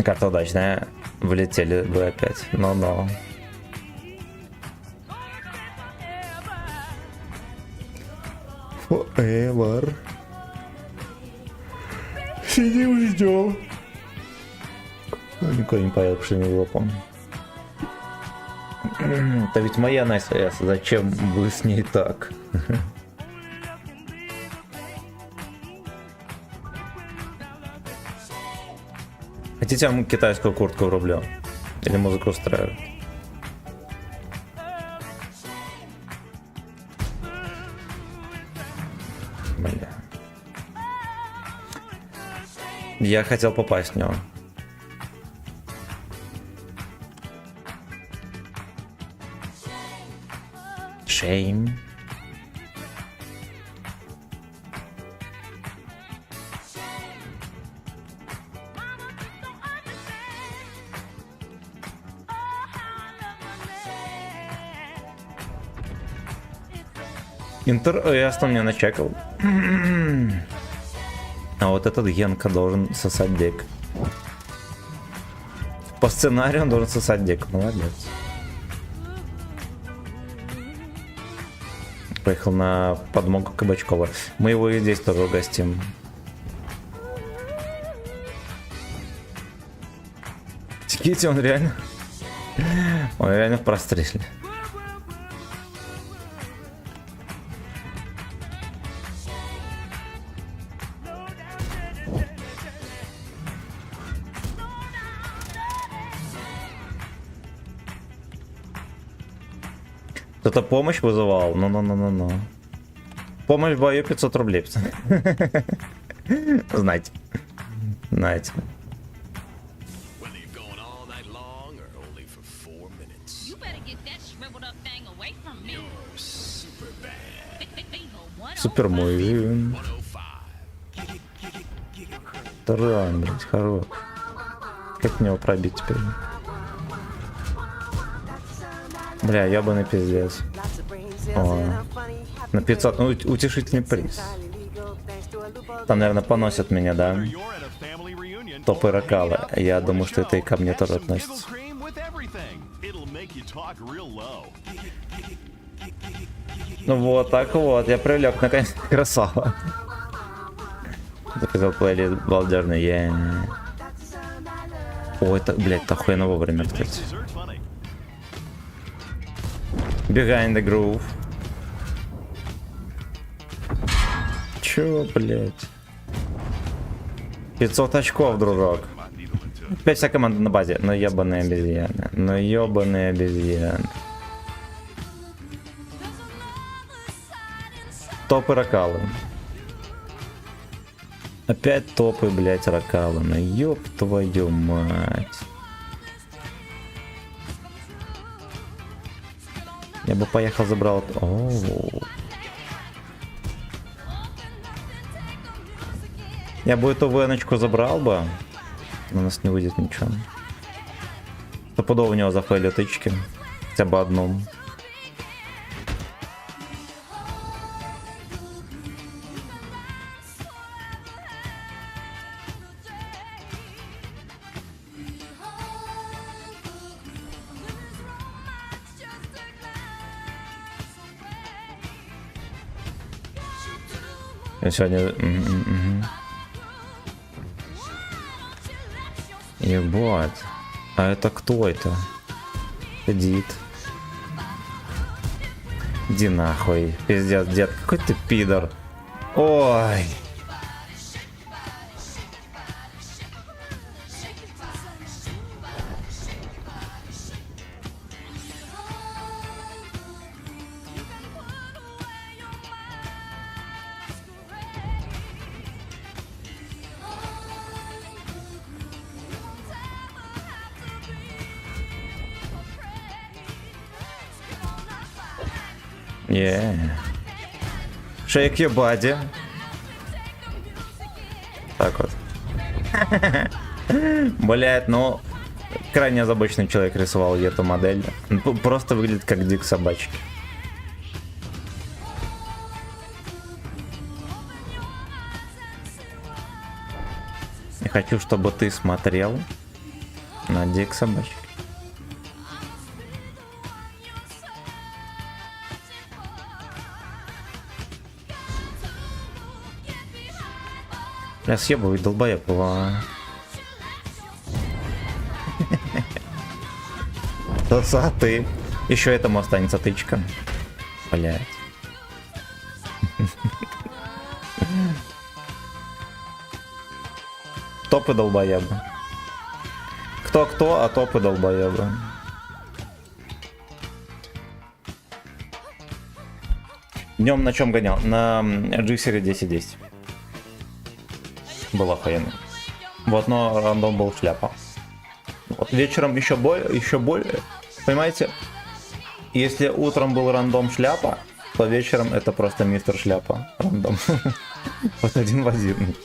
Speaker 1: Карта удачная. Влетели бы опять. Но. Forever. Сидим, ждем. Никто не поедет, потому что не лопом. Это ведь моя Настя, зачем вы с ней так? Хотите, я вам китайскую куртку врублю? Или музыку устраивает? Бля. Я хотел попасть в него. Shame. Интер, ясно, мне начекал. А вот этот Генка должен сосать дик. По сценарию он должен сосать дик. Молодец. Поехал на подмогу Кабачкова. Мы его и здесь тоже угостим. Тиките, он реально... Он реально в простреле. Кто-то помощь вызывал? Ну. Помощь в бою 500 рублей. Знаете. Знаете.
Speaker 4: Whether you're going all night long or only for 4 minutes.
Speaker 6: You better get that shriveled up thing away from me.
Speaker 4: Super bad.
Speaker 6: Fever 105.
Speaker 1: Супер мой.
Speaker 4: 105.
Speaker 1: Таран, блядь, хорош. Как мне его пробить теперь? Бля, ебаный пиздец. О, на 500, ну утешительный приз. Там, наверное, поносят меня, да? Топы Ракалы. Я думаю, что это и ко мне тоже относится. Ну вот, так вот, я привлек, наконец, красава. Заказал плейлист балдежный, Ой, это, блядь, это охуенно вовремя, кстати. Behind the groove. Чё, блядь? 500 очков, дружок. Опять вся команда на базе. Ну ебаные обезьяны. Ну ебаные обезьяны. Топы Ракалы. Опять топы, блядь, Ракалы. Ну ёб твою мать. Я бы поехал, забрал... Оу. Я бы эту веночку забрал бы. Но у нас не выйдет ничего. Стопудово у него зафейлят тычки. Хотя бы одну. Я сегодня... Ебать. А это кто это? Сидит. Иди нахуй. Пиздец, дед. Какой ты пидор. Ой. Shake your body. Так вот. Блять, ну крайне озабоченный человек рисовал эту модель. Просто выглядит как дик собачки. Я хочу, чтобы ты смотрел на дик собачки. Я съебываю, долбоеб. Тоса ты. Еще этому останется тычка. Блять. Топы долбоебы. Кто-кто, а топы долбоебы. Днем на чем гонял? На G-Series 1010. Было охуенно. Вот, но рандом был шляпа. Вот, вечером еще более. Понимаете? Если утром был рандом шляпа, то вечером это просто мистер шляпа. Рандом. Вот один в один.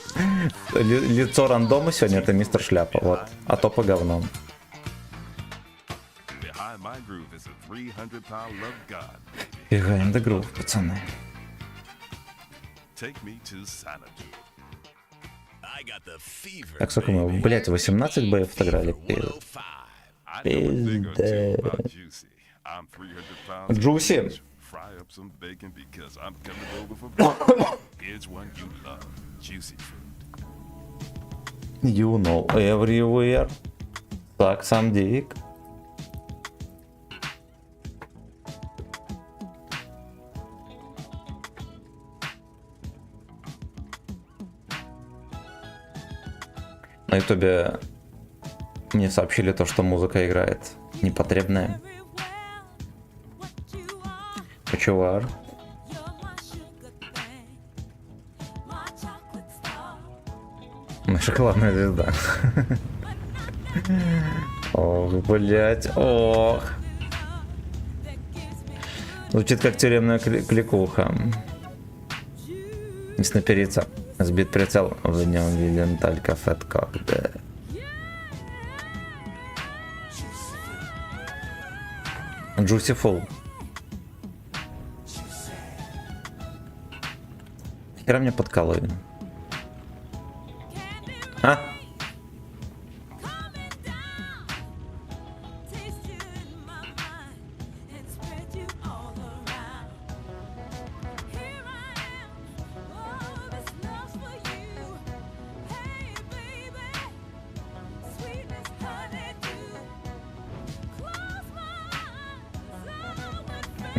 Speaker 1: Лицо рандома сегодня это мистер шляпа. Вот. А то по говнам.
Speaker 7: Behind my groove is a 300-pound love god.
Speaker 1: Behind the groove, пацаны.
Speaker 7: Take me to Xanadu.
Speaker 4: I got the fever.
Speaker 1: Так, сколько мы, блять, 18 боев отыграли.
Speaker 7: I know a thing or two about Juicy. I'm 300 pounds.
Speaker 1: Juicy.
Speaker 7: Fry up some bacon because I'm coming over for breakfast. Here's one you love, juicy fruit.
Speaker 1: You know everywhere. Так, сам дик. На ютубе мне сообщили то, что музыка играет непотребная. Почувар. Моя шоколадная звезда. Ох, блять, ох. Звучит как тюремная кликуха. Не снайперица. Сбит прицел в нем виден только фэт когда. Juicy Full. Хера мне подкалывали. А?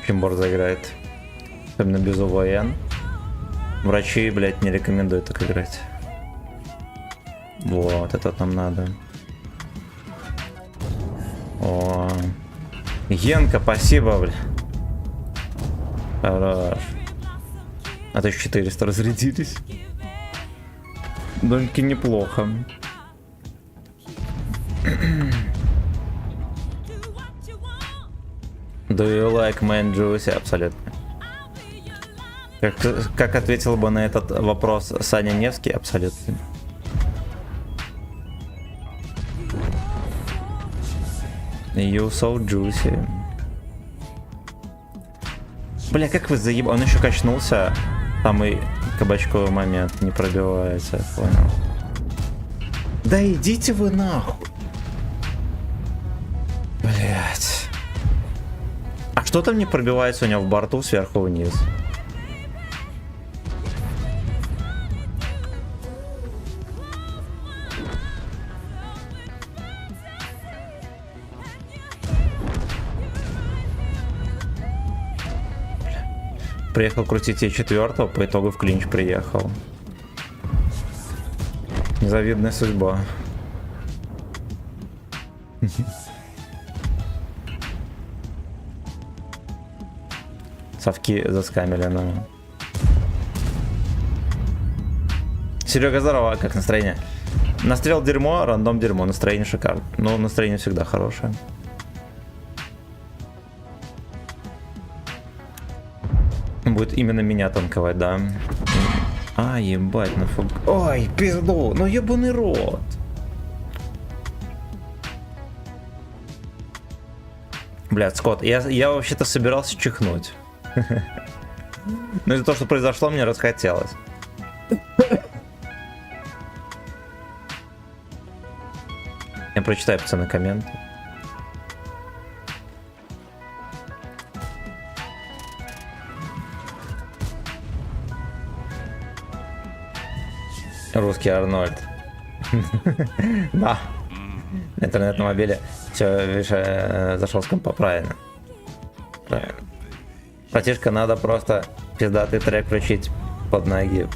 Speaker 1: Кимбор заиграет. Особенно без ОВН. Врачи, блять, не рекомендуют так играть. Вот, это нам надо. О, Генка, спасибо, бля. Хорош. А 1400 разрядились. Довольно-таки неплохо. Do you like man juicy? Абсолютно. Как ответил бы на этот вопрос Саня Невский? Абсолютно. You so juicy. Бля, как вы заеб... Он еще качнулся. Там и кабачковый момент не пробивается, я понял. Да идите вы нахуй. Блять. А что там не пробивается у него в борту сверху вниз? Приехал крутить Е4, по итогу в клинч приехал. Незавидная судьба. Совки заскамили, ну. Серега, здорово, как настроение? Настрел дерьмо, рандом дерьмо, настроение шикарно. Ну, настроение всегда хорошее. Будет именно меня танковать, да. А, ебать, нафиг. Ой, пизду, ну ебаный рот. Блядь, Скотт, я вообще-то собирался чихнуть. Но из-за того, что произошло, мне расхотелось. Я прочитаю, пацаны, комменты. Русский Арнольд. Да. Интернет на мобиле. Все, видишь, зашел с компа правильно. Братишка, надо просто пиздатый трек включить под ноги.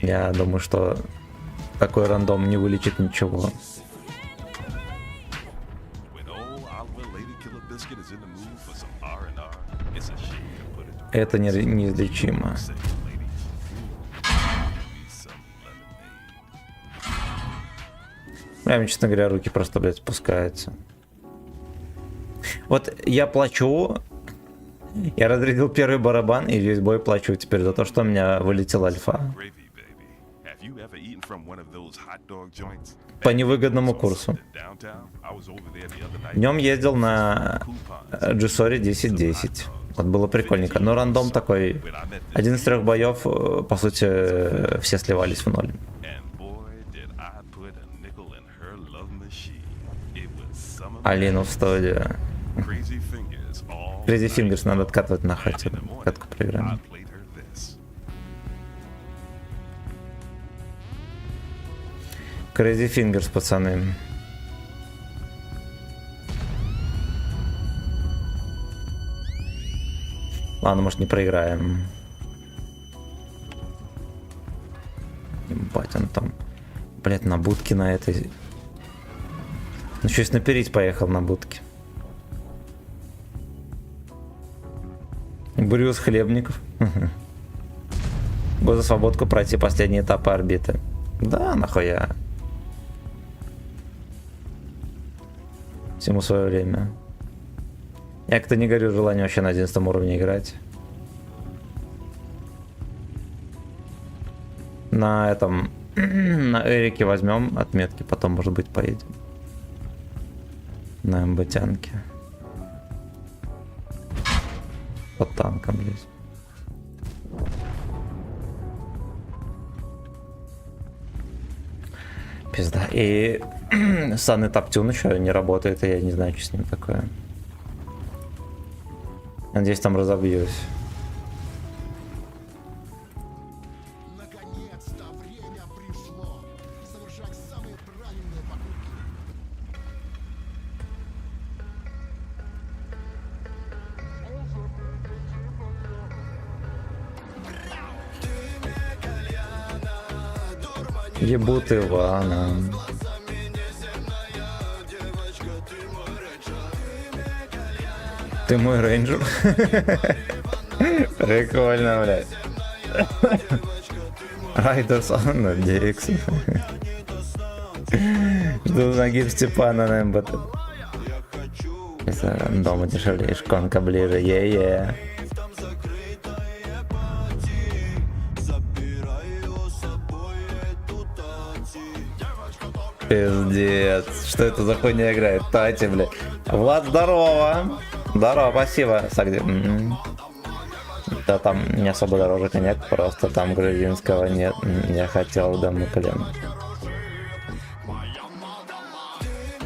Speaker 1: Я думаю, что такой рандом не вылечит ничего. Это неизлечимо. Прям, честно говоря, руки просто, блядь, спускаются. Вот я плачу. Я разрядил первый барабан и весь бой плачу теперь за то, что у меня вылетел альфа. По невыгодному курсу. Днем ездил на Джисоре 10-10. Вот было прикольненько. Но рандом такой. Один из 3 боев, по сути, все сливались в ноль. Алину в студию. Crazy Fingers надо откатывать на хате. Катку проиграем. Crazy Fingers, пацаны. Ладно, может, не проиграем. Ебать, он там, блять, на будке на этой. Ну, щось наперить поехал на будке. Брюс Хлебников. Год за свободку пройти последние этапы орбиты. Да, нахуя. Всему свое время. Я как-то не горю желание вообще на 11 уровне играть. На этом... на Эрике возьмем отметки, потом, может быть, поедем. На МБТянке. Под танком здесь. Пизда. И Сан Таптюн еще не работает, и я не знаю, что с ним такое. Надеюсь, там разобьюсь.
Speaker 4: Наконец-то время пришло совершать самые правильные покупки.
Speaker 1: Ебут Ивана. Ты мой рейнджер? Прикольно, блядь. Райдерс on DX. Жду ноги Степана на МБТ. Дома дешевле, шконка ближе, е-е. Пиздец, что это за хуйня играет? Тати, блядь. Влад, здорово. Здорово, спасибо. Сагди. Да там не особо дороже коньяк, просто там грузинского нет. Я хотел домой колен.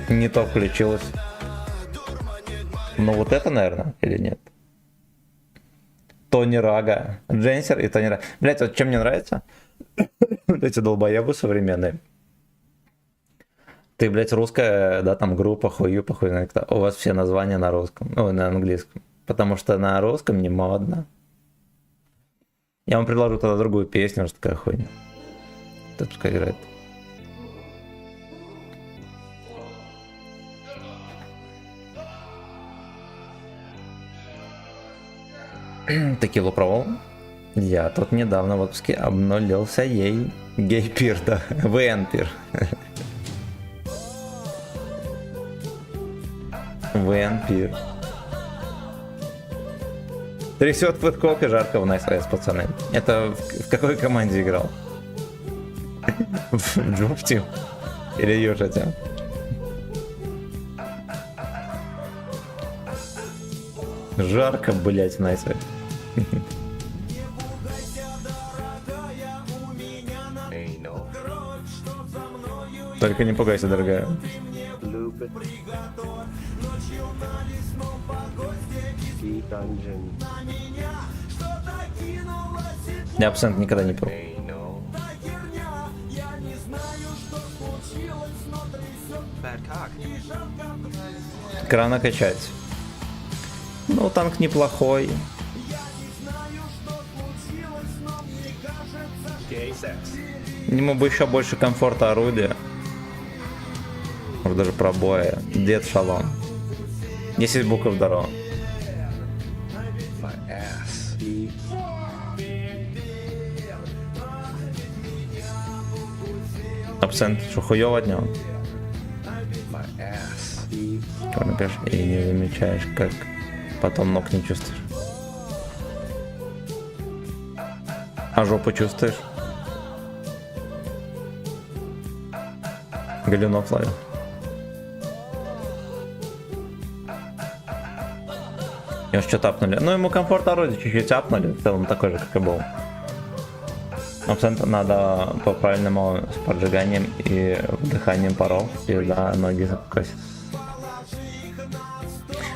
Speaker 1: Не то включилось. Ну вот это, наверное, или нет? Тони Рага. Дженсер и Тони Рага. Блять, вот чем мне нравится? Вот эти долбоебы современные. Ты, блядь, русская, да, там группа, хую, похуй, у вас все названия на русском, ой, на английском. Потому что на русском не модно. Я вам предложу тогда другую песню, что такая хуйня. Тут пускай играет. Текилу пробовал? Я тут недавно в отпуске обнулился ей. Гей-пир, да. ВН-пир. ВН-пир. Трясет фудкок и жарко в Nice, пацаны. Это в какой команде играл? В Джоп Тим? Или Южа Тим? Жарко, блять, в Nice. Только не пугайся, дорогая. Я абсент никогда не пил. Крана качать. Ну, танк неплохой. Ему бы еще больше комфорта орудия. Может, даже пробоя. Дед шалом. 10 букв здорово. Абсент, что хуёво от него? Что напишешь? И не замечаешь, как потом ног не чувствуешь. А жопу чувствуешь? Галюнов ловил. Его что тапнули? Ну, ему комфорт орудия чуть-чуть апнули, в целом такой же, как и был. Абсент надо по правильному с поджиганием и вдыханием паров, и да, ноги закосят.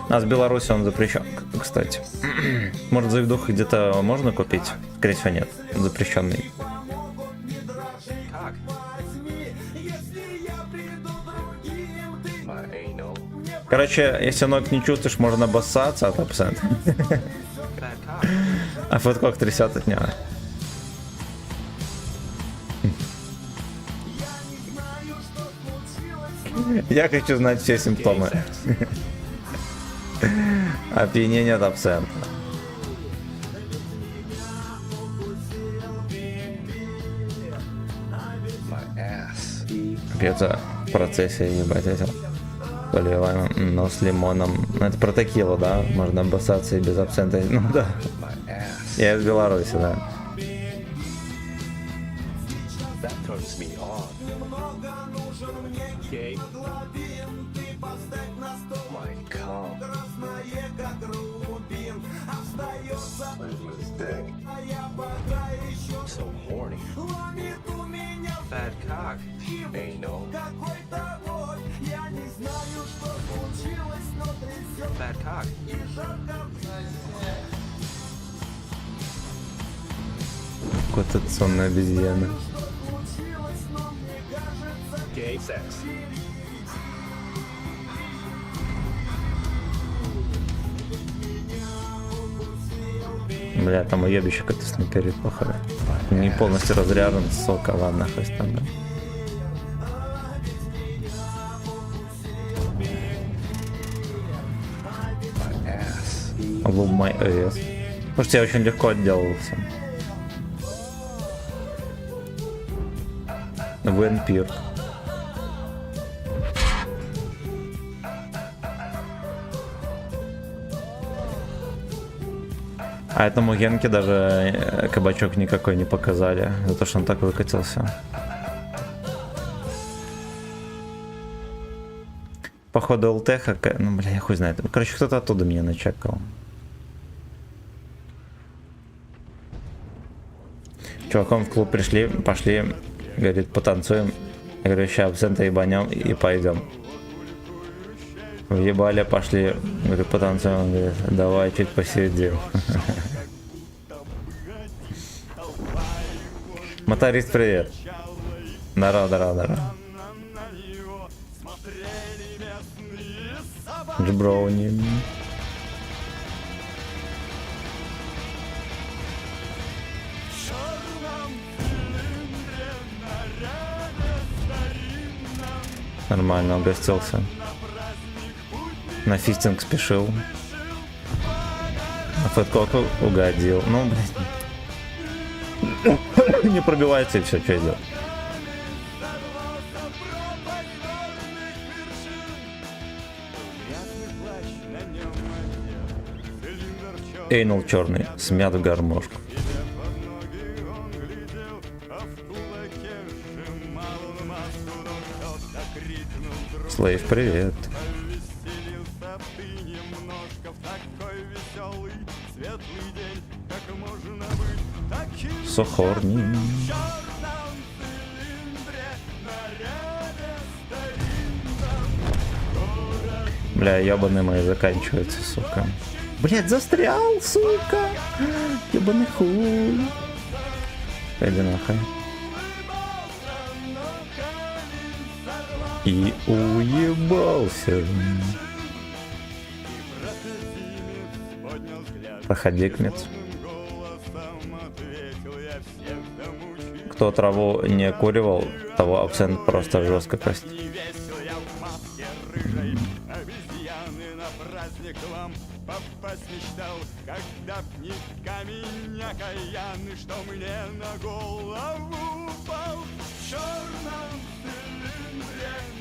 Speaker 1: У нас в Беларуси он запрещен, кстати. Может, заведух где-то можно купить? Скорее всего, нет. Запрещенный. Короче, если ног не чувствуешь, можно обоссаться от абсента. А футкок трясет от него. Я хочу знать все симптомы. Опьянение от абсента. Пьется в процессе, ебать, это поливаем, но с лимоном. Это про текилу, да? Можно обоссаться и без абсента. Ну да. Я из Беларуси, да. Какой-то сонная обезьяна. Бля, там уебище как-то снайперит, походу. Не полностью разряжен, сука, ладно, хоть там, да. Love my ass. Слушайте, я очень легко отделался. Вампир. А этому Генке даже кабачок никакой не показали, за то, что он так выкатился. Походу ЛТХ, ну бля, я хуй знает. Короче, кто-то оттуда меня начекал. Чуваком в клуб пришли, пошли, говорит, потанцуем. Я говорю, ща абсента ебанем и пойдем. Въебали, пошли, говорю, потанцуем. Он говорит, давай чуть посидим. Моторист, привет. Здорово. Джброуни. Нормально, угостился. На фистинг спешил. На фэткоку угодил. Ну, блядь. Не пробивается и все, что идет. Эйнул черный, смят в гармошку. Слейв, привет. Сохорни. Бля, ебаные мои заканчиваются, сука. Блять, застрял, сука. Ебаный хуй. Пойди нахуй. И уебался. Проходи, Кмет. Кто траву не куривал, того абсент просто жестко косит.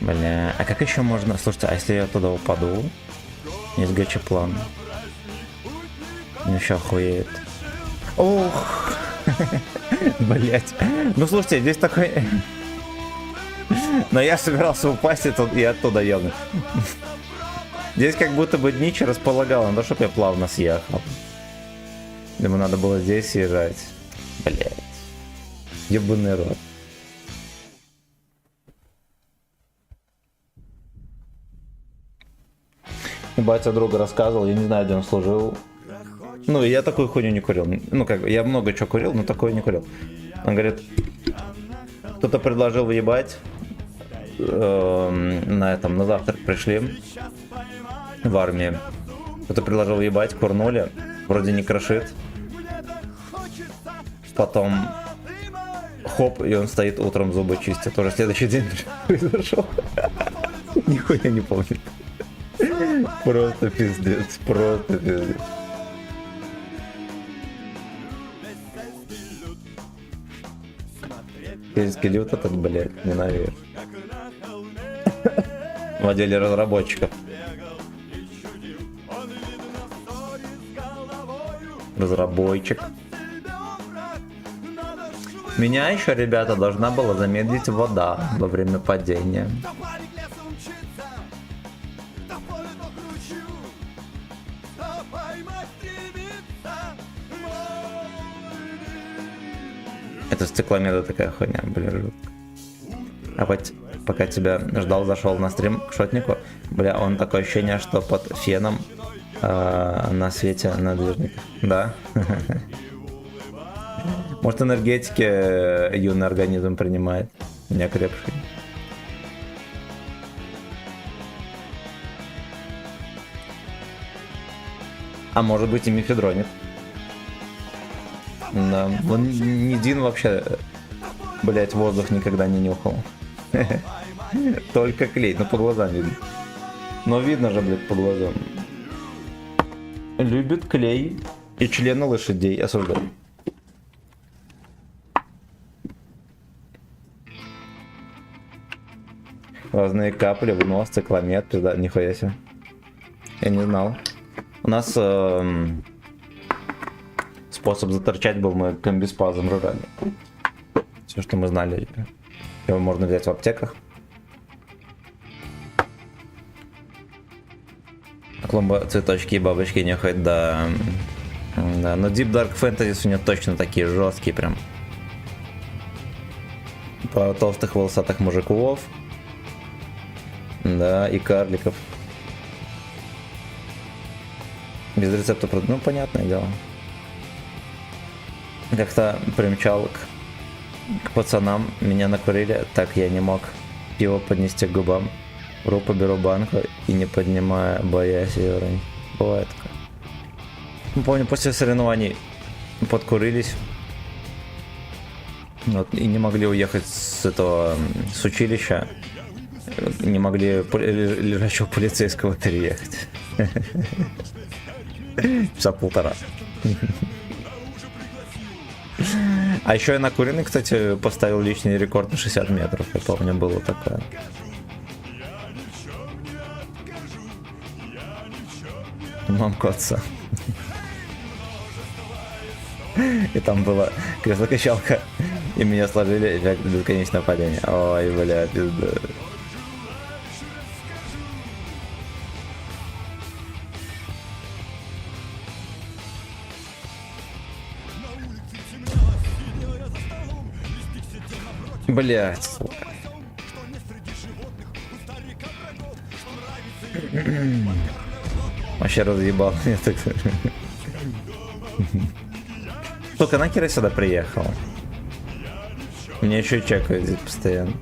Speaker 1: Бля, а как еще можно... Слушайте, а если я туда упаду? Есть гачеплан. Мне еще охуеет. Ох! Блять. Ну слушайте, здесь такой... Но я собирался упасть и оттуда ебну. Здесь как будто бы дничь располагало на то, чтобы я плавно съехал. Ему надо было здесь съезжать. Блять. Ебаный рот. Батя друга рассказывал, я не знаю, где он служил. Ну, я такую хуйню не курил. Ну, как, я много чего курил, но такое не курил. Он говорит, кто-то предложил въебать. На завтрак пришли в армии. Кто-то предложил въебать, курнули. Вроде не крошит. Потом хоп, и он стоит утром зубы чистит. Уже следующий день произошел. Нихуя не помню. Просто пиздец, просто пиздец. Сельский лют этот, блядь, ненавижу. В отделе разработчиков. Разработчик. Меня еще, ребята, должна была замедлить вода во время падения. Это стекломета такая хуйня, бля, жутко. А вот пока тебя ждал, зашел на стрим к шотнику. Бля, он такое ощущение, что под феном на свете надвижников. Да. Может, энергетики юный организм принимает, неокрепший. А может быть и мефедронит. Да, он ни один вообще, блять, воздух никогда не нюхал. Только клей, ну по глазам видно. Но видно же, блядь, по глазам. Любит клей и члены лошадей, осуждаю. Разные капли в нос, цикломет, пизда, нихуя себе. Я не знал. У нас способ заторчать был, мы комбиспазом рожали. Все, что мы знали. Его можно взять в аптеках. Клумба, цветочки и бабочки не ходят, да. Да, но Deep Dark Fantasy у него точно такие жесткие прям. Про толстых волосатых мужиков. Да, и карликов. Без рецепта, ну, понятное дело. Как-то примчал к пацанам, меня накурили, так я не мог пиво поднести к губам. В руку беру банку и не поднимая, боясь ее уронить. Бывает такое. Помню, после соревнований подкурились. Вот, и не могли уехать с этого, с училища. Не могли лежачего полицейского переехать. Часа полтора. А еще я накуренный, кстати, поставил личный рекорд на 60 метров. Я помню, было такое. Мамку отца. И там была кресло-качалка. И меня сложили эффект бесконечного падения. Ой, бля, пизда. Блять, сука. Вообще разъебал меня так. Сука, нахера сюда приехал? Мне еще чекают здесь постоянно.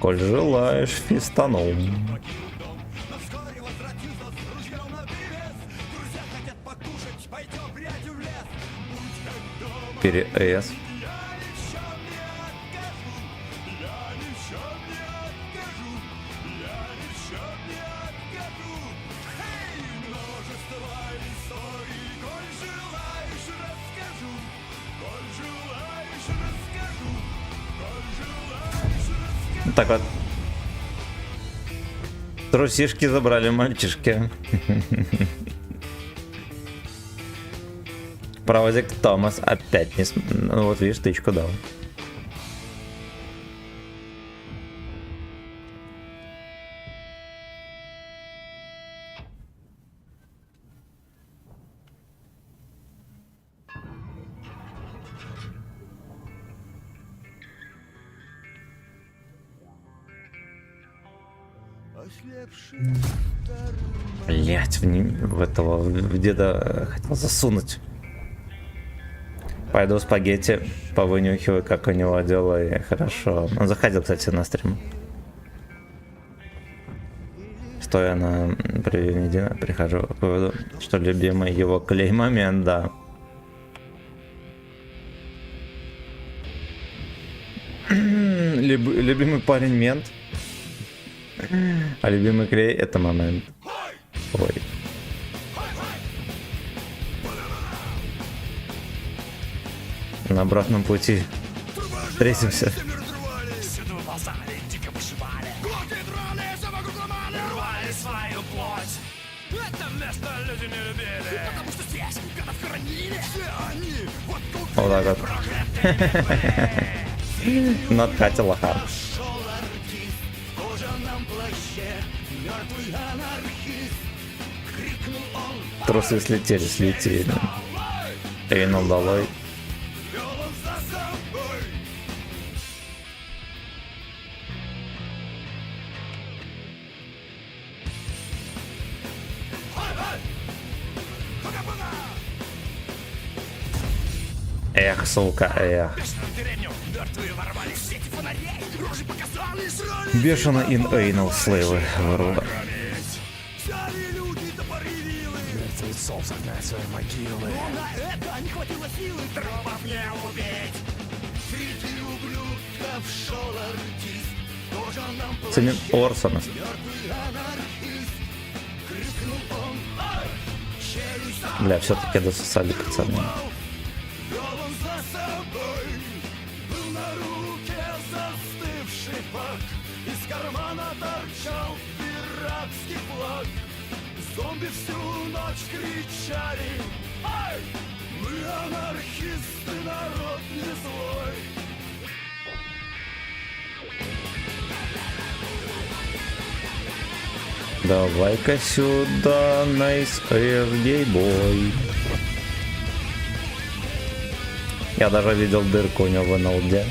Speaker 1: Коль желаешь фистаном. Переэс. Так вот. Трусишки забрали мальчишки. Проводик Томас опять не ну, вот видишь, тычку дал. Блять, в этого в деда хотел засунуть. Пойду спагетти повынюхиваю, как у него дела, и хорошо. Он заходил, кстати, на стрим. Стоя на превью Дина, прихожу к выводу, что любимый его клей момент, да. Любимый парень мент. А любимый клей это момент. Ой. На обратном пути встретимся. Вот так вот. Надкатил лоха. Трусы слетели. Эйнул долой. Эх, сука, эх. Бешено ин эйнул слэйвы вруда. Ценен Орсона. Бля, все-таки дососали пацаны.
Speaker 4: Зомби всю ночь кричали: ай! Мы анархисты, народ не злой.
Speaker 1: Давай-ка сюда, nice гейбой. Я даже видел дырку у него в НЛД.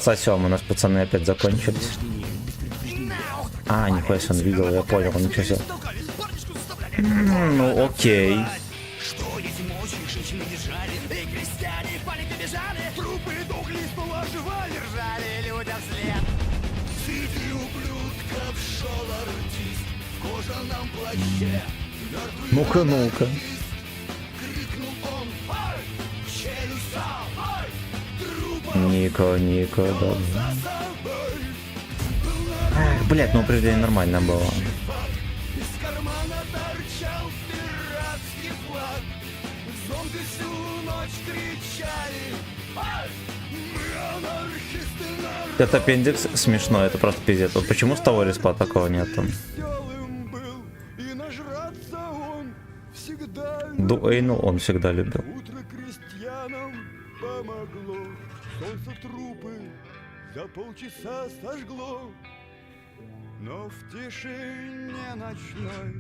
Speaker 1: Сосем, у нас пацаны опять закончились. А, нихуя себе, он видел, я понял, ничего себе. Ну окей. Ну-ка, ну-ка. Ника, да. Эх, блять, ну упреждение нормально было. Это аппендикс смешно, это просто пиздец. Вот почему с того респа такого нет там? Дуэйну он всегда любил.
Speaker 4: Солнце трупы за полчаса сожгло, но в тишине ночной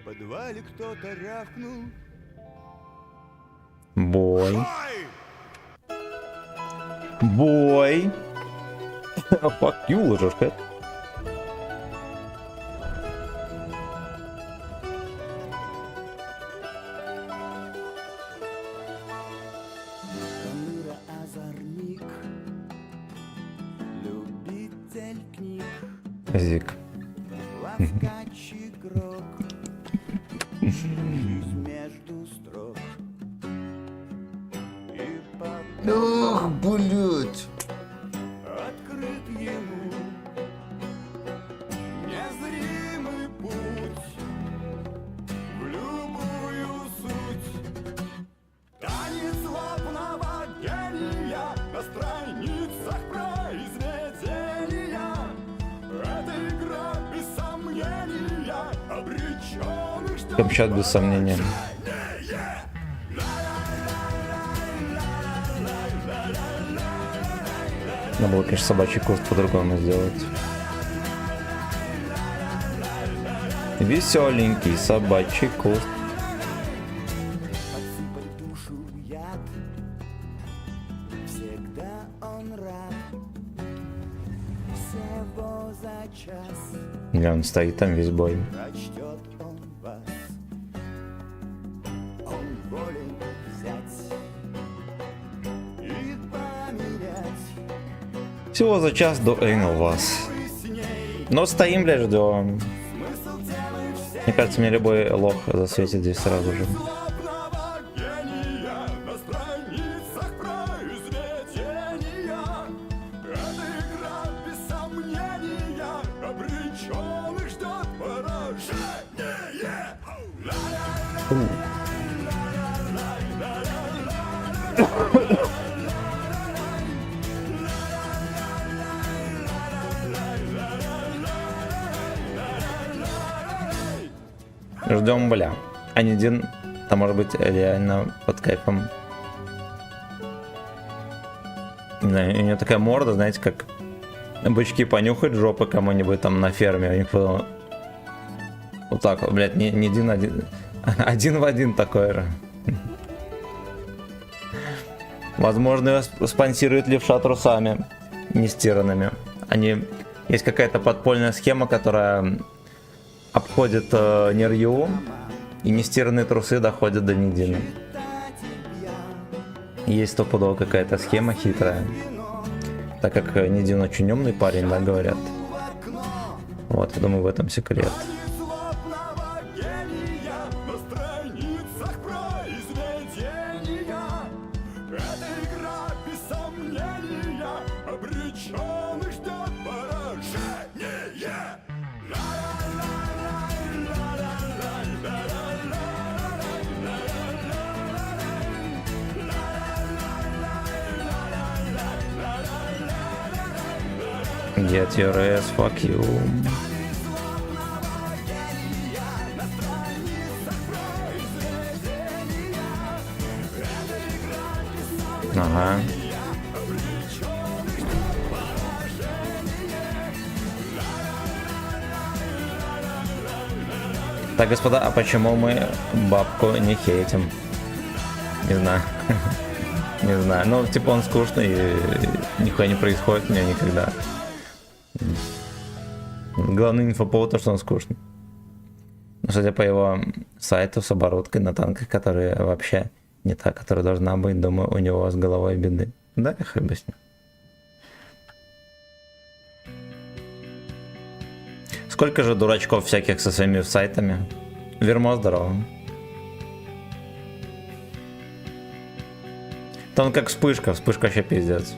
Speaker 4: в подвале кто-то рявкнул:
Speaker 1: Бой. Бой. Fuck you, ложишка. Зик.
Speaker 5: Ох, блять.
Speaker 1: Камчат без сомнения. Надо было, конечно, собачий куст по-другому сделать. Веселенький собачий куст. Бля, он стоит там весь бой. Всего за час до Эйнл вас. Но стоим, блядь, ждем. Мне кажется, мне любой лох засветит здесь сразу же. Ждем, бля. Анидин, там может быть реально под кайфом. Не знаю, у него такая морда, знаете, как бычки понюхать жопы кому-нибудь там на ферме. У них потом... Вот так, блядь, не один в один такой же. Возможно, его спонсирует левша трусами нестиранными. Есть какая-то подпольная схема, которая обходит Нерью, и нестиранные трусы доходят до Нидина. Есть стопудово какая-то схема хитрая. Так как Нидин очень умный парень, да, говорят. Вот, я думаю, в этом секрет. Get your ass, fuck you. Ага. Так, господа, а почему мы бабку не хейтим? Не знаю. Не знаю. Ну, типа он скучный и нихуя не происходит у меня никогда. Главный инфоповод то, что он скучный. Но судя по его сайту с оборудкой на танках, которая вообще не та, которая должна быть, думаю, у него с головой беды. Да, я хай объясню. Сколько же дурачков всяких со своими сайтами? Вермо, здорово. Там как вспышка вообще пиздец.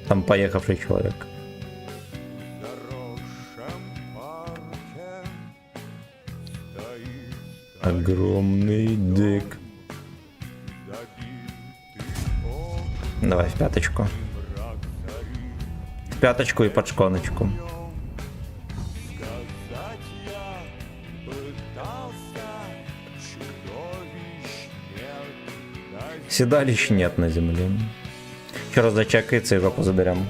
Speaker 1: Там поехавший человек. Огромный дик. Давай в пяточку. В пяточку и под шконочку. Седалищ нет на земле. Еще раз зачекается и жопу заберем.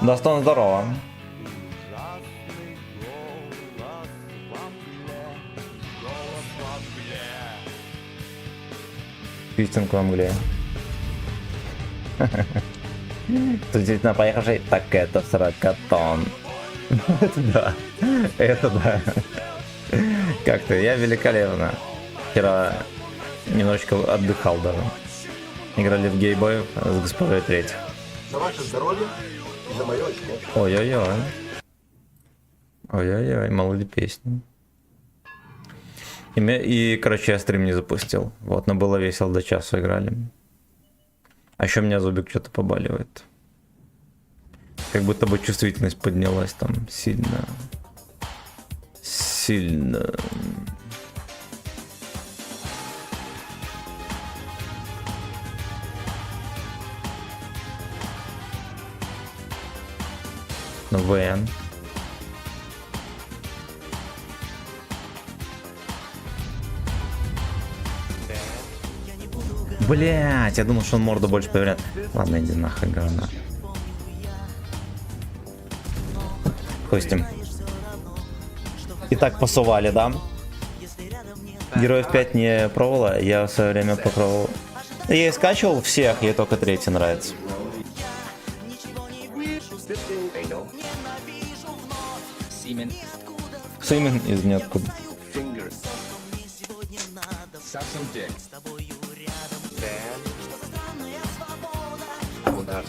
Speaker 1: Достон, здорово. Пистинг в мгле. Тут действительно поехавший. Так это сракатон. Да. Это да. Как-то я великолепно. Вчера немножечко отдыхал даже. Играли в гейбой с госпожой Треть.
Speaker 5: За ваше здоровье За моё очко.
Speaker 1: Ой-ой-ой. Ой-ой-ой, мало ли песни. И, короче, я стрим не запустил. Вот, но было весело, до часу играли. А еще у меня зубик что-то побаливает. Как будто бы чувствительность поднялась там сильно. Сильно. Ну, ВН. Блять, я думал, что он морду больше повернет. Ладно, иди нахуй, говна. Хуй с ним. Итак, пасовали, да? Героев 5 не пробовала, я в свое время попробовал. Я и скачивал всех, ей только третий нравится. Симен из ниоткуда.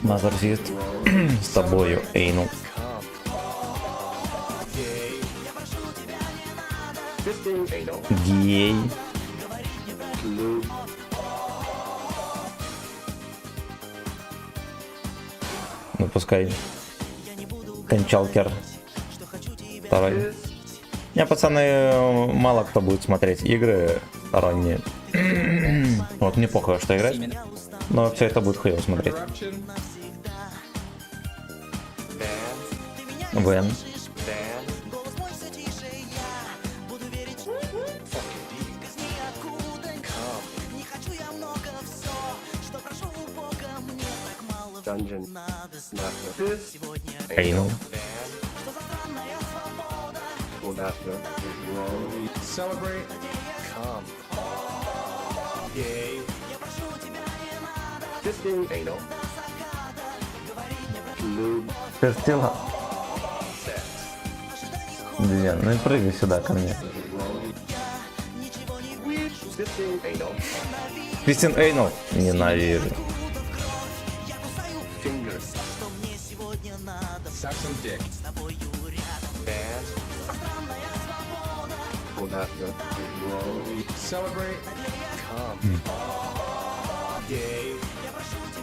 Speaker 1: Мазарзит с тобою, Эйну. Гей. Ну пускай. Кончалкер. Второй. Не, пацаны, мало кто будет смотреть игры сторонние. Вот мне похуй, что играть. Но все это будет хуево смотреть. Вен. Эйну. Перстила. Блин, ну и прыгай сюда ко мне. Кристин Эйнол. Ненавижу.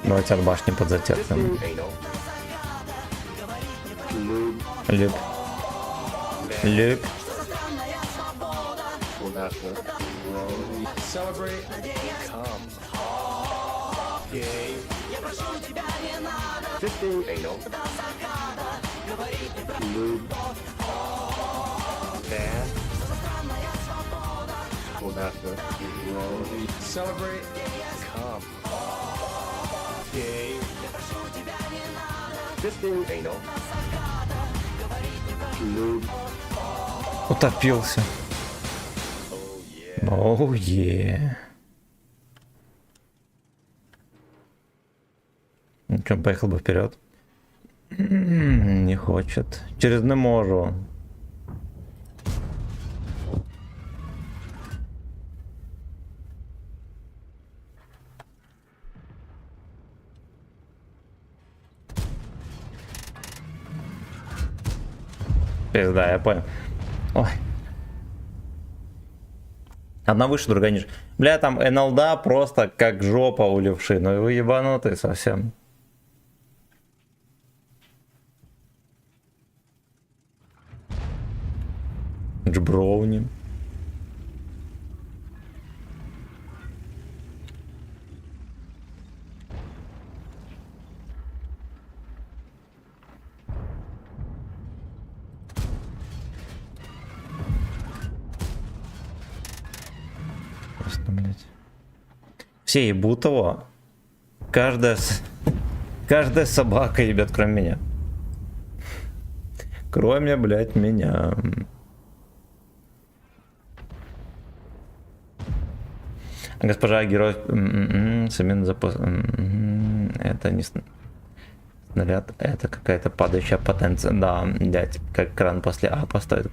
Speaker 1: Давайте от башни подзатерпим. Люб. Люб. Утопился. Оу, е. Ну что, поехал бы вперед. Не хочет. Через не можу. Пизда, я понял. Ой. Одна выше, другая ниже. Бля, там НЛДа просто как жопа у левши. Ну вы ебанутые совсем. Джброуни. Просто, блядь. Все ебут его. Каждая собака ебет, кроме меня. Кроме, блядь, меня. Госпожа герой, Самин запас. Это не снаряд, это какая-то падающая потенция. Да, блядь, как кран после А поставит.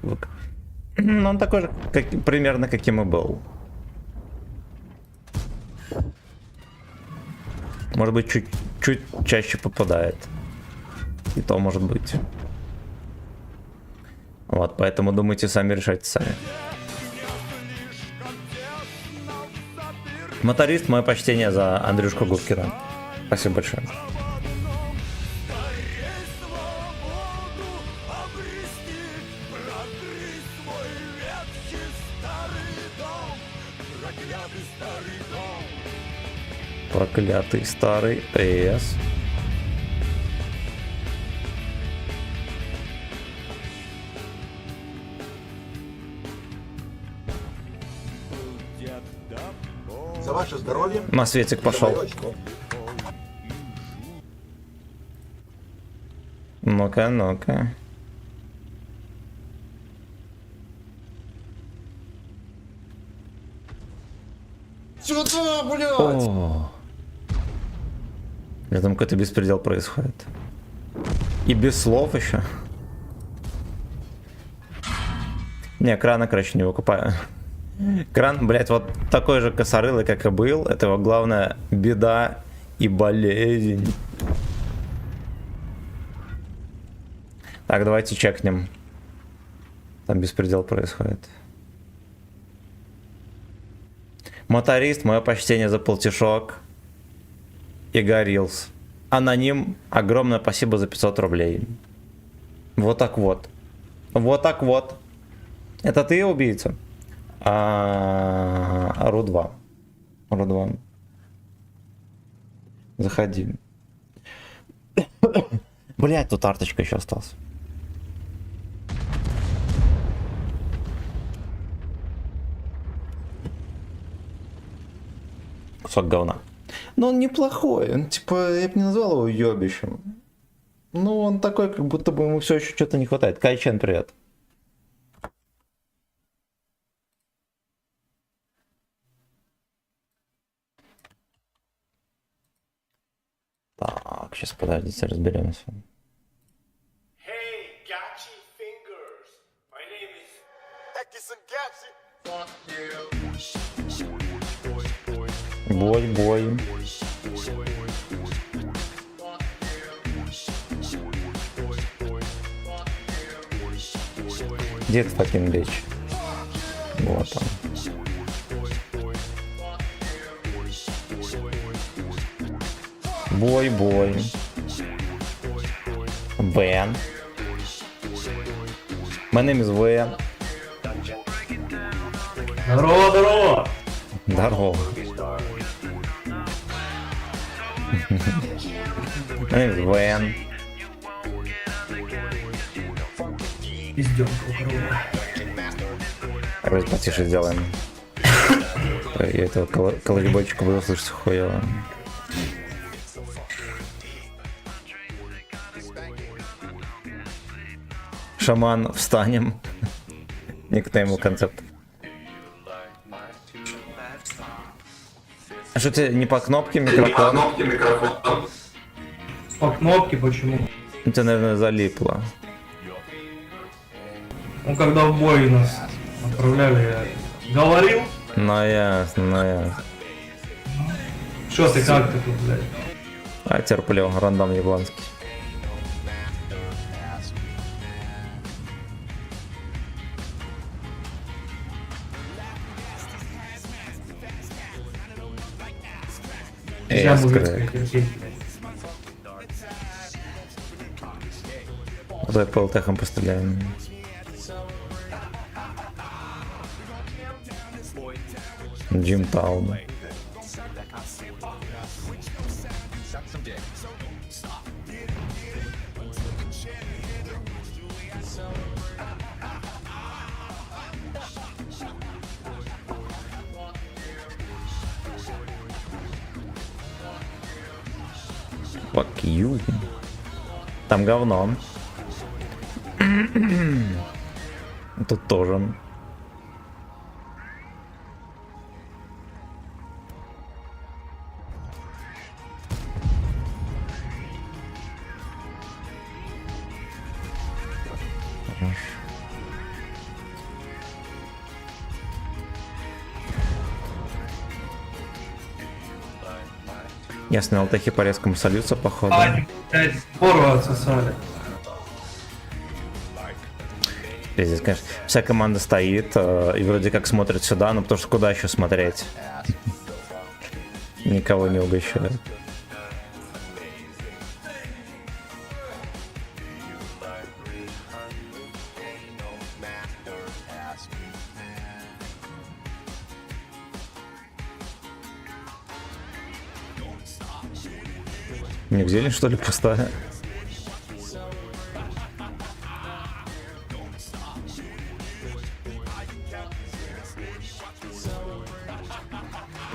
Speaker 1: Ну, он такой же, примерно каким и был. Может быть, чуть чаще попадает. И то может быть. Вот, поэтому думайте сами, решайте сами. Моторист, мое почтение за Андрюшку Губкина. Спасибо большое. Проклятый старый ЭС.
Speaker 5: За ваше здоровье.
Speaker 1: На светик пошел. Ну-ка, ну-ка.
Speaker 5: Сюда, блядь!
Speaker 1: О. Там какой-то беспредел происходит. И без слов еще. Не, крана, короче, не выкупаю. Кран, блять, вот такой же косорылый, как и был. Это его главная беда и болезнь. Так, давайте чекнем. Там беспредел происходит. Моторист, мое почтение за полтишок. И Горилс. Аноним, огромное спасибо за 500 рублей. Вот так вот. Вот так вот. Это ты убийца? Ру-2. Ру-2. Заходи. Блять, тут арточка еще осталась. Кусок говна. Но он неплохой. Он, типа, я бы не назвал его ёбищем. Ну, он такой, как будто бы ему все еще что-то не хватает. Кайчен, привет. Так, сейчас подождите, разберемся.
Speaker 4: Hey, Gachi Fingers. My name is Ekisagachi.
Speaker 1: Бой. Где этот fucking bitch? Вот он. Бой. Бен. My name is Вен.
Speaker 9: Здорово!
Speaker 1: Здорово. My name is Вен.
Speaker 9: Пиздёнка укрыла.
Speaker 1: Давайте потише сделаем. Я этого колорибойчика буду слышать хуёво. Шаман, встанем. Никнейм концепт. А что тебе не по кнопке микрофон?
Speaker 9: По кнопке почему?
Speaker 1: У тебя, наверное, залипло.
Speaker 9: Ну когда в бой нас отправляли, я говорил.
Speaker 1: Ну ясно.
Speaker 9: Что ты, как ты тут, блядь?
Speaker 1: А терплю, рандом ебланский.
Speaker 9: Нельзя мужицкое
Speaker 1: скрыт.
Speaker 9: терпеть, блядь.
Speaker 1: Давай по ЛТХам постреляем. Джимтаун. Fuck you. Там говно. Тут тоже. Ясно, алтехи по резкому сольются, походу.
Speaker 9: А, они, блядь, здорово отсосали.
Speaker 1: Здесь, конечно, вся команда стоит и вроде как смотрит сюда, но потому что куда еще смотреть? Никого не угощают. У них зелень, что ли, пустая?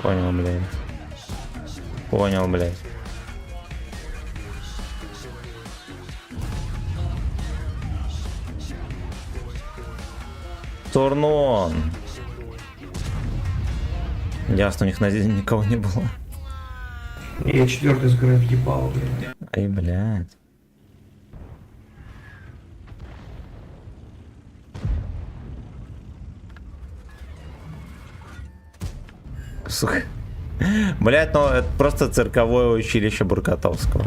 Speaker 1: Понял, блин. Понял, блин. Турнон. Ясно, у них на день никого не было.
Speaker 9: Я 4-й с горы въебал, блядь.
Speaker 1: Ай, блядь. Сука. Блядь, ну это просто цирковое училище Буркатовского.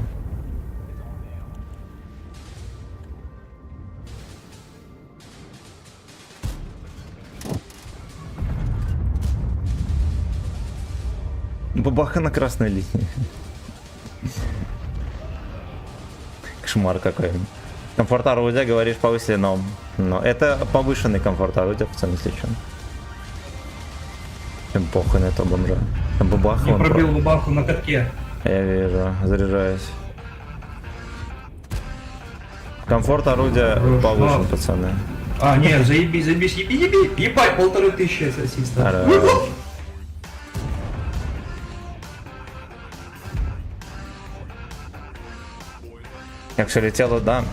Speaker 1: Бабаха на красной линии. Кошмар какой. Комфорт орудия, говоришь, повысили, но это повышенный комфорт орудия, в смысле, чем? Им похуй на это бомжа. Бабаха.
Speaker 9: Я пробил бабаху на катке.
Speaker 1: Я вижу, заряжаюсь. Комфорт орудия повышен, пацаны.
Speaker 9: А, нет, заебись, заебись, еби. Ебать, 1500 ассиста.
Speaker 1: Как все летело, да.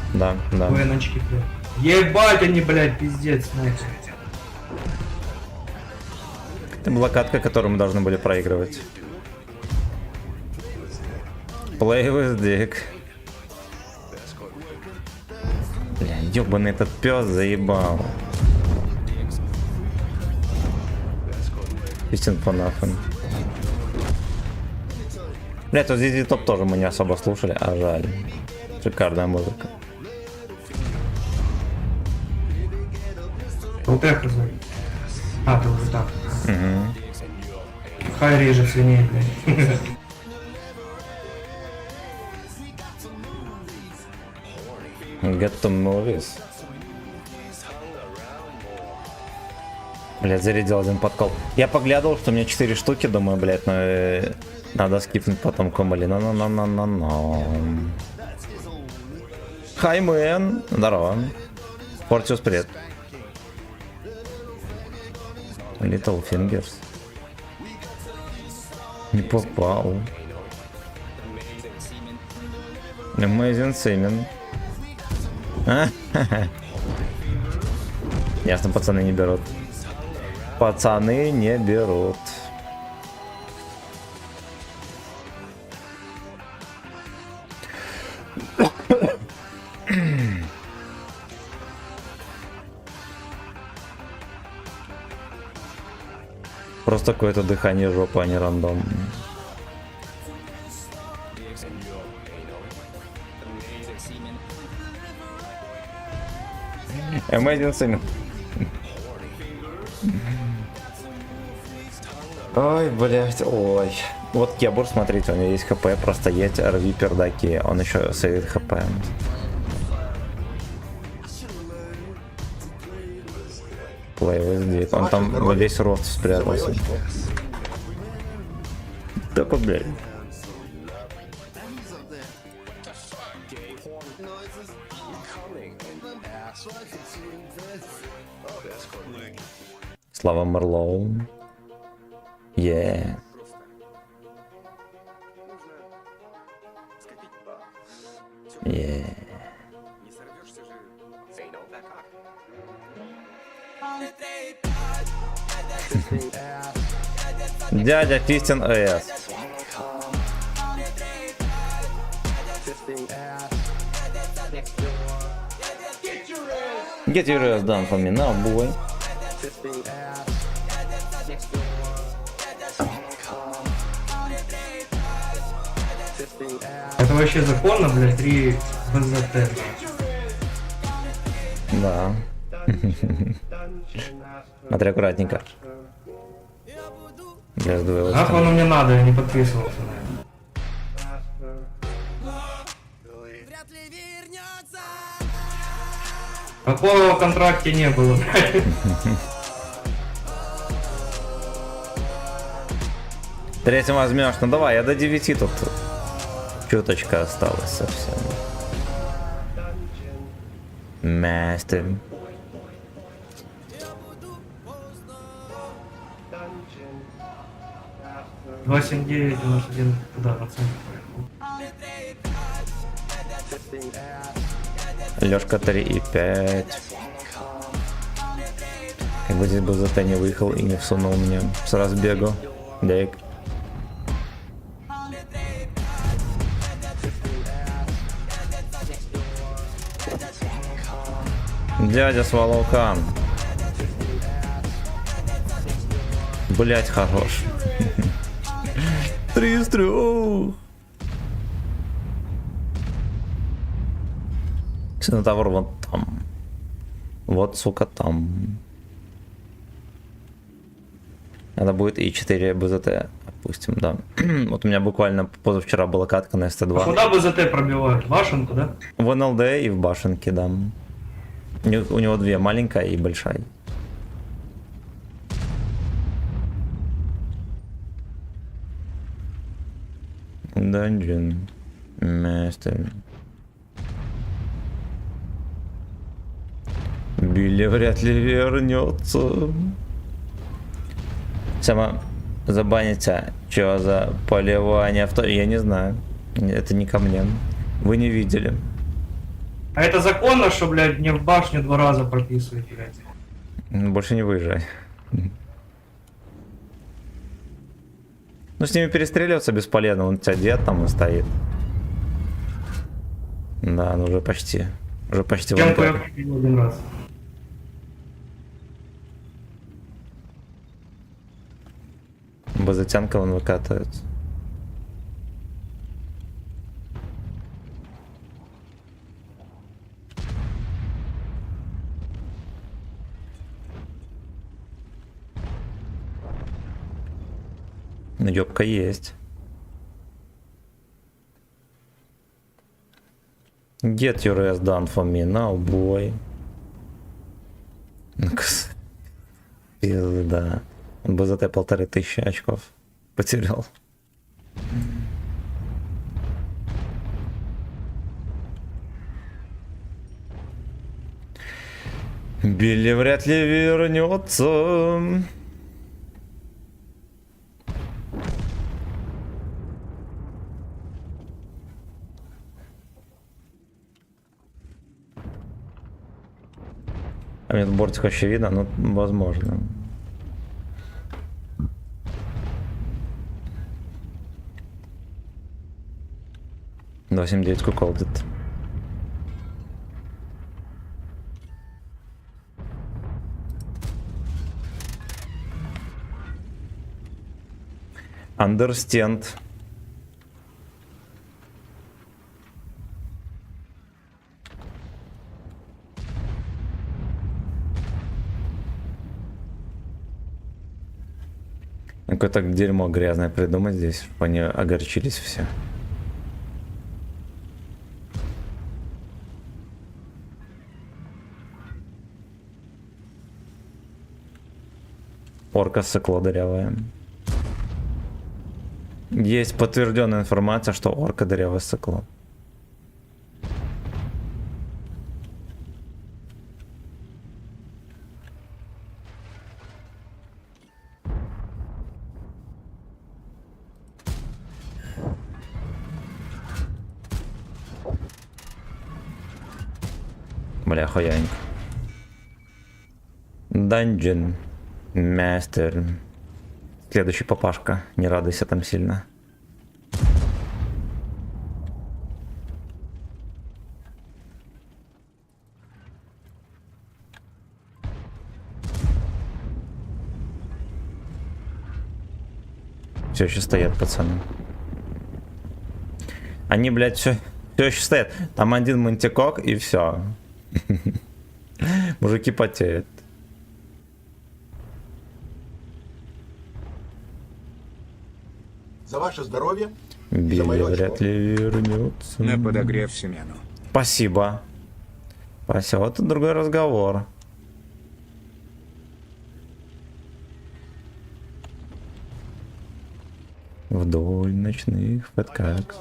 Speaker 9: ВНочки, блядь. Ебать они, блядь, пиздец, нахуй.
Speaker 1: Это была катка, которую мы должны были проигрывать. Play with dick. Бля, ёбаный этот пес заебал. Истин панафен. Бля, тут здесь топ тоже мы не особо слушали, а жаль. Шикарная музыка.
Speaker 9: Вот это за. А, ты уже так.
Speaker 1: Угу.
Speaker 9: Хай режет свиней, блядь.
Speaker 1: Get to movies. Блядь, зарядил один подкол. Я поглядывал, что у меня 4 штуки, думаю, блядь, но надо скипнуть потом комбали. Но. Хай, мэн. Здорово. Фортиус, привет. Little Fingers. Не попал. Amazing Semen. Ясно, пацаны не берут. Пацаны не берут. Просто какое-то дыхание жопы, а не рандом. Amazing Semen. Ой, блять, ой. Вот Кебур, смотрите, у него есть хп, просто есть рви пердаки, он еще сейвит хп. Play with dick. Он там во весь рост спрятался. Такой, блядь. Слава Марлоу. Yeah. Yeah. Дядя Фистин АС. Get your ass done for me now, boy.
Speaker 9: вообще законно, блядь, 3 БЗТ.
Speaker 1: Да. Смотри аккуратненько. Я сдвоил.
Speaker 9: Нахуй оно мне надо, я не подписывался на это. Какого в контракте не было, блядь.
Speaker 1: Третьим возьмешь. Ну давай, я до 9 тут. Чуточка осталось совсем. Мастер.
Speaker 9: Два 7-9 у нас один туда на центр поехал.
Speaker 1: Лёшка 3 и 5. Как бы здесь бы ЗТ не выехал и не всунул мне с разбегу. Дейк. Дядя Сваловкан. Блять, хорош. 3 из 3. Ксенотавр вот там. Вот, сука, там. Это будет и 4 БЗТ, опустим, да. Вот у меня буквально позавчера была катка на СТ2.
Speaker 9: А куда БЗТ пробивают? Башенку, да?
Speaker 1: В НЛД и в башенке, да. У него 2, маленькая и большая. Dungeon Master. Билли вряд ли вернется. Сама забанится. Чё за поливание авто? Я не знаю. Это не ко мне. Вы не видели.
Speaker 9: А это законно, что, блядь, мне в башню 2 раза прописывают, блядь?
Speaker 1: Больше не выезжай. Ну, с ними перестреливаться бесполезно. Вон у тебя дед там и стоит. Да, ну уже почти. Уже почти в
Speaker 9: Темку я
Speaker 1: ангаре.
Speaker 9: купил 1 раз.
Speaker 1: Базатянка вон выкатывается. Ну, ёбка есть. Get your ass done for me now, boy. Пизда. БЗТ 1500 очков потерял. Билли вряд ли вернется. А мне тут бортик вообще видно, ну возможно. Да, 7-9 куколдит. Understand. Какое-то дерьмо грязное придумать здесь, чтобы они огорчились все. Орка сыкло дырявая. Есть подтвержденная информация, что орка дырявое сыкло. Бля, хуяненько. Dungeon Master. Следующий папашка. Не радуйся там сильно. Все еще стоят пацаны. Они, блядь, все еще стоят. Там один мантикок и все. Мужики потеют.
Speaker 5: За ваше здоровье.
Speaker 1: Билли вряд ли вернется.
Speaker 3: На подогрев семену.
Speaker 1: Спасибо. Спасибо. Вот это другой разговор. Вдоль ночных подкакс.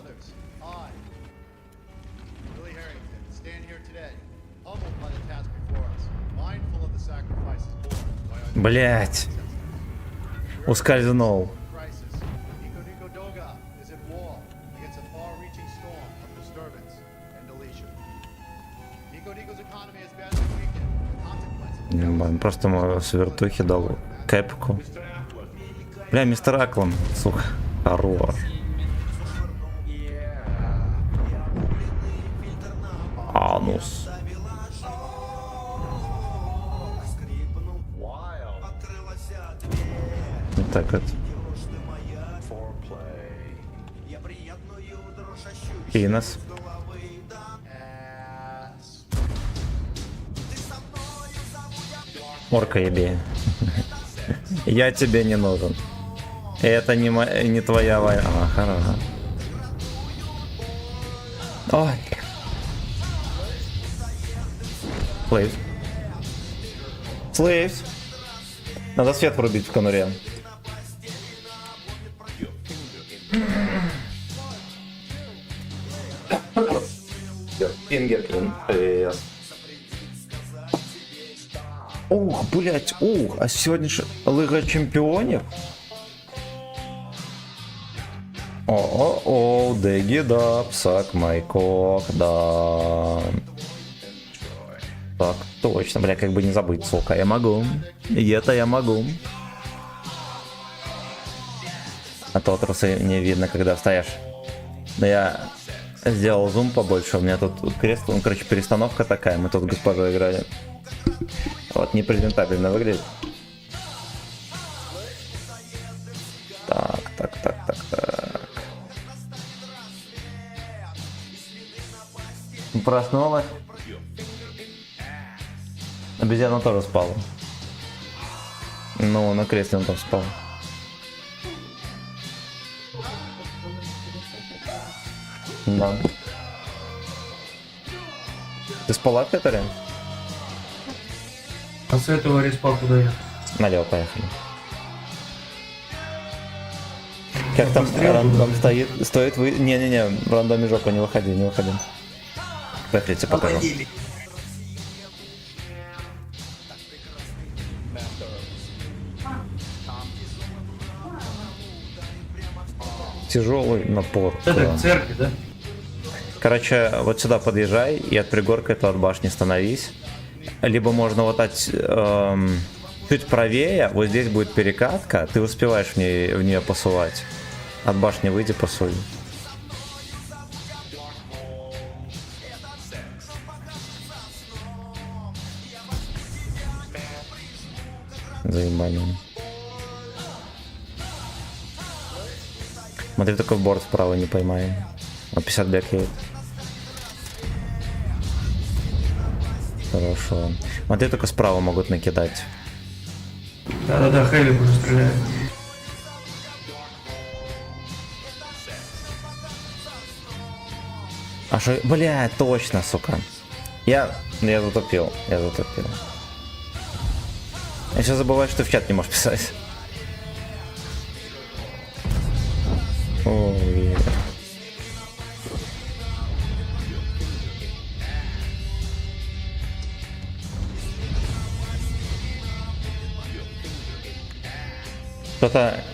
Speaker 1: Блять. Ускользнул. Он просто с вертухи дал кэпку. Бля, мистер Аклан, сука, хорош. Анус. Вот так вот. Пинос. Орка еби. Я тебе не нужен. Это не твоя война. А, хорошо. Ой. Слейвс. Слейвс. Надо свет врубить в конуре. Фингеркин. Привет. Ух, блять, ух, а сегодня же Лига Чемпионов? О, Деги да, псак, майкок, да. Так, точно, бля, как бы не забыть, сука, я могу. И это я могу. А то трусы не видно, когда встаешь. Но я сделал зум побольше, у меня тут кресло, ну, короче, перестановка такая, мы тут госпожу играли. Вот, непрезентабельно выглядит. Так. Проснулась. Обезьяна тоже спала. Ну, на кресле он там спал. Да. Ты спала, Катарин?
Speaker 9: А с этого респа куда я?
Speaker 1: Налево, поехали. Как там рандом стоит вы... Не-не-не, в рандоме жопа, не выходи. Поехали, тебе покажу. Тяжелый напор.
Speaker 9: Это церковь, да?
Speaker 1: Короче, вот сюда подъезжай и от пригорка это от башни становись. Либо можно вот чуть правее, вот здесь будет перекатка, ты успеваешь в нее посувать. От башни выйди, посуй. Заебали. Смотри, только в борт вправо не поймай. 50 бэкхейт. Хорошо. Смотри, только справа могут накидать.
Speaker 9: Да, Хелик уже стреляет.
Speaker 1: А что? Бля, точно, сука. Я затупил. Я сейчас забываю, что ты в чат не можешь писать. Ой. Кто-то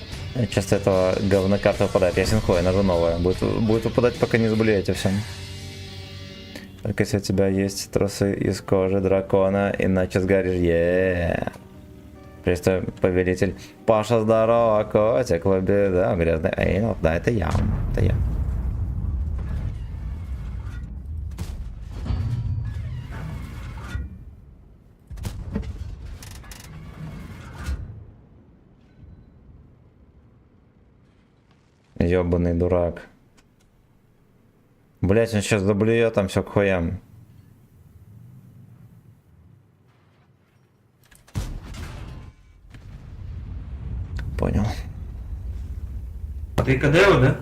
Speaker 1: часто этого говна карта выпадает. Я синхой, нажу новое. Будет выпадать, пока не заболеете всем. Только если у тебя есть трусы из кожи дракона, иначе сгоришь. Приветствую, повелитель. Паша, здорово, котик, да, грязный эйнот. Да, это я. Ёбаный дурак. Блять, он сейчас заблюет там все к хуям. Понял.
Speaker 9: Ты КД, да?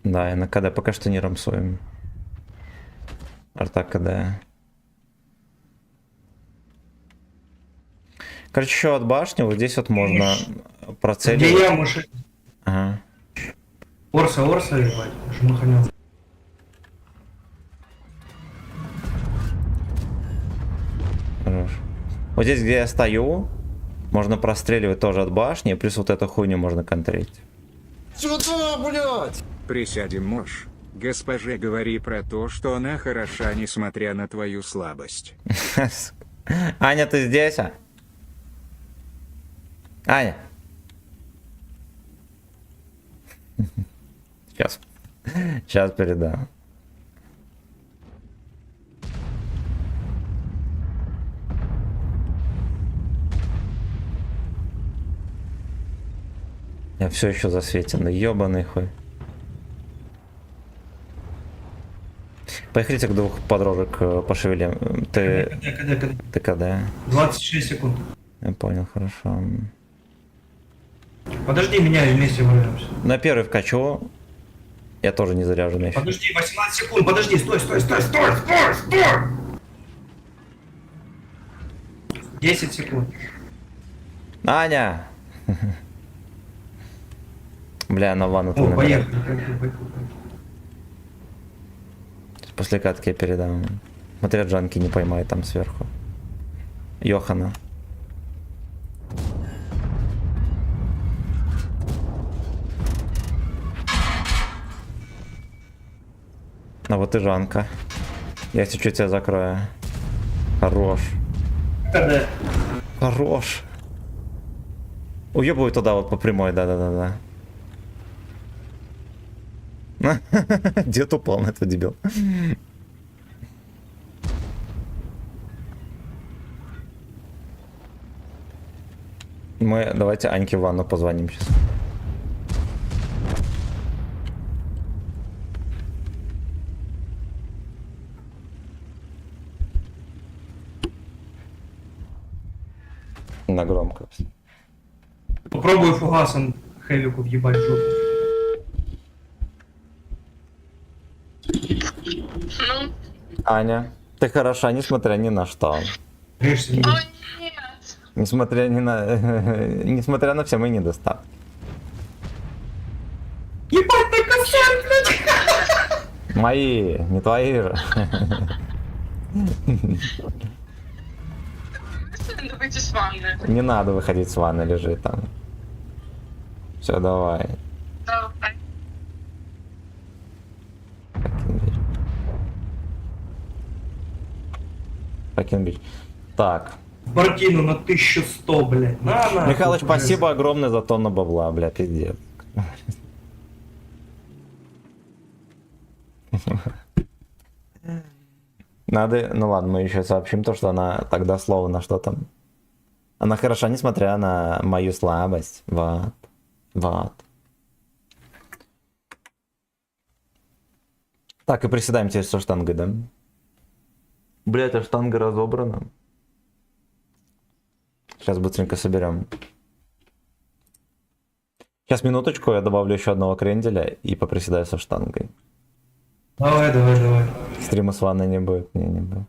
Speaker 1: Да, я на КД пока что не рамсуем. Арта КД. Короче, еще от башни, вот здесь вот можно
Speaker 9: Где
Speaker 1: процеливать.
Speaker 9: я, мыши?
Speaker 1: Ага.
Speaker 9: Орса, ебать. Шмаханем.
Speaker 1: Хорош. Вот здесь, где я стою, можно простреливать тоже от башни, плюс вот эту хуйню можно контролить.
Speaker 5: Сюда, блядь!
Speaker 3: Присядем, муж. Госпоже говори про то, что она хороша, несмотря на твою слабость.
Speaker 1: Аня, ты здесь, а? Аня. Сейчас. Сейчас передам. Я все еще засветен, ебаный хуй. Поехали к двух подружек пошевелим. Ты КД?
Speaker 9: 26 секунд.
Speaker 1: Я понял, хорошо.
Speaker 9: Подожди меня, и вместе вырвемся.
Speaker 1: На первый вкачу. Я тоже не заряженный.
Speaker 9: Подожди, 18 секунд, подожди, стой! 10 секунд.
Speaker 1: Аня! Бля, на ванну ты
Speaker 9: О,
Speaker 1: набирай.
Speaker 9: поехали.
Speaker 1: После катки я передам. Смотря Джанки не поймает там сверху. Йохана. А вот и Жанка. Я чуть-чуть тебя закрою. Хорош.
Speaker 9: КД.
Speaker 1: Хорош. Уебывай туда вот по прямой, да. Дед упал на это, дебил. Мы давайте Аньке в ванну позвоним сейчас. На громко.
Speaker 9: Попробую фугасом Хевику въебать в жопу.
Speaker 1: Аня, ты хороша, несмотря ни на что.
Speaker 9: Режься, не
Speaker 1: Несмотря несмотря на все мои недостатки.
Speaker 9: Ебать, ты косяк, блядь!
Speaker 1: Мои, не твои же.
Speaker 10: Выйти с ванны.
Speaker 1: Не надо выходить с ванны, лежи там. Все, давай.
Speaker 10: Давай.
Speaker 1: Покин бич. Так.
Speaker 9: Бартину на 1100, блядь. На.
Speaker 1: Михалыч, спасибо огромное за тонну бабла, бля, пиздец. Надо, ну ладно, мы еще сообщим то, что она тогда словно что там. Она хороша, несмотря на мою слабость. Вот. Так, и приседаем теперь со штангой, да? Блять, а штанга разобрана. Сейчас быстренько соберем. Сейчас минуточку, я добавлю еще одного кренделя и поприседаю со штангой.
Speaker 9: Давай.
Speaker 1: Стрима с ванной не будет, не будет.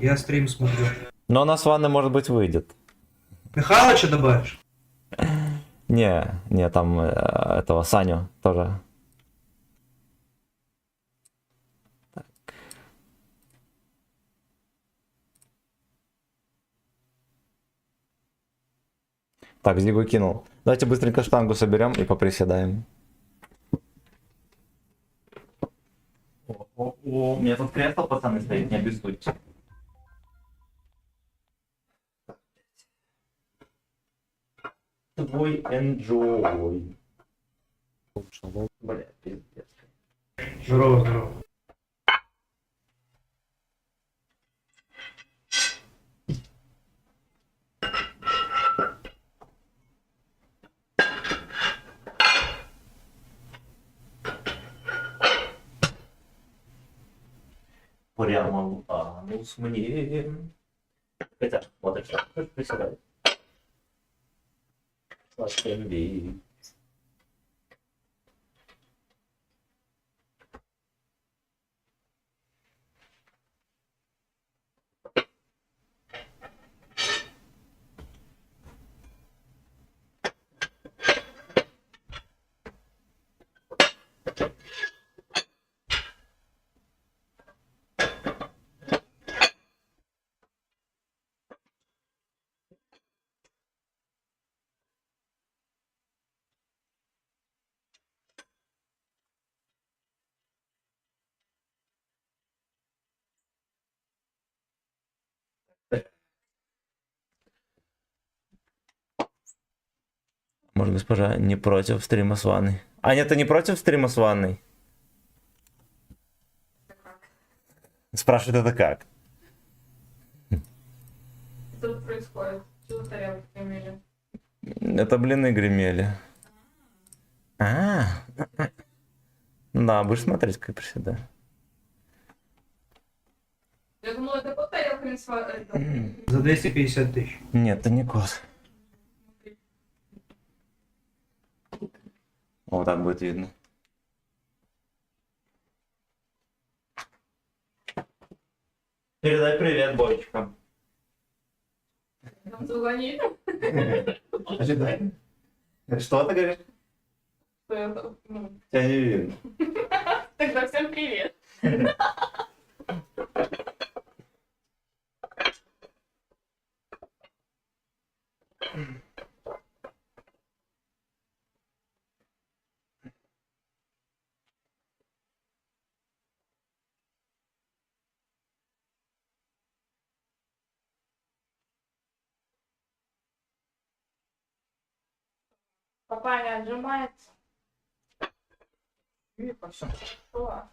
Speaker 9: Я стрим смотрю.
Speaker 1: Но она с ванной, может быть, выйдет.
Speaker 9: Михалыча добавишь?
Speaker 1: Не, там этого Саню тоже. Так, Зигу кинул. Давайте быстренько штангу соберем и поприседаем. У меня тут кресло, пацаны, стоит, не обессудьте. Твой enjoy. Бля, пиздец.
Speaker 9: Здорово.
Speaker 1: прямо анус мне. Хотя, вот это что, приседай. Сладкий. Может, госпожа не против стрима с ванной? А нет, ты не против стрима с ванной? Спрашивает, это как?
Speaker 10: Что тут происходит? Чего тарелки гремели?
Speaker 1: Это блины гремели. Да, будешь смотреть, как приседаю.
Speaker 10: Я думала, это кот тарелка не сварена.
Speaker 9: За 250 тысяч.
Speaker 1: Нет, это не кот. Вот так будет видно. Передай привет бойчикам.
Speaker 10: Там звонит.
Speaker 1: Ожидай. Что ты говоришь?
Speaker 10: Что это? Ну,
Speaker 1: Тебя не видно.
Speaker 10: тогда всем привет. Папа не отжимается. Что?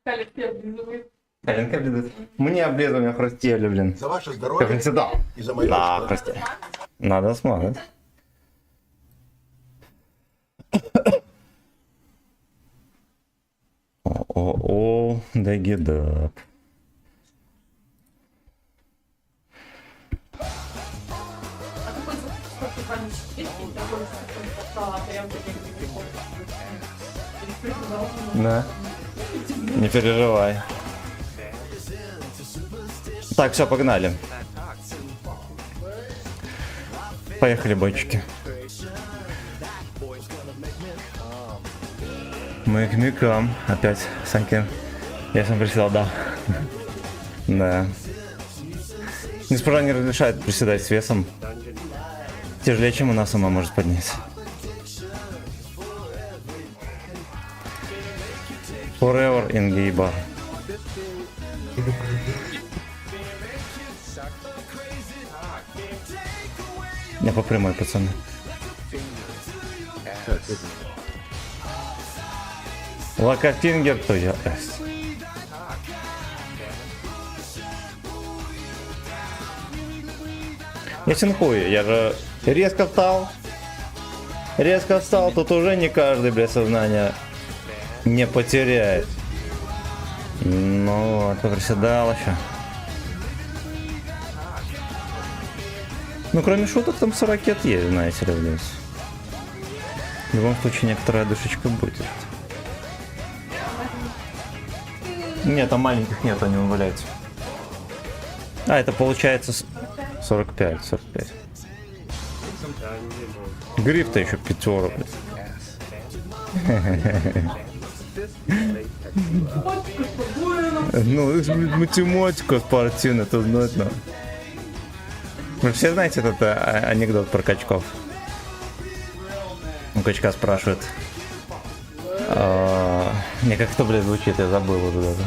Speaker 10: Коленки облизывает.
Speaker 1: Коленка облизывает. Мне облизывание хрустели, блин.
Speaker 4: За ваше
Speaker 1: Как
Speaker 4: здоровье
Speaker 1: всегда.
Speaker 4: и за мое
Speaker 1: Да,
Speaker 4: здоровье.
Speaker 1: хрустели. Надо смотреть. О, да гидап.
Speaker 10: А какой сколько паничек есть? И такой стала прям
Speaker 1: Да. Не переживай. Так, все, погнали. Поехали, бойчики. Мы к микам. Опять Санькин. Я сам приседал, да. Да. Госпожа не разрешает приседать с весом. Тяжелее, чем она сама может поднять. Forever in gay bar. Я по прямой, пацаны. Лакофингер тоже. Я синхую, я же резко встал. Резко встал, тут уже не каждый, блядь, сознание не потеряет. Ну вот, поприседал еще. Ну, кроме шуток, там 40 есть, знаете ли, здесь. В любом случае, некоторая душечка будет. Нет, там маленьких нет, они валяются. А, это получается 45, 45. Гриф-то еще 500. Ну, математика спортивная, это знать надо. Вы все знаете этот анекдот про качков? У качка спрашивают. Не, как это, блядь, звучит, я забыл уже даже.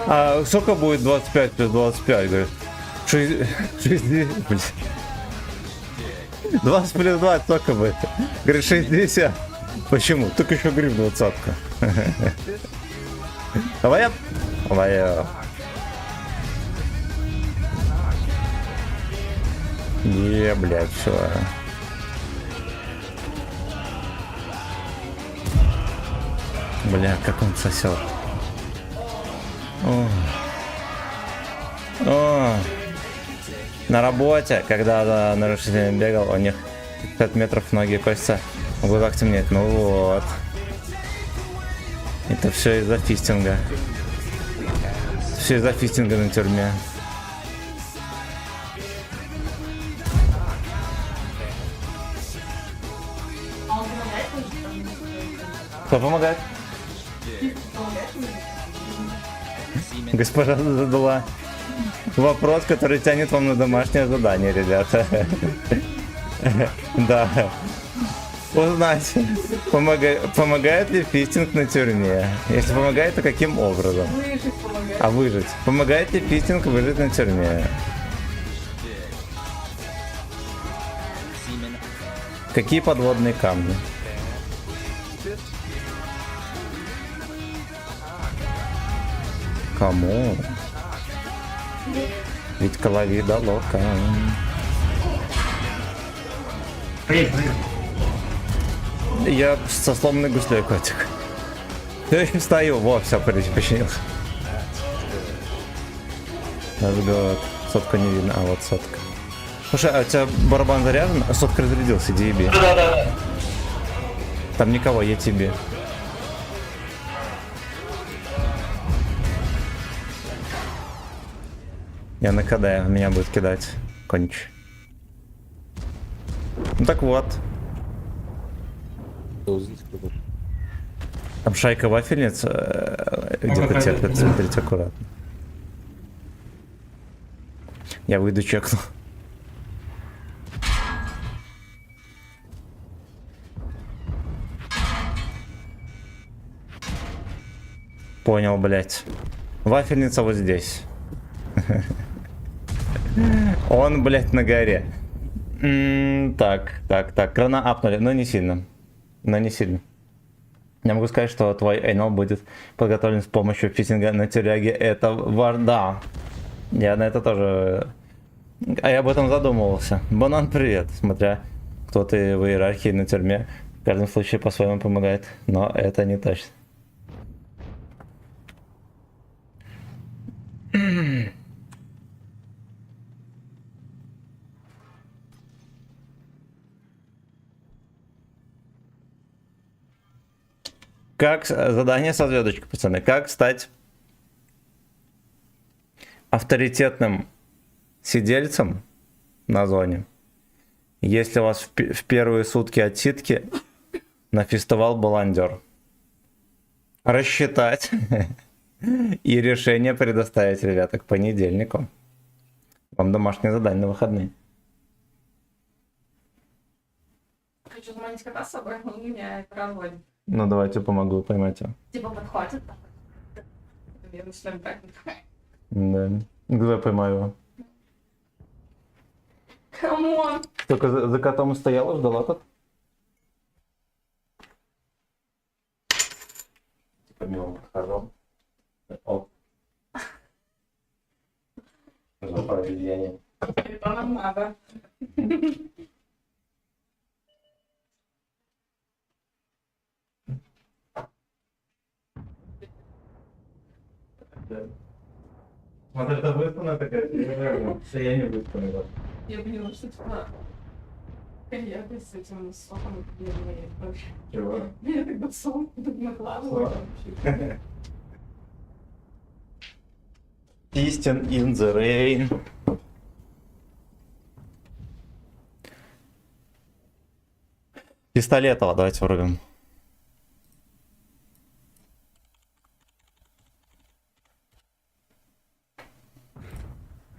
Speaker 1: А сколько будет 25 плюс 25, говорит? 60, блядь. 20 плюс 20 сколько будет? Говорит, 60. Почему? Только еще гриф 20-ка. Давай. Не, блядь, все. Бля, как он сосет. О. На работе, когда нарушитель бегал, у них 50 метров ноги косятся, в глазах темнеет. Ну вот. Это все из-за фистинга. Все из-за фистинга на тюрьме.
Speaker 10: А он помогает выжить там?
Speaker 1: Кто помогает? Госпожа задала вопрос, который тянет вам на домашнее задание, ребята. Да. Узнать, помогает ли фистинг на тюрьме? Если помогает, то каким образом?
Speaker 10: Выжить помогает.
Speaker 1: А выжить? Помогает ли фистинг выжить на тюрьме? Какие подводные камни? Кому? Ведь коловида лока.
Speaker 9: Проедь.
Speaker 1: Я со сломанной гуслей, котик. Я еще стою. Во, все, починился. Let's go. Сотка не видно, а вот сотка. Слушай, а у тебя барабан заряжен? А сотка разрядился, иди еби.
Speaker 9: Да.
Speaker 1: Там никого, я тебе. Я на КД, меня будет кидать. Конч. Ну так вот. Там шайка вафельниц где-то терпит, смотрите аккуратно. Я выйду чекну. Понял, блять. Вафельница вот здесь. Он, блять, на горе. Так. Крана апнули, но не сильно. Я могу сказать, что твой энал будет подготовлен с помощью фитинга на тюряге. Это варда. Я на это тоже... А я об этом задумывался. Банан, привет. Смотря кто ты в иерархии на тюрьме. В каждом случае по-своему помогает. Но это не точно. Как задание со звездочкой, пацаны. Как стать авторитетным сидельцем на зоне, если у вас в первые сутки отсидки на фестивал баландер? Рассчитать и решение предоставить, ребята, к понедельнику. Вам домашнее задание на выходные.
Speaker 10: Хочу заманить кота с собой, он меня разводит.
Speaker 1: Ну, давайте помогу поймать его.
Speaker 10: Типа подхватит так. Я начинаю брать.
Speaker 1: Да. Где я поймаю его?
Speaker 10: Камон!
Speaker 1: Только за котом стояла, ждала тут? Типа мимо подхожу. Оп. За проведение.
Speaker 10: Это нам надо.
Speaker 1: Смотри, это выспанная такая, что я не выспанный.
Speaker 10: Я поняла, что типа коньяк с этим соком не вообще.
Speaker 1: Чего?
Speaker 10: Я тогда сон накладываю.
Speaker 1: Piston in the rain. Пистолетова, давайте врубим.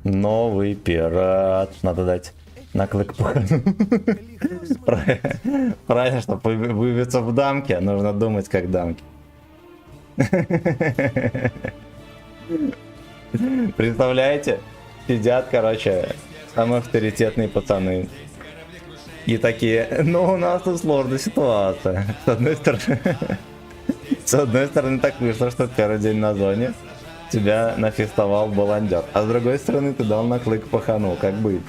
Speaker 1: Новый пират. Надо дать наклик по правильно, чтобы выбиться в дамке, нужно думать как дамки. Представляете? Сидят, короче, самые авторитетные пацаны. И такие, ну у нас тут сложная ситуация. С одной стороны так вышло, что первый день на зоне тебя нафестовал баландер. А с другой стороны ты дал наклик пахану. Как быть?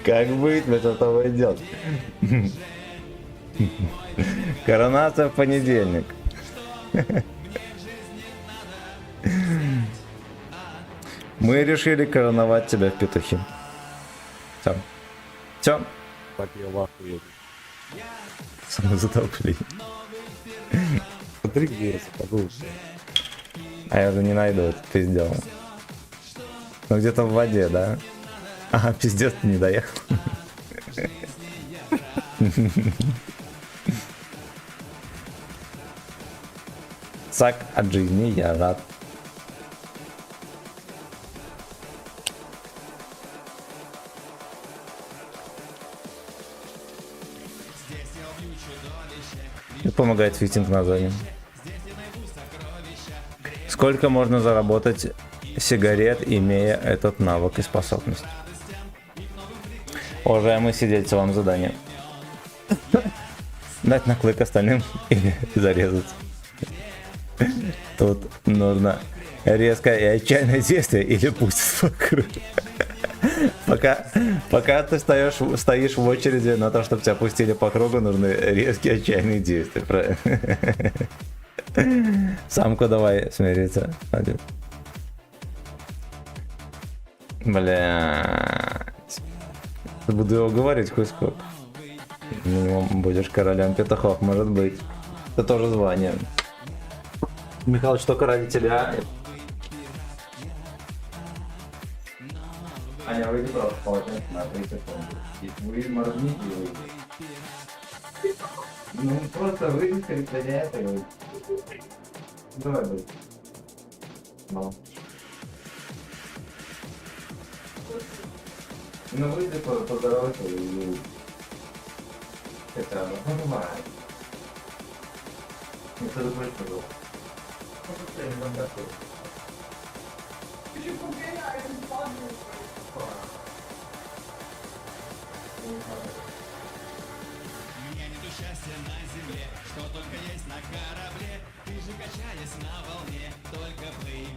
Speaker 1: Как быть? Ведь этого идет. Коронация в понедельник. Мы решили короновать тебя в петухи. Все. Все. Самозатопление.
Speaker 5: Смотри, где я западался.
Speaker 1: А я уже не найду, это ты сделал. Ну где-то в воде, да? Ага, пиздец, ты не доехал. Сак от жизни, я рад. И помогает фитинг на зоне. Сколько можно заработать сигарет, имея этот навык и способность? Уважаемые сидельцы, вам задание. Дать наклык остальным или зарезать. Тут нужно резкое и отчаянное действие или пусть покрыть. Пока ты стоишь в очереди на то, чтобы тебя пустили по кругу, нужны резкие отчаянные действия. Самку давай смириться. Блять. Буду его говорить хоть сколько. Минимум будешь королем петухов, может быть. Это тоже звание. Михалыч, только ради тебя. Аня, выйди просто полотенце на 3 секунды. Вы моргните и выйди. Ну просто выйди, для этого и выйди. Давай, выйди. Ну. Ну выйди, поздоровайся и выйди. Хотя, ну понимаю. Никто не будет пожалуйста.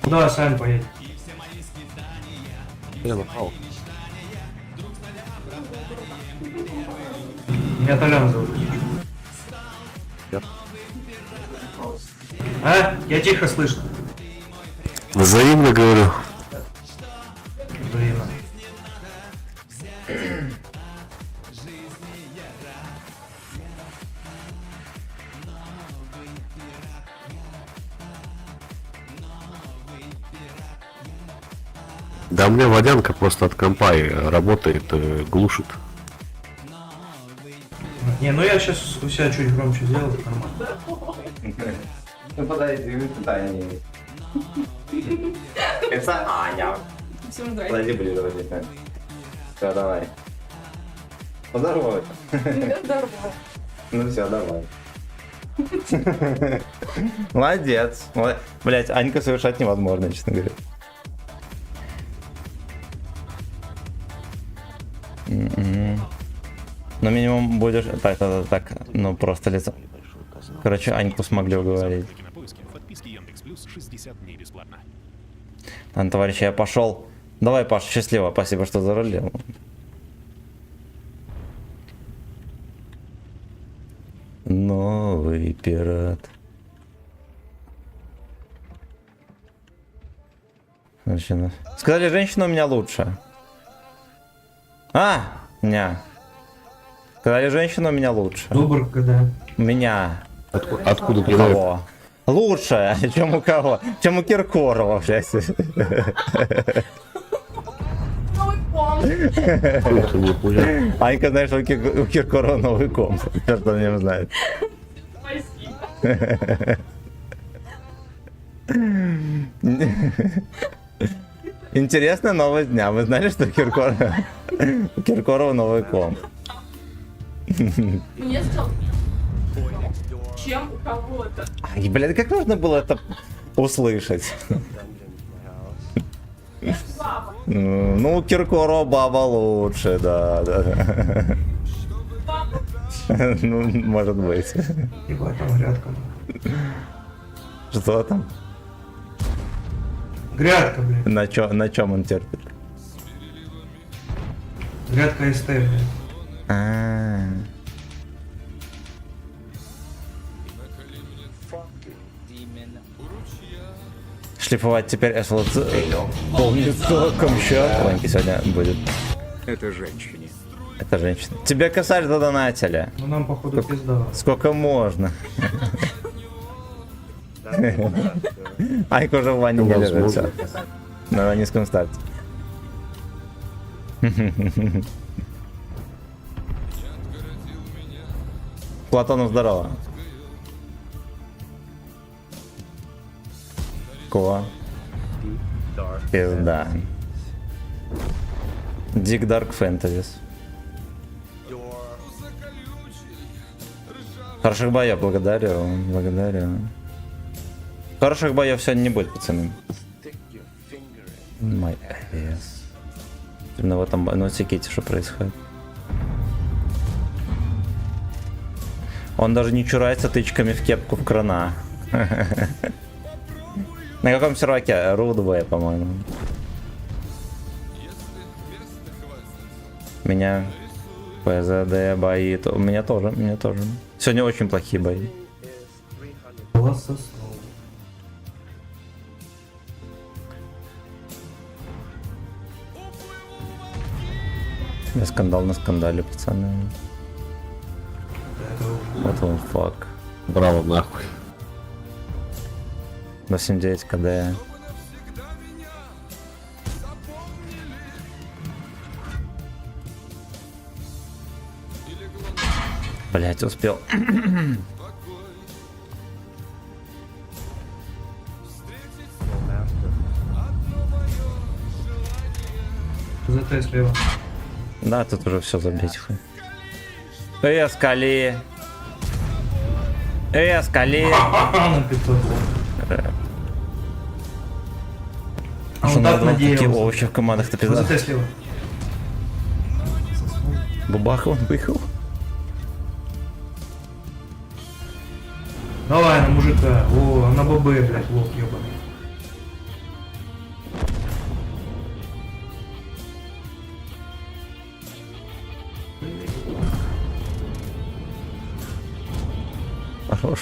Speaker 9: Куда Сань поедет? Меня Толян зовут. А? Я тихо слышно.
Speaker 5: Взаимно говорю.
Speaker 9: Взаимно.
Speaker 5: Да у меня водянка просто от компа и работает, глушит.
Speaker 9: Не, ну я сейчас у себя чуть громче сделаю, нормально.
Speaker 1: Ну подойди, питание. Это Аня.
Speaker 10: Всем здрасте.
Speaker 1: Подойди ближе, вроде как. Все, давай. Поздоровайся.
Speaker 10: Здорово.
Speaker 1: Ну все, давай. Молодец. Блять, Анька совершать невозможно, честно говоря. Но минимум будешь... Так, ну просто лицо. Короче, Аньку смогли уговорить. Ладно, товарищи, я пошел. Давай, Паш, счастливо, спасибо, что зарулил. Новый пират. Сказали, женщина у меня лучше. Ня. Сказали, женщина у меня лучше.
Speaker 9: Добр, когда.
Speaker 1: Меня.
Speaker 5: Откуда
Speaker 1: У кого? Лучше, чем у кого? Чем у Киркорова, блядь. Анька, знаешь, у Киркорова новый комп. Кто о нем знает. Интересная новость дня. Вы знали, что у Киркорова новый комп?
Speaker 10: Мне сказал, чем у кого-то.
Speaker 1: Ай, блядь, как можно было это услышать? Ну, у Киркорова баба лучше, да. Ну, может быть.
Speaker 9: Ебать, там грядка.
Speaker 1: Что там?
Speaker 9: Грядка, блядь.
Speaker 1: На чем он терпит?
Speaker 9: Грядка СТ, блядь.
Speaker 1: шлифовать теперь СЛЦ полным соком счет. Леньки сегодня будет.
Speaker 3: Это женщине.
Speaker 1: Это женщина. Тебе косарь задонатили.
Speaker 9: Ну нам походу пизда.
Speaker 1: Сколько можно? Айк уже в ванне не лежит, все. На низком старте. Платону здорово. Ко. Пизда. Дик Дарк Фэнтезис. Хороших боев, благодарю, благодарю. Хороших боев сегодня не будет, пацаны. Май yes. Именно в этом носикете что происходит. Он даже не чурается тычками в кепку в крана. На каком серваке? Рудвей, по-моему. Меня ПЗД боит. У меня тоже, Сегодня очень плохие бои. Я скандал на скандале, пацаны. Вот он фак.
Speaker 11: Браво, нахуй.
Speaker 1: 8-9 КД. Блять, успел.
Speaker 9: ЗТ слева.
Speaker 1: Да, тут уже все забить. Эскали. Эскали.
Speaker 9: На 500. А
Speaker 1: Что
Speaker 9: он так
Speaker 1: надо такие
Speaker 9: надеялся.
Speaker 1: овощи в командах-то пизда.
Speaker 9: ЗТ слева.
Speaker 1: Бабаха он выехал.
Speaker 9: Давай на мужика. О, на ББ, блядь, лох ебаный.
Speaker 1: Хорош.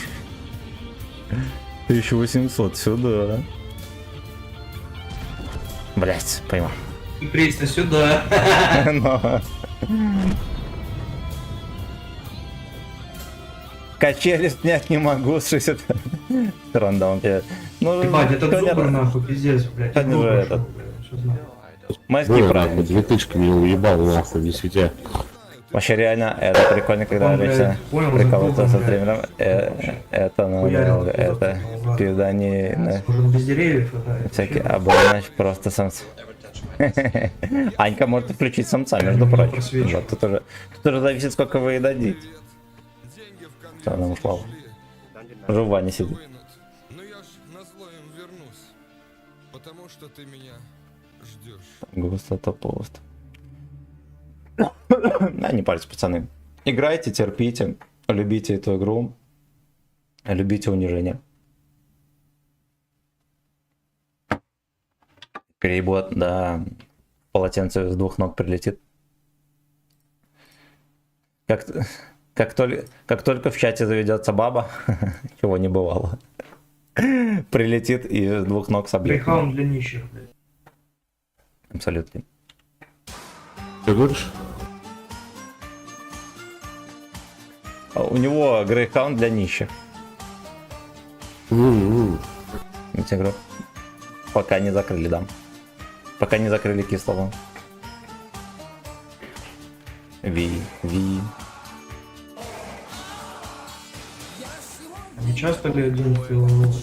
Speaker 1: 1800 сюда. Блять, поймал.
Speaker 9: И присно сюда.
Speaker 1: Но. Качели снять не могу, 60. Рандом. Ну,
Speaker 9: Ебать, это
Speaker 1: сегодня
Speaker 9: зубр нахуй, пиздец, блядь.
Speaker 1: сегодня же
Speaker 9: Зубр,
Speaker 1: этот.
Speaker 9: блядь, что знаю.
Speaker 1: Майский
Speaker 11: Ой, нахуй,
Speaker 1: праздник.
Speaker 11: 2 тычки мне уебал, нахуй, не светя.
Speaker 1: Вообще реально, это прикольно, когда
Speaker 9: Он, блядь,
Speaker 1: Алексей
Speaker 9: понял,
Speaker 1: прикалывается
Speaker 9: за
Speaker 1: со
Speaker 9: кругом,
Speaker 1: стримером. Это
Speaker 9: Хуярил
Speaker 1: надо,
Speaker 9: туда,
Speaker 1: это
Speaker 9: туда,
Speaker 1: пизда не...
Speaker 9: Может, он без деревьев хватает?
Speaker 1: Всякие, а иначе просто самцы. Анька может включить самца, между
Speaker 9: Я
Speaker 1: прочим.
Speaker 9: просвечу.
Speaker 1: Вот, тут уже зависит, сколько вы ей дадите. Что она ушла? Уже в ванне сидит.
Speaker 4: Но я ж на зло им вернусь, потому что ты меня ждешь.
Speaker 1: Густо пост. Да, не парьтесь, пацаны. Играйте, терпите, любите эту игру, любите унижение. Перебот, да, полотенце с 2 ног прилетит. Как только в чате заведется баба, чего не бывало, прилетит и с 2 ног собьет.
Speaker 9: Грейхаунд для нищих, блядь.
Speaker 1: Абсолютно.
Speaker 11: Ты говоришь?
Speaker 1: А у него Грейхаунд для нищих. Эти игру пока не закрыли, да. Пока не закрыли кислого. Ви.
Speaker 9: Не часто ли один филолог?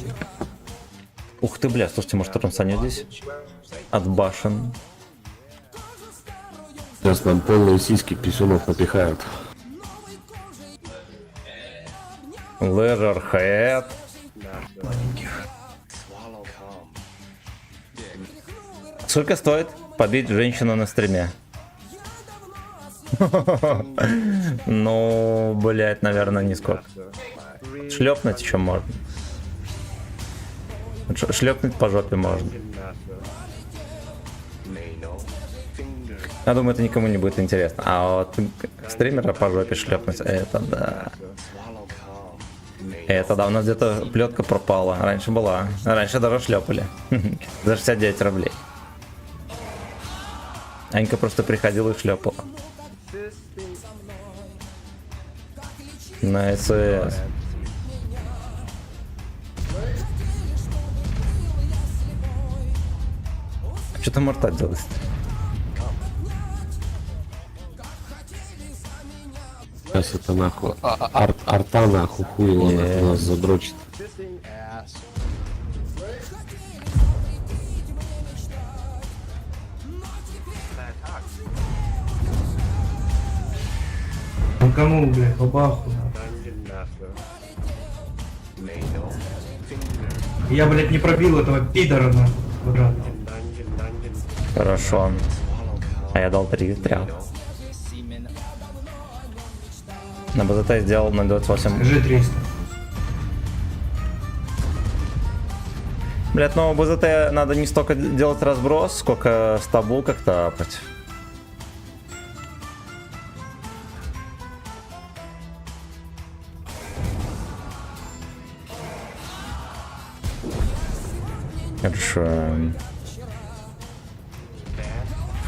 Speaker 1: Ух ты, бля, слушайте, может Рамсаню здесь? От башен.
Speaker 11: Сейчас нам полные сиськи писюнов напихают.
Speaker 1: Leisure Сколько стоит побить женщину на стриме? Ну, блять, наверное, нисколько. Шлепнуть еще можно. Шлепнуть по жопе можно. Я думаю, это никому не будет интересно. А вот стримера по жопе шлепнуть, это да. Это да, у нас где-то плетка пропала. Раньше была. Раньше даже шлепали. За 69 рублей. Анька просто приходила и шлепала. На СС. Что там арта делать?
Speaker 11: Сейчас это нахуй. Арта нахуй хуй его нахуй нас задрочит.
Speaker 9: Ну кому, блядь, бабаху? Я, блядь, не пробил этого пидора нахуй. Квадратного.
Speaker 1: Хорошо. А я дал 3 стрел. На БЗТ сделал 0.28.
Speaker 9: Скажи 300.
Speaker 1: Блять, ну БЗТ надо не столько делать разброс, сколько стабу как-то апать. Хорошо.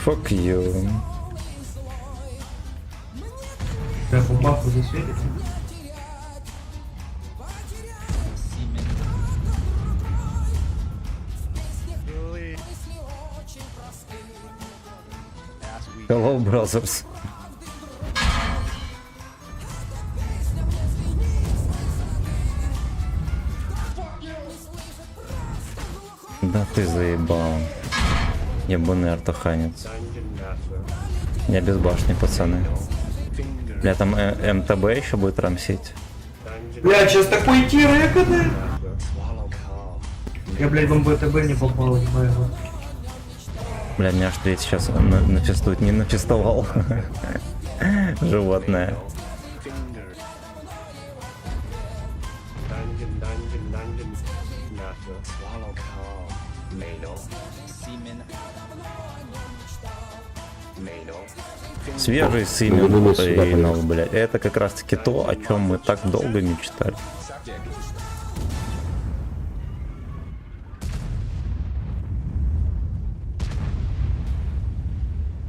Speaker 1: Fuck you.
Speaker 9: Да, бабаху засветит.
Speaker 1: Hello, brothers. Да ты заебал. Ебаный артаханец. Я без башни, пацаны. Бля, там МТБ еще будет рамсить.
Speaker 9: Бля, сейчас такой тир эконы. Я, блядь, в МБТБ не попал, не пойму.
Speaker 1: Бля, меня аж треть сейчас нафестует, не нафестовал. Животное. Свежий Симен, блядь. Это как раз таки то, о чем мы так долго мечтали.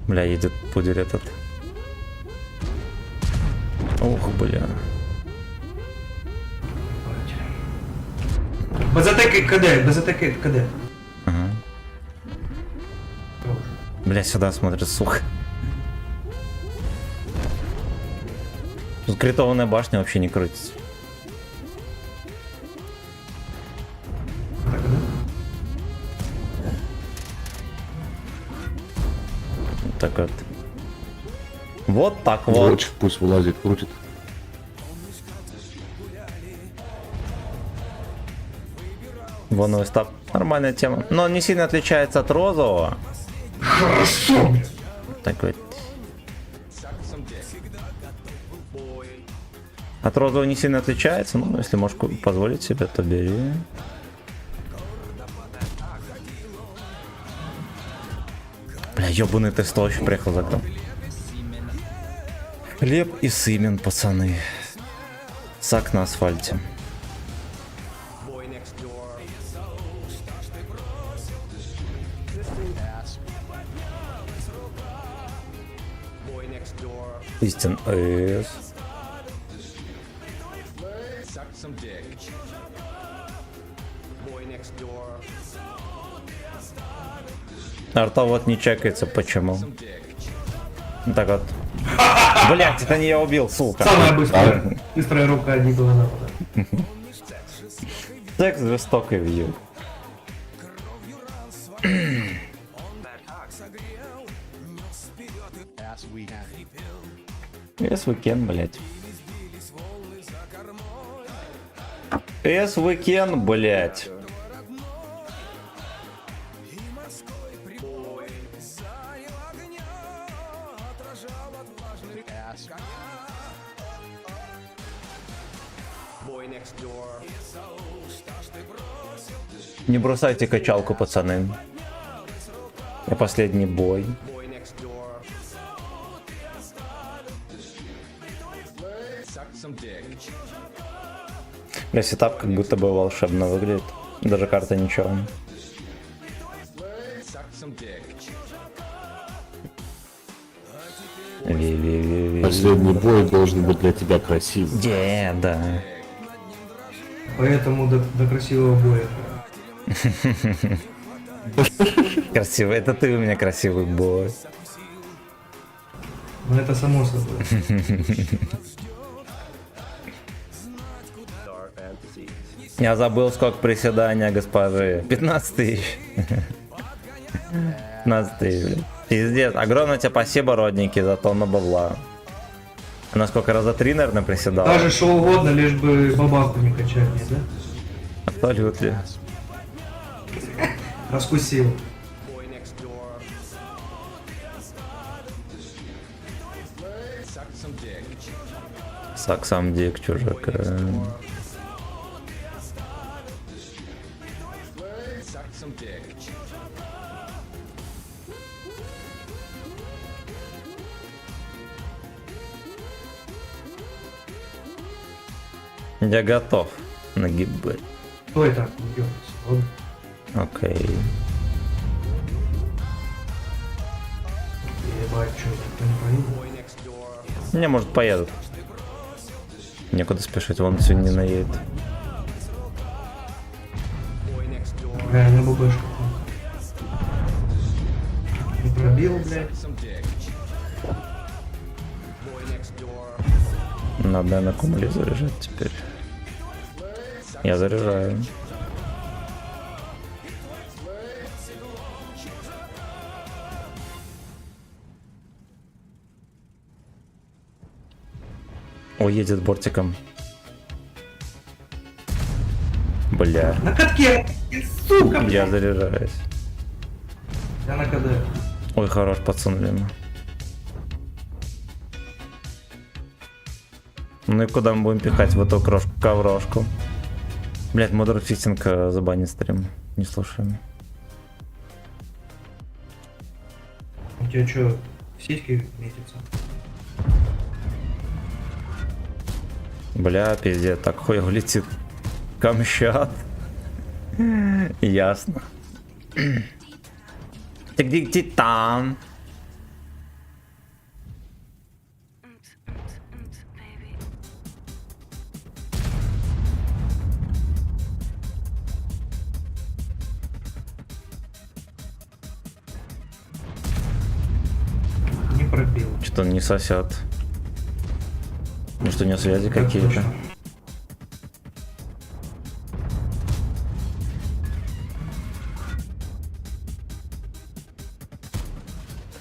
Speaker 1: Бля, едет пудель этот. Ох, бля.
Speaker 9: БЗТ КД, БЗТ КД.
Speaker 1: Ага. Бля, сюда смотрит, сука. Тут критованная башня вообще не крутится. Так вот. Вот так вот.
Speaker 11: Дрочит, пусть вылазит, крутит.
Speaker 1: Воновый стаб. Нормальная тема. Но он не сильно отличается от розового.
Speaker 9: Хорошо.
Speaker 1: Так вот. От розового не сильно отличается, но если можешь позволить себе, то бери. Бля, ёбаный Т100 еще приехал за окном. Леп и Симен, пацаны. Сак на асфальте. Истин С. Арта вот не чекается, почему? Так вот. Блять, это не я убил, сука.
Speaker 9: Самая быстрая рука Дикого Запада.
Speaker 1: Секс жестокий вью. Yes, we can, блять. Yes, we can, блять. Не бросайте качалку, пацаны. Я последний бой. Бля, сетап как будто бы волшебно выглядит. Даже карта ничего.
Speaker 11: Последний бой должен быть для тебя красивым.
Speaker 1: Да.
Speaker 9: Поэтому до красивого боя.
Speaker 1: Красивый. Это ты у меня красивый бой.
Speaker 9: Но это само собой.
Speaker 1: Я забыл, сколько приседания, госпожи. 15 тысяч. 15 тысяч, блин. Пиздец. Огромное тебе спасибо, родненький, за тонну бабла. Она сколько, раза 3, наверное, приседала?
Speaker 9: Даже что угодно, лишь бы бабаху не качать, не, да?
Speaker 1: Абсолютно.
Speaker 9: Раскусил.
Speaker 1: Саксам дик, чужака. Я готов нагибать.
Speaker 9: Стой так, не дёрнись, ладно?
Speaker 1: Окей.
Speaker 9: Ебать, что, никто не поедет?
Speaker 1: Не, может, поедут. Некуда спешить, вон сегодня не наедет.
Speaker 9: Реально бубышка. Не пробил, блядь.
Speaker 1: Надо на кумуле заряжать теперь. Я заряжаю. Ой, едет бортиком. Бля.
Speaker 9: На катке! Сука, блядь!
Speaker 1: Я заряжаюсь.
Speaker 9: Я на КД.
Speaker 1: Ой, хорош пацан, блин. Ну и куда мы будем пихать в эту коврошку? Блять, модер фитинг забанит стрим. Не слушаем.
Speaker 9: У тебя что, сиськи метятся?
Speaker 1: Бля, пиздец, так хуево летит. Камщат. Ясно. Ты где там?
Speaker 9: Не пробил.
Speaker 1: Что-то не сосет. Может, у него связи
Speaker 9: Так
Speaker 1: какие-то?
Speaker 9: точно.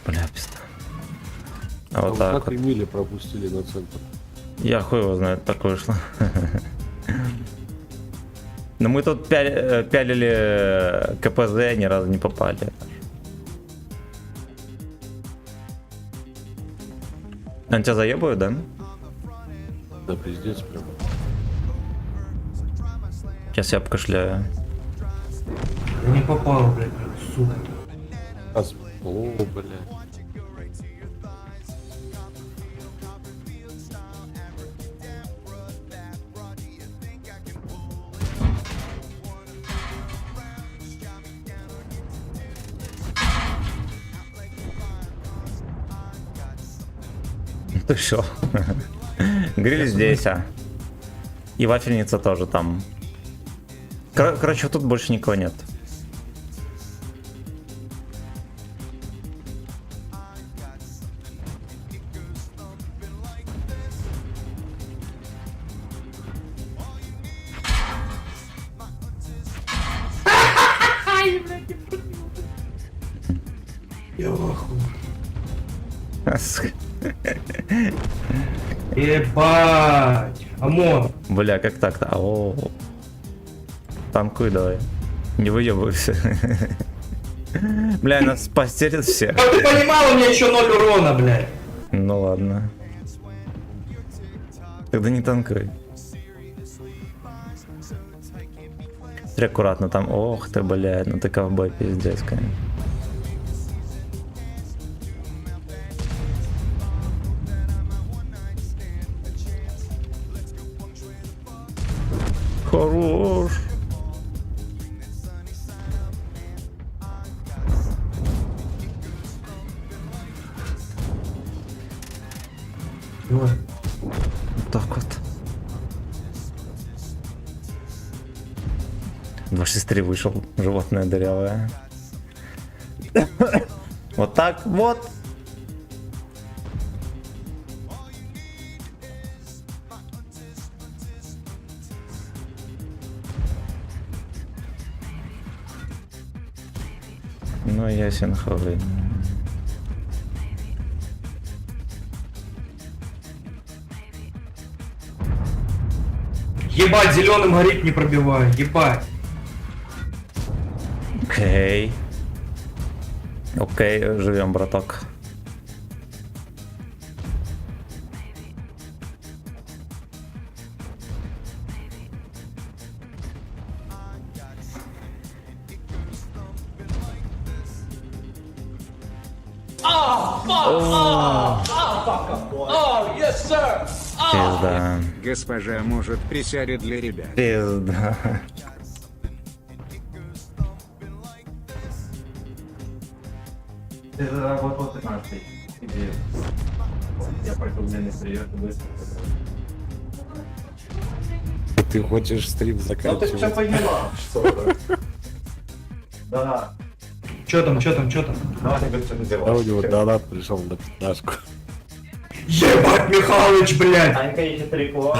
Speaker 1: Бля, пизда. А вот так
Speaker 11: Как
Speaker 1: вот.
Speaker 11: Эмили пропустили на центр.
Speaker 1: Я хуй его знает, так вышло. Но мы тут пялили КПЗ, ни разу не попали. Они тебя заебывают, да?
Speaker 11: Да пиздец прям.
Speaker 1: Сейчас я обкашляю.
Speaker 9: Я не попал, блядь, сука.
Speaker 11: О, бля.
Speaker 1: Ты шо? Гриль здесь, а. И вафельница тоже там. Короче, тут больше никого нет.
Speaker 9: Я в ахуе. Ебать! ОМОН!
Speaker 1: Бля, как так-то? О, танкуй давай. Не выебывайся. Бля, нас постерет всех.
Speaker 9: Как ты понимал, у меня еще 0 урона, блядь.
Speaker 1: Ну ладно. Тогда не танкуй. Смотри аккуратно там. Ох ты, блядь, ну ты ковбой пиздец, конечно. Хорош.
Speaker 9: Давай.
Speaker 1: Вот так вот. 263 вышел, животное дырявое. Вот так вот. Ну, ясен хрен.
Speaker 9: Ебать, зеленым гореть не пробиваю, ебать.
Speaker 1: Окей. Окей, живем, браток. Пизда.
Speaker 3: Госпожа, может, присядет для ребят?
Speaker 1: Пизда. Ты заработал 15. Я пойду мне привет и быстро.
Speaker 11: Ты хочешь стрим
Speaker 1: Ну ты
Speaker 11: заканчивать?
Speaker 1: все поняла, что-то. Да.
Speaker 9: Чё там?
Speaker 1: Давай ты что
Speaker 11: А у
Speaker 1: делаешь.
Speaker 11: него донат пришел на 15-ку.
Speaker 9: Ебать, Михалыч, блядь.
Speaker 1: Анька ищет трико.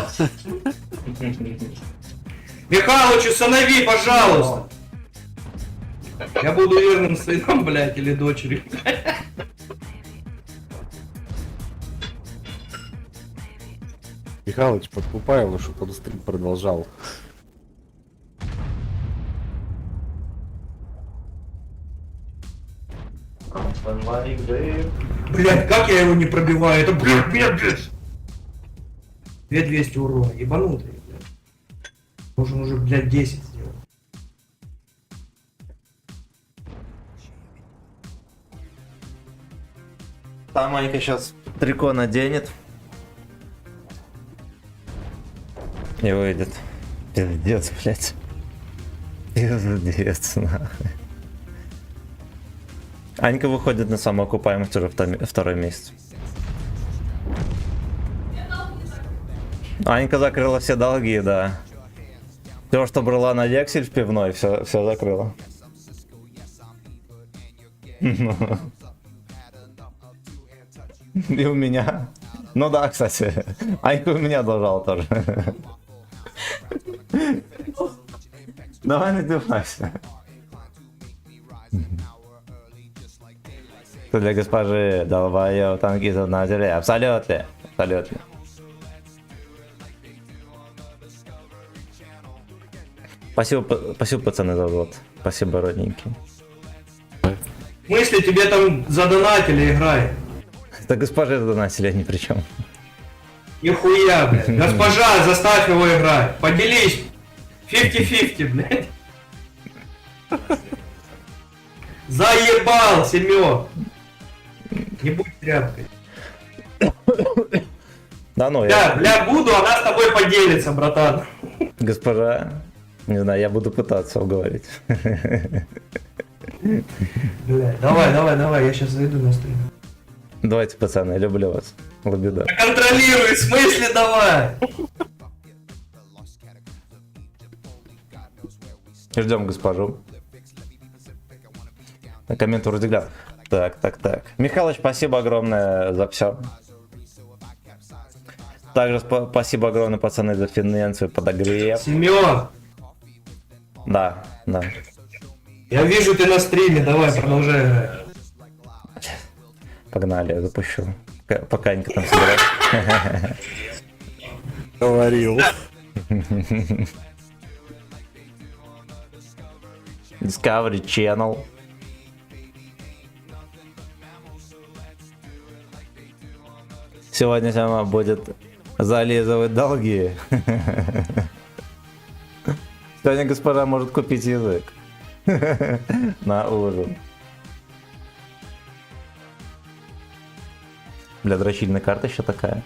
Speaker 9: Михалыч, усынови, пожалуйста. Я буду верным сыном, блядь, или дочерью.
Speaker 11: Михалыч, подкупай его, чтобы он стрим продолжал.
Speaker 9: Блядь, как я его не пробиваю? Это, блядь, медведь. 2200 урона, ебанутый, блядь. Должен уже, блядь, 10 сделать.
Speaker 1: Там Анька сейчас трико наденет. И выйдет. Пиздец, блядь. Пиздец, нахуй. Анька выходит на самоокупаемость уже второй месяц. Анька закрыла все долги, да. Все, что брала на вексель в пивной, все закрыла. И у меня. Ну да, кстати. Анька у меня должал тоже. Давай надевайся. Для госпожи долбоёб танкист на деле. Абсолютно. Абсолютно. Спасибо, пацаны, за вот. Спасибо, родненькие.
Speaker 9: В смысле, тебе там задонатили, играй?
Speaker 1: Это госпожи задонатили, а ни при чем.
Speaker 9: Нихуя, блядь. Госпожа, заставь его играть. Поделись. 50-50, блядь. Заебал, Семён. Не будь тряпкой.
Speaker 1: Да ну, я...
Speaker 9: Бля, буду, она с тобой поделится, братан.
Speaker 1: Госпожа, не знаю, я буду пытаться уговорить.
Speaker 9: Бля, давай, я сейчас зайду на стрим.
Speaker 1: Давайте, пацаны, я люблю вас. Лабида.
Speaker 9: Контролируй, в смысле давай?
Speaker 1: Ждем госпожу. На коммент вроде гляд. Так. Михалыч, спасибо огромное за все. Также спасибо огромное, пацаны, за финансовый подогрев.
Speaker 9: Семён,
Speaker 1: Да.
Speaker 9: я вижу, ты на стриме, давай, продолжай играть.
Speaker 1: Погнали, я запущу. Пока Анька там собирает.
Speaker 11: Говорил.
Speaker 1: Discovery Channel. Сегодня сама будет зализывать долги. Сегодня госпожа может купить язык на ужин. Бля, дрочильная карта еще такая.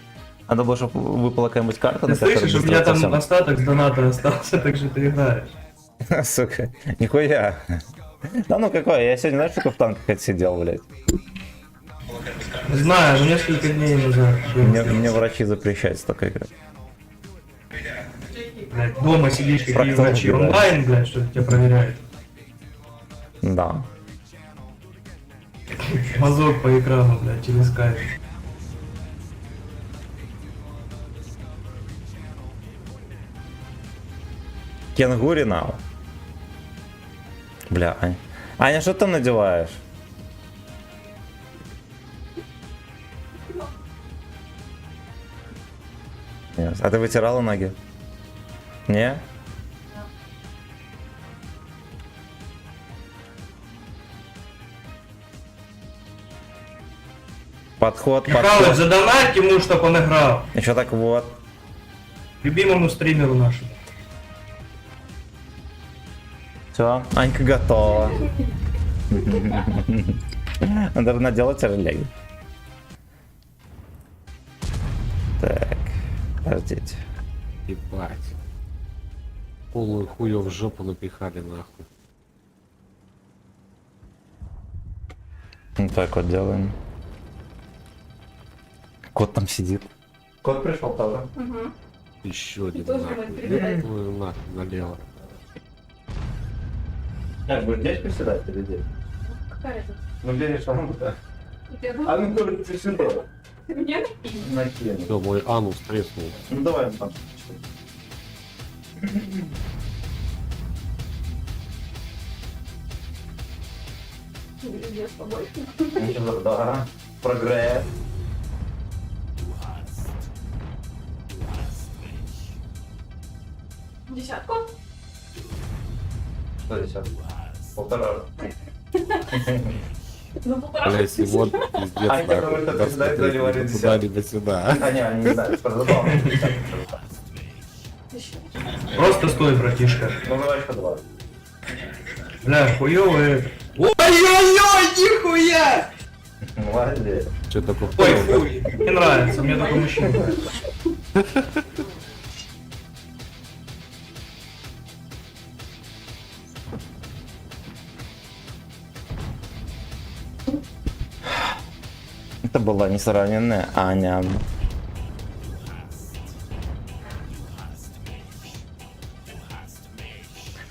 Speaker 1: Надо было, чтобы выпала какая-нибудь карта,
Speaker 9: Ты
Speaker 1: на которой
Speaker 9: слышишь, у меня там
Speaker 1: быстро
Speaker 9: остаток с доната остался, так что ты играешь.
Speaker 1: совсем. Сука, нихуя. Да ну какой, я сегодня, знаешь, сколько в танках отсидел, блядь?
Speaker 9: Знаю, но несколько дней назад.
Speaker 1: Мне врачи запрещают столько играть.
Speaker 9: Блядь, дома сидишь, какие
Speaker 1: Проктолог
Speaker 9: врачи
Speaker 1: играешь.
Speaker 9: онлайн, блядь, что тебя проверяют.
Speaker 1: Да.
Speaker 9: Мазок по экрану, блядь, через скайп.
Speaker 1: Кенгуринау. Бля, Ань. Аня, что ты там надеваешь? Нет. А ты вытирала ноги? Не? Подход,
Speaker 9: Михайлович,
Speaker 1: подход.
Speaker 9: задонать ему, чтоб он играл.
Speaker 1: Еще так вот.
Speaker 9: Любимому стримеру нашему.
Speaker 1: Все, Анька готова. Надо наделать релей. Так, подождите.
Speaker 11: Ебать. Полную хую в жопу напихали нахуй.
Speaker 1: Вот так вот делаем. Кот там сидит. Кот пришел тоже.
Speaker 11: Еще один
Speaker 10: тоже
Speaker 11: нахуй.
Speaker 10: надо перебирать.
Speaker 11: Твою нахуй налево.
Speaker 1: Как, будешь здесь приседать или здесь?
Speaker 10: Какая это?
Speaker 1: Ну где решал-то?
Speaker 10: Я
Speaker 1: А ну тоже приседай.
Speaker 10: Ты меня
Speaker 1: Накину.
Speaker 11: Все, мой анус треснул.
Speaker 1: Ну давай там.
Speaker 10: я с тобой.
Speaker 1: Да, прогресс.
Speaker 10: Десятку?
Speaker 1: Что здесь? Полтора.
Speaker 10: Ну, полтора.
Speaker 11: Блять, Симон, пиздец,
Speaker 1: Анька,
Speaker 11: нахуй.
Speaker 1: потому что
Speaker 11: Куда
Speaker 1: приседает,
Speaker 11: смотреть,
Speaker 1: заливали
Speaker 11: куда-либо сюда.
Speaker 1: А не знаю, про забавно.
Speaker 10: Еще.
Speaker 9: Просто стой, братишка.
Speaker 1: Ну давай еще два.
Speaker 9: Бля, хуёвый. Ой-ой-ой, нихуя!
Speaker 1: Молодец.
Speaker 11: Что такое?
Speaker 9: Ой, фу, не нравится, мне только мужчина нравится.
Speaker 1: Это была несравненная Аня.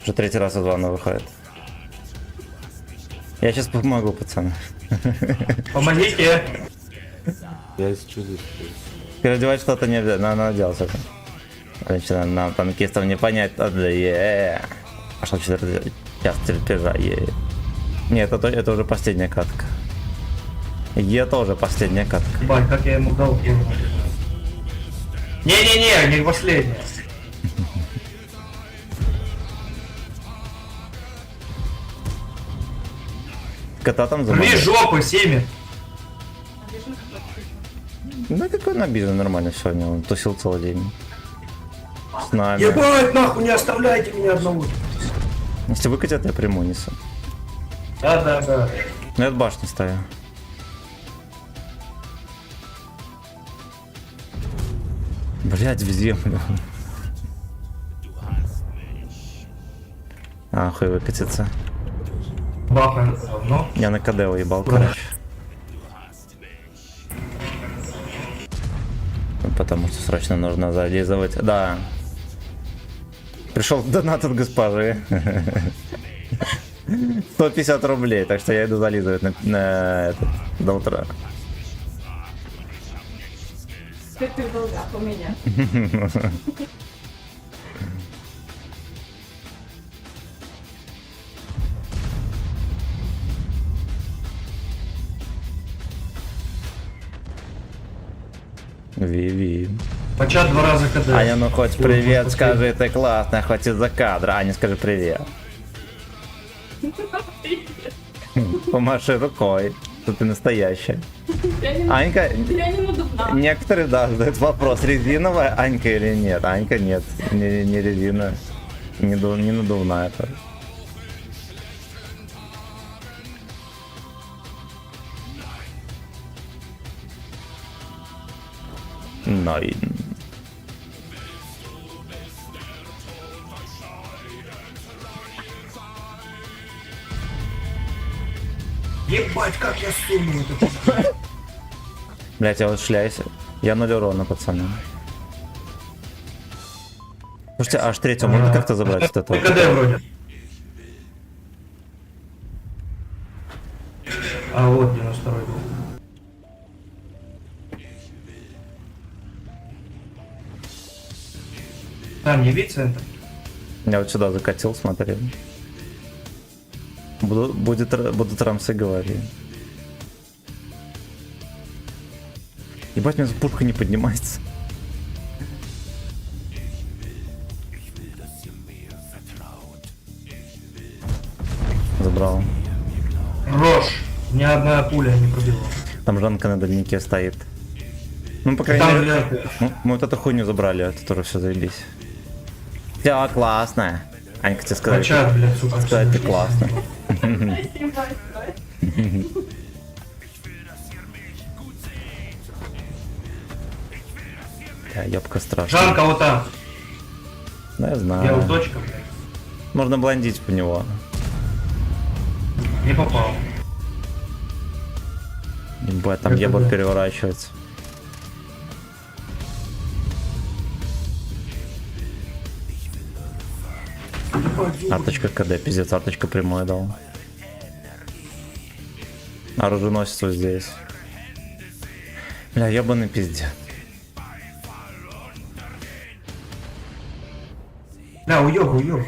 Speaker 1: Уже третий раз из ванны выходит. Я сейчас помогу, пацаны.
Speaker 9: Помогите!
Speaker 11: Я что здесь?
Speaker 1: Переодевать что-то нельзя, надо делать это. Значит, нам танкистам не понять. Пошел 4 час терпежа. Нет, это уже последняя катка. Это уже последняя катка.
Speaker 9: Ебать, как я ему дал хуй. Не-не-не, не последняя.
Speaker 1: Кота там
Speaker 9: Рви
Speaker 1: заманил.
Speaker 9: жопы, семя.
Speaker 1: Да какой он обижен, нормально сегодня. Он тусил целый день. С нами.
Speaker 9: Ебать, нахуй, не оставляйте меня одного.
Speaker 1: Если выкатят, я приму несу.
Speaker 9: Да.
Speaker 1: Ну я от башни стою. Блять, в землю. А, хуй выкатится.
Speaker 9: Бахаем говно.
Speaker 1: Я на КД уебал, короче. Потому что срочно нужно зализывать. Да. Пришел донат от госпожи. 150 рублей, так что я иду зализывать до утра.
Speaker 10: Как ты в долгах у меня.
Speaker 1: Ви-ви.
Speaker 9: Почат 2 раза КД.
Speaker 1: Аня, ну хоть привет скажи, ты классная, хоть из-за кадра. Аня, скажи привет. Помаши рукой, что ты настоящая. Анька,
Speaker 10: Я не надувна.
Speaker 1: некоторые, да, задают вопрос, резиновая Анька или нет. Анька нет, не резиновая, не надувная. Тоже. Найн.
Speaker 9: Ебать, как я сунул это.
Speaker 1: Блять, я вот шляюсь. Я 0 урона, пацаны. Слушайте, аж третью можно как-то забрать от этого?
Speaker 9: КД вроде. А вот 92 был. Там не вид центр.
Speaker 1: Я вот сюда закатил, смотри. Будут рамсы говорить. Ебать, у меня пушка не поднимается. Забрал.
Speaker 9: Рожь. Ни одна пуля не пробила.
Speaker 1: Там Жанка на дальнике стоит. Ну, по крайней
Speaker 9: Там
Speaker 1: мере, мы вот эту хуйню забрали, от которой все заебись. Все классно. Анька, тебе сказать,
Speaker 9: Чат, блядь, сука.
Speaker 1: сказать, ты классно. Да, ёбка страшная.
Speaker 9: Жанка вот там.
Speaker 1: Да, я
Speaker 9: Я
Speaker 1: знаю.
Speaker 9: вот точка, блядь.
Speaker 1: Можно блондить по него.
Speaker 9: Не попал.
Speaker 1: Ебать, там
Speaker 9: Это
Speaker 1: ебот
Speaker 9: да.
Speaker 1: переворачивается. Арточка КД, пиздец, арточка прямой дал. Оруженосец вот здесь. Бля, ебаный пиздец.
Speaker 9: Да, уёбу, уёбу.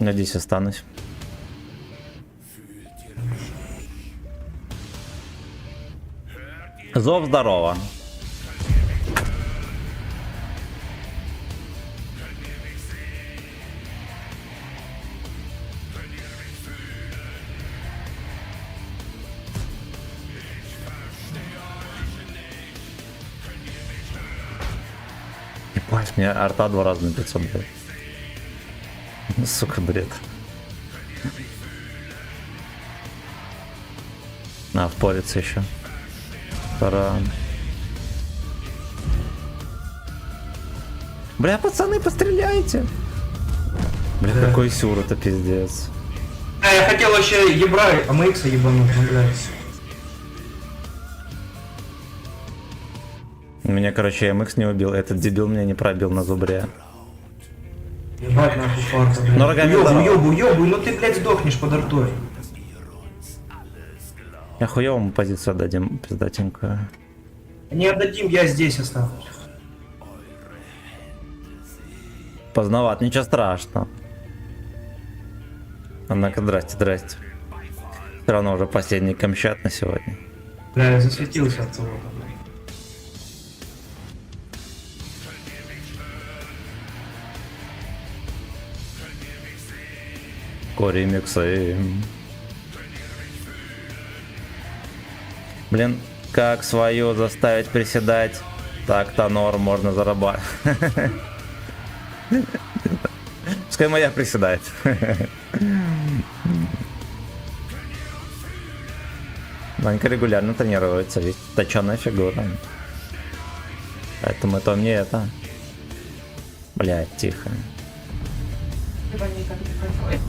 Speaker 1: Я здесь останусь. Зов, здорово. Ебать, мне арта 2 раза на 500 дает. Сука, бред. На, впорится еще. Таран. Бля, пацаны, постреляйте! Бля,
Speaker 9: Да.
Speaker 1: какой сюр, это пиздец.
Speaker 9: Я хотел вообще ебра, АМХ ебануть, ну, блядь.
Speaker 1: Меня, короче, MX не убил, этот дебил меня не пробил на зубре.
Speaker 9: Ебать нахуй фарта, блядь.
Speaker 1: Ну, рогами
Speaker 9: Ёбу,
Speaker 1: здорово.
Speaker 9: ёбу, ёбу, ну ты, блядь, сдохнешь под артой.
Speaker 1: Я хуёвому позицию отдадим, пиздатенькую.
Speaker 9: Не отдадим, я здесь останусь.
Speaker 1: Поздноват, ничего страшного. Однако, здрасте, здрасте. Все равно уже последний камчат на сегодня.
Speaker 9: Бля, я засветился от кого-то, блядь.
Speaker 1: Кори миксы. Блин, как свою заставить приседать? Так-то норм, можно зарабатывать. Пускай моя приседает. Ванька регулярно тренируется, ведь точёная фигура. Поэтому это мне это. Блядь, тихо.
Speaker 10: Либо никак не происходит.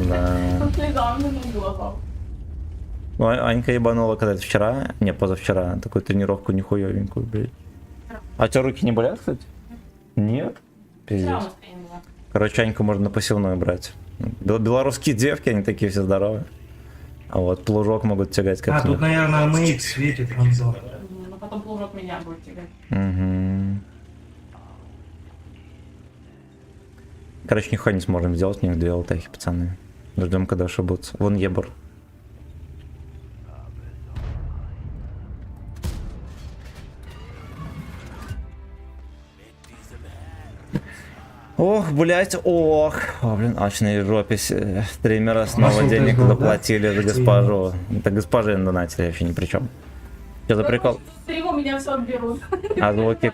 Speaker 1: Да.
Speaker 10: Недавно не было.
Speaker 1: Ну, Анька ебанула когда-то вчера, не, позавчера, такую тренировку нихуевенькую, блядь. А у тебя руки не болят, кстати? Нет? Пиздец. Короче, Аньку можно на посевную брать. Белорусские девки, они такие все здоровые. А вот плужок могут тягать как
Speaker 9: А, тут, наверное, АМХ светит ранзор.
Speaker 10: Но потом плужок меня будет тягать.
Speaker 1: Угу. Короче, нихуя не сможем сделать, у них 2 алтахи, пацаны. Ждем, когда ошибутся. Вон ебор. Ох, блять, ох. О, блин, очный жопись. Стримера снова
Speaker 9: Масло
Speaker 1: денег
Speaker 9: был, да?
Speaker 1: заплатили за госпожу. Это госпожи донатили, вообще ни при чем. Что за прикол?
Speaker 10: Стриму меня все отберут.
Speaker 1: А звуки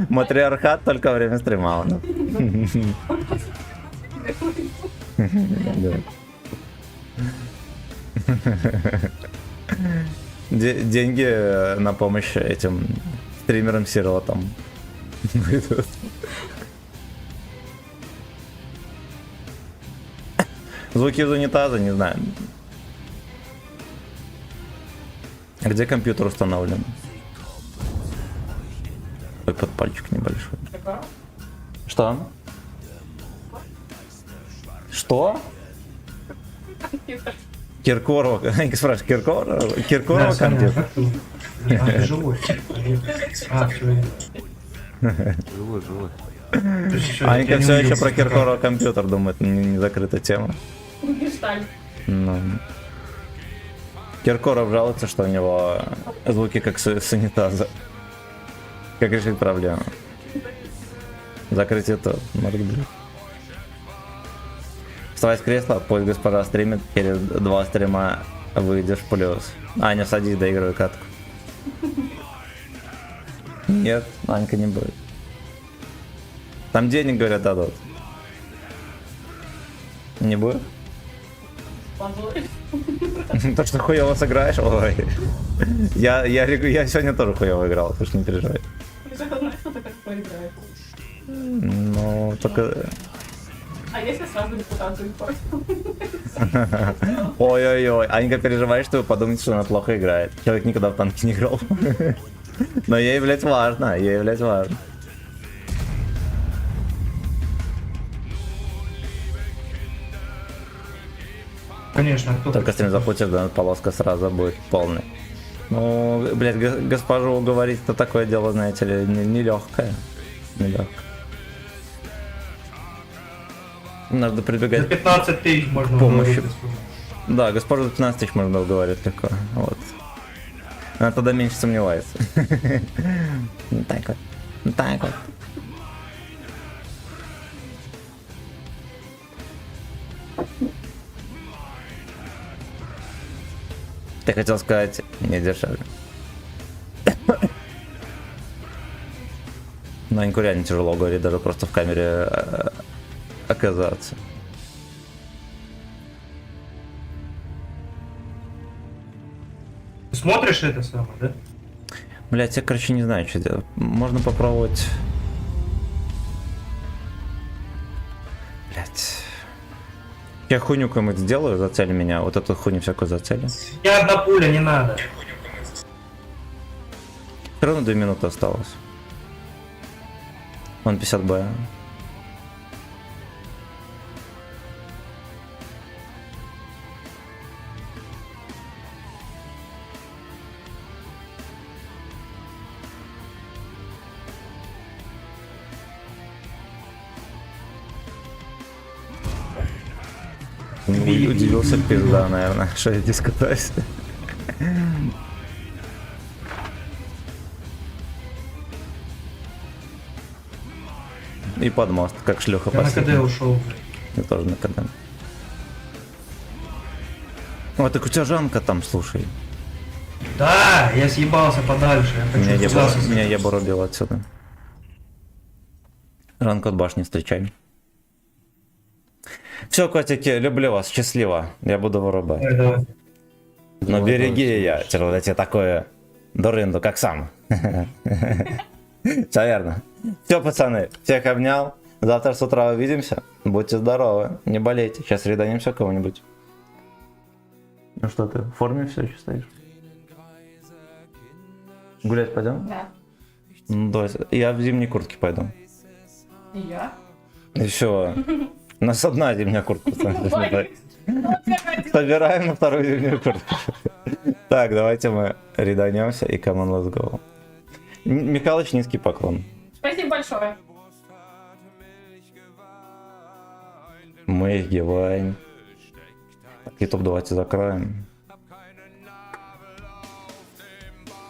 Speaker 1: матриархат только во время стрима. Деньги на помощь этим стримерам-сиротам. Звуки из унитаза, не знаю. А где компьютер установлен? Ой, подпальчик небольшой. Что? Что? Киркорова. Я спрашиваю, Киркорова компьютер?
Speaker 9: А, ты живой. А, все.
Speaker 11: Живой, живой.
Speaker 1: Анька все еще про Киркорова компьютер думает, не закрытая тема.
Speaker 10: Гештальт.
Speaker 1: Ну. Киркоров жалуется, что у него звуки как с унитаза. Как решить проблему? Закрыть это, может быть. Вставай с кресла, пусть госпожа стримит, через 2 стрима выйдешь в плюс. Аня, садись, доигрывай катку. Нет, Анька не будет. Там денег, говорят, дадут. Не будет? То, что хуёво сыграешь, ой. Я сегодня тоже хуёво играл, слушай, не переживай. Ну, только...
Speaker 10: А если сразу репутацию портил?
Speaker 1: Ой-ой-ой, Анька переживает, что вы подумаете, что она плохо играет. Человек никогда в танки не играл. Но ей, блядь, важно, важно.
Speaker 9: Конечно, кто
Speaker 1: Только стрим запустишь, да, полоска сразу будет полной. Ну, блядь, госпожу уговорить, это такое дело, знаете ли, нелегкое. Нелегкое. Надо прибегать
Speaker 9: за 15 тысяч можно
Speaker 1: помощи.
Speaker 9: уговорить.
Speaker 1: Да, госпожу за 15 тысяч можно уговорить легко. Вот. Она тогда меньше сомневается. Так вот. Так вот. Ты хотел сказать, не дешевле. Но Аньку реально тяжело говорить, даже просто в камере оказаться.
Speaker 9: Ты смотришь это самое, да?
Speaker 1: Блять, я, короче, не знаю, что делать. Можно попробовать... Блять. Я хуйню кому-нибудь сделаю, зацели меня. Вот эту хуйню всякую зацели.
Speaker 9: Ни одна пуля не надо.
Speaker 1: Все равно 2 минуты осталось. Он 50 Б. Удивился пизда, наверное, что я здесь катаюсь. И под мост, как шлюха
Speaker 9: Я на
Speaker 1: последний.
Speaker 9: КД ушел.
Speaker 1: Я тоже на КД. О, так у тебя Жанка там, слушай.
Speaker 9: Да, я съебался подальше. Я хочу туда
Speaker 1: Меня ебу рубил отсюда. Жанку от башни встречай. Все, котики, люблю вас, счастливо. Я буду вырубать.
Speaker 9: Давай, давай.
Speaker 1: Но береги я, я тебе такое дурынду, как сам. Все верно. Все, пацаны, всех обнял. Завтра с утра увидимся. Будьте здоровы, не болейте. Сейчас реданимся кого-нибудь. Ну что ты, в форме все еще стоишь? Гулять пойдем?
Speaker 10: Да.
Speaker 1: Ну, давай. Я в зимней куртке пойду.
Speaker 10: И я?
Speaker 1: И все. У нас одна зимняя куртка. Собираем на вторую зимнюю куртку. Так, давайте мы реданемся и come on, let's go. Михалыч, низкий поклон.
Speaker 10: Спасибо большое.
Speaker 1: Мы геваем. YouTube давайте закроем.